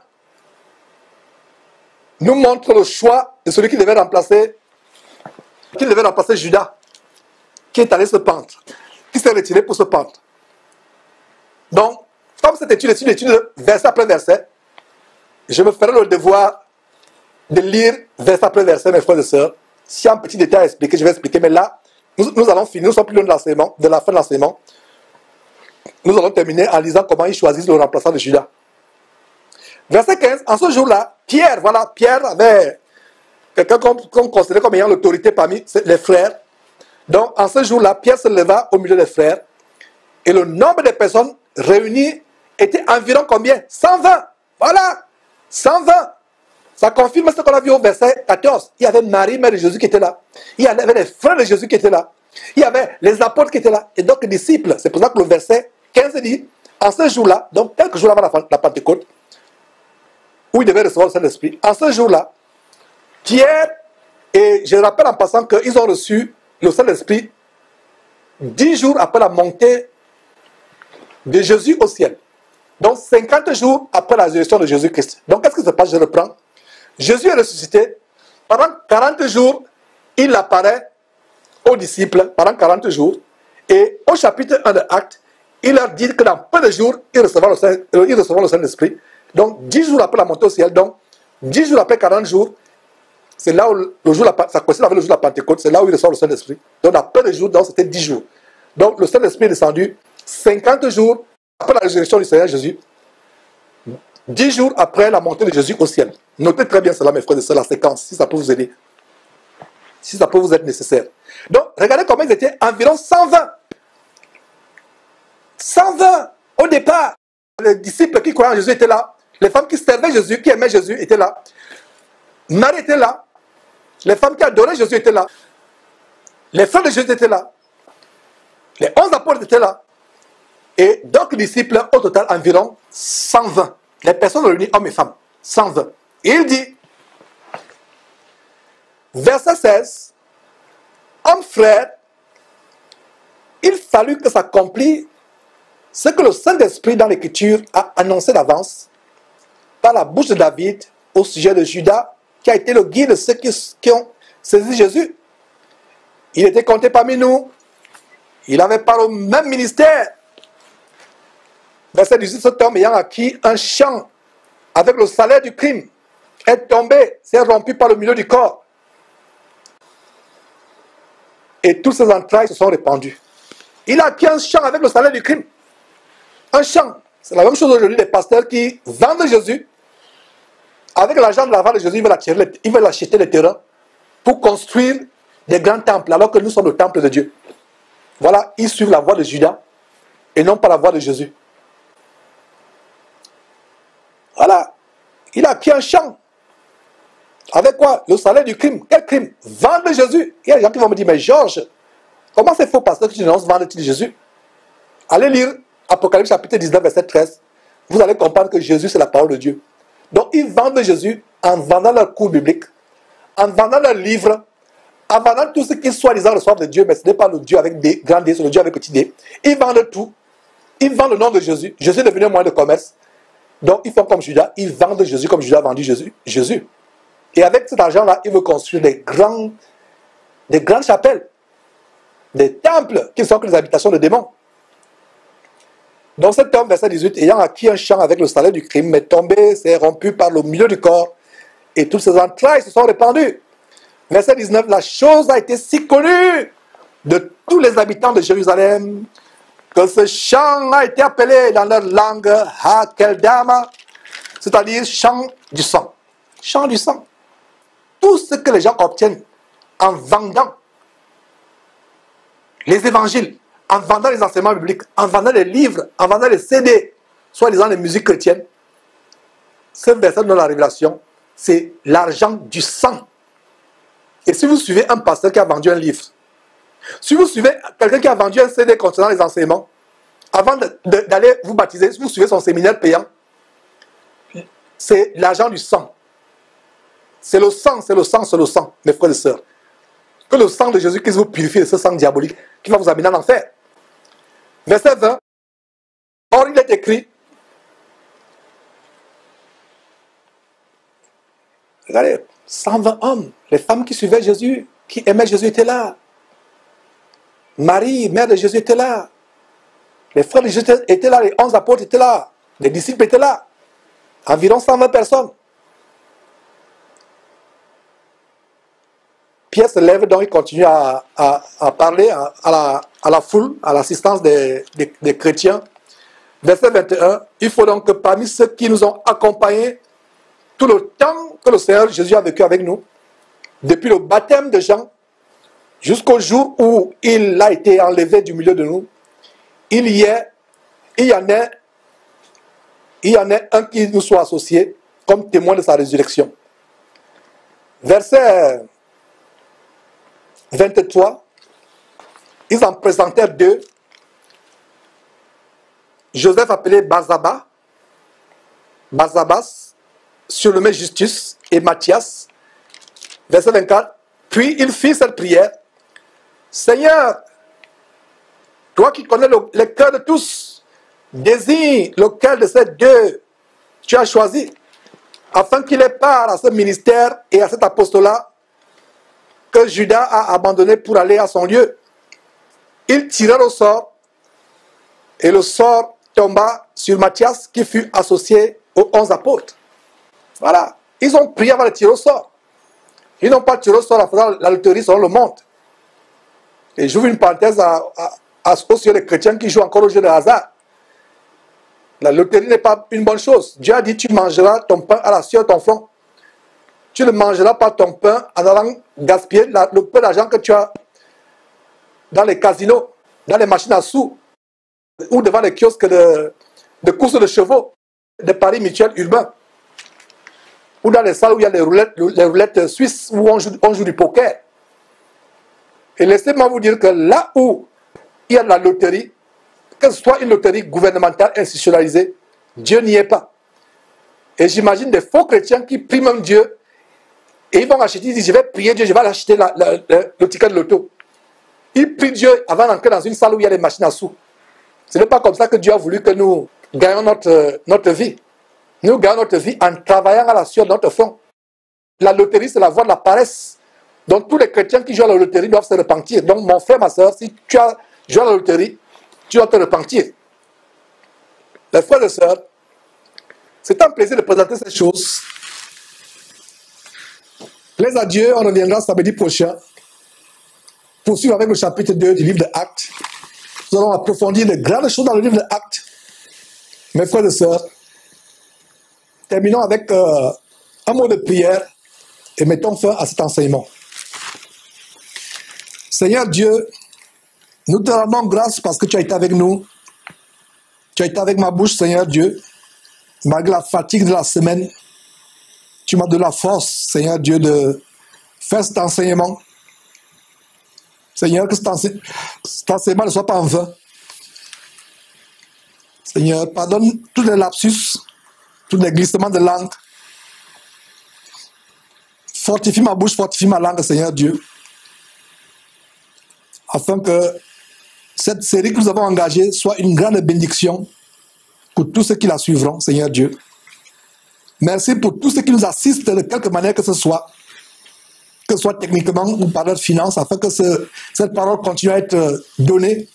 nous montre le choix de celui qui devait remplacer Judas, qui est allé se pendre, qui s'est retiré pour se pendre. Donc, comme cette étude verset après verset, je me ferai le devoir de lire verset après verset, mes frères et sœurs. S'il y a un petit détail à expliquer, je vais expliquer, mais là, nous allons finir, nous sommes plus loin de la fin de l'enseignement. Nous allons terminer en lisant comment ils choisissent le remplaçant de Judas. Verset 15, en ce jour-là, Pierre avait quelqu'un qu'on considérait comme ayant l'autorité parmi les frères. Donc, en ce jour-là, Pierre se leva au milieu des frères, et le nombre de personnes réunies était environ combien? 120. Voilà, 120. Ça confirme ce qu'on a vu au verset 14. Il y avait Marie, mère de Jésus, qui était là. Il y avait les frères de Jésus qui étaient là. Il y avait les apôtres qui étaient là. Et donc les disciples. C'est pour ça que le verset 15 dit, en ce jour-là, donc quelques jours avant la Pentecôte, où il devait recevoir le Saint-Esprit, en ce jour-là, Pierre, et je rappelle en passant qu'ils ont reçu le Saint-Esprit 10 jours après la montée de Jésus au ciel. Donc 50 jours après la résurrection de Jésus-Christ. Donc qu'est-ce qui se passe? Je reprends. Jésus est ressuscité. Pendant 40 jours, il apparaît aux disciples pendant 40 jours. Et au chapitre 1 de Actes, il leur dit que dans peu de jours, ils recevront le Saint-Esprit. Donc 10 jours après la montée au ciel, donc 10 jours après 40 jours, c'est là où ça coïncide avec le jour de la Pentecôte, c'est là où il reçoit le Saint-Esprit. Donc dans peu de jours, donc c'était 10 jours. Donc le Saint-Esprit est descendu 50 jours après la résurrection du Seigneur Jésus, 10 jours après la montée de Jésus au ciel. Notez très bien cela, mes frères et sœurs, la séquence, si ça peut vous aider. Si ça peut vous être nécessaire. Donc, regardez comment ils étaient, environ 120. 120 au départ. Les disciples qui croyaient en Jésus étaient là. Les femmes qui servaient Jésus, qui aimaient Jésus, étaient là. Marie était là. Les femmes qui adoraient Jésus étaient là. Les frères de Jésus étaient là. Les 11 apôtres étaient là. Et donc, les disciples, au total, environ 120. Les personnes réunies, hommes et femmes. 120. Et il dit, verset 16, hommes frères, il fallut que s'accomplisse ce que le Saint-Esprit dans l'Écriture a annoncé d'avance par la bouche de David au sujet de Judas, qui a été le guide de ceux qui ont saisi Jésus. Il était compté parmi nous. Il avait pas le même ministère. Verset 18, cet homme ayant acquis un champ avec le salaire du crime est tombé, s'est rompu par le milieu du corps. Et toutes ses entrailles se sont répandues. Il a acquis un champ avec le salaire du crime. Un champ. C'est la même chose aujourd'hui des pasteurs qui vendent Jésus. Avec l'argent de la vente de Jésus, ils veulent acheter les terrains pour construire des grands temples, alors que nous sommes le temple de Dieu. Voilà, ils suivent la voie de Judas et non pas la voie de Jésus. Voilà. Il a acquis un champ. Avec quoi? Le salaire du crime. Quel crime? Vendre Jésus. Il y a des gens qui vont me dire, mais Georges, comment c'est faux pasteur que tu dénonces vendre-t-il Jésus? Allez lire Apocalypse chapitre 19, verset 13. Vous allez comprendre que Jésus, c'est la parole de Dieu. Donc, ils vendent Jésus en vendant leurs cours bibliques, en vendant leurs livres, en vendant tout ce qui soi-disant reçoivent de Dieu, mais ce n'est pas le Dieu avec des grands D, c'est le Dieu avec petit D. Ils vendent tout. Ils vendent le nom de Jésus. Jésus est devenu un moyen de commerce. Donc, ils font comme Judas. Ils vendent Jésus comme Judas a vendu Jésus. Et avec cet argent-là, ils veulent construire des grandes chapelles, des temples qui sont que les habitations de démons. Donc cet homme, verset 18, ayant acquis un champ avec le salaire du crime, est tombé, s'est rompu par le milieu du corps, et toutes ses entrailles se sont répandues. Verset 19, la chose a été si connue de tous les habitants de Jérusalem que ce chant a été appelé dans leur langue Hakeldama, c'est-à-dire chant du sang. Chant du sang. Tout ce que les gens obtiennent en vendant les évangiles, en vendant les enseignements bibliques, en vendant les livres, en vendant les CD, soi-disant les musiques chrétiennes, ce verset dans la Révélation, c'est l'argent du sang. Et si vous suivez un pasteur qui a vendu un livre, si vous suivez quelqu'un qui a vendu un CD concernant les enseignements, avant d'aller vous baptiser, si vous suivez son séminaire payant, c'est l'argent du sang. C'est le sang, c'est le sang, c'est le sang, mes frères et sœurs. Que le sang de Jésus-Christ vous purifie de ce sang diabolique qui va vous amener en enfer. Verset 20. Or, il est écrit, regardez, 120 hommes, les femmes qui suivaient Jésus, qui aimaient Jésus étaient là. Marie, mère de Jésus, était là. Les frères de Jésus étaient là, les 11 apôtres étaient là. Les disciples étaient là. Environ 120 personnes. Pierre se lève, donc il continue à parler à la foule, à l'assistance des chrétiens. Verset 21, il faut donc que parmi ceux qui nous ont accompagnés tout le temps que le Seigneur Jésus a vécu avec nous, depuis le baptême de Jean jusqu'au jour où il a été enlevé du milieu de nous, il y en a un qui nous soit associé comme témoin de sa résurrection. Verset 23, ils en présentèrent deux. Joseph appelé Barsabas, surnommé Justus, et Matthias. Verset 24, puis il fit cette prière. Seigneur, toi qui connais le cœur de tous, désigne lequel de ces deux tu as choisi, afin qu'il ait part à ce ministère et à cet apostolat que Judas a abandonné pour aller à son lieu. Ils tirèrent au sort, et le sort tomba sur Matthias, qui fut associé aux 11 apôtres. Voilà. Ils ont prié avant de tirer au sort. Ils n'ont pas tiré au sort en faisant la loterie selon le monde. Et j'ouvre une parenthèse aux des chrétiens qui jouent encore au jeu de hasard. La loterie n'est pas une bonne chose. Dieu a dit, tu mangeras ton pain à la sueur de ton front. Tu ne mangeras pas ton pain en allant gaspiller le peu d'argent que tu as dans les casinos, dans les machines à sous, ou devant les kiosques de courses de chevaux, de paris mutuels urbains, ou dans les salles où il y a les roulettes suisses où on joue du poker. Et laissez-moi vous dire que là où il y a de la loterie, que ce soit une loterie gouvernementale institutionnalisée, Dieu n'y est pas. Et j'imagine des faux chrétiens qui prient même Dieu, et ils vont acheter, ils disent, je vais prier Dieu, je vais acheter le ticket de l'auto. Ils prient Dieu avant d'entrer dans une salle où il y a des machines à sous. Ce n'est pas comme ça que Dieu a voulu que nous gagnons notre vie. Nous gagnons notre vie en travaillant à la sueur de notre front. La loterie, c'est la voie de la paresse. Donc tous les chrétiens qui jouent à la loterie doivent se repentir. Donc mon frère, ma soeur, si tu as joué à la loterie, tu dois te repentir. Les frères et sœurs, c'est un plaisir de présenter ces choses. Plaise à Dieu, on reviendra samedi prochain. Poursuivre avec le chapitre 2 du livre de Actes. Nous allons approfondir de grandes choses dans le livre de Actes. Mes frères et sœurs, terminons avec un mot de prière et mettons fin à cet enseignement. Seigneur Dieu, nous te rendons grâce parce que tu as été avec nous. Tu as été avec ma bouche, Seigneur Dieu. Malgré la fatigue de la semaine, tu m'as donné la force, Seigneur Dieu, de faire cet enseignement. Seigneur, que cet enseignement ne soit pas en vain. Seigneur, pardonne tous les lapsus, tous les glissements de langue. Fortifie ma bouche, fortifie ma langue, Seigneur Dieu. Afin que cette série que nous avons engagée soit une grande bénédiction pour tous ceux qui la suivront, Seigneur Dieu. Merci pour tous ceux qui nous assistent de quelque manière que ce soit techniquement ou par leur finance, afin que cette parole continue à être donnée.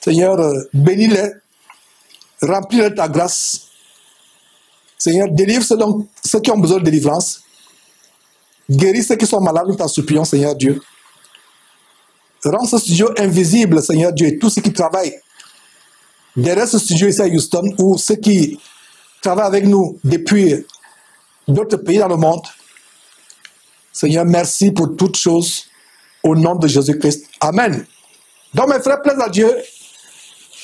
Seigneur, bénis-les, remplis-les de ta grâce. Seigneur, délivre ceux qui ont besoin de délivrance. Guéris ceux qui sont malades, nous t'en supplions, Seigneur Dieu. Rends ce studio invisible, Seigneur Dieu, et tous ceux qui travaillent derrière ce studio ici à Houston, ou ceux qui travaillent avec nous depuis d'autres pays dans le monde. Seigneur, merci pour toutes choses, au nom de Jésus-Christ. Amen. Donc, mes frères, plaise à Dieu.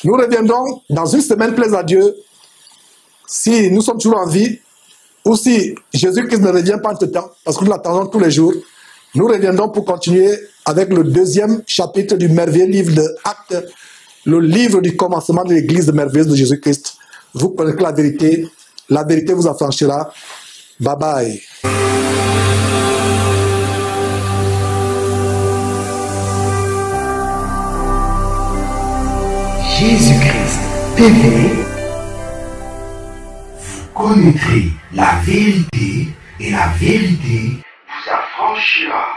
Nous reviendrons dans une semaine, plaise à Dieu, si nous sommes toujours en vie, ou si Jésus-Christ ne revient pas entre-temps, parce que nous l'attendons tous les jours. Nous reviendrons pour continuer avec le deuxième chapitre du merveilleux livre de Actes, le livre du commencement de l'église merveilleuse de Jésus-Christ. Vous connaissez la vérité vous affranchira. Bye bye. Jésus-Christ TV, vous connaîtrez la vérité et la vérité vous affranchira.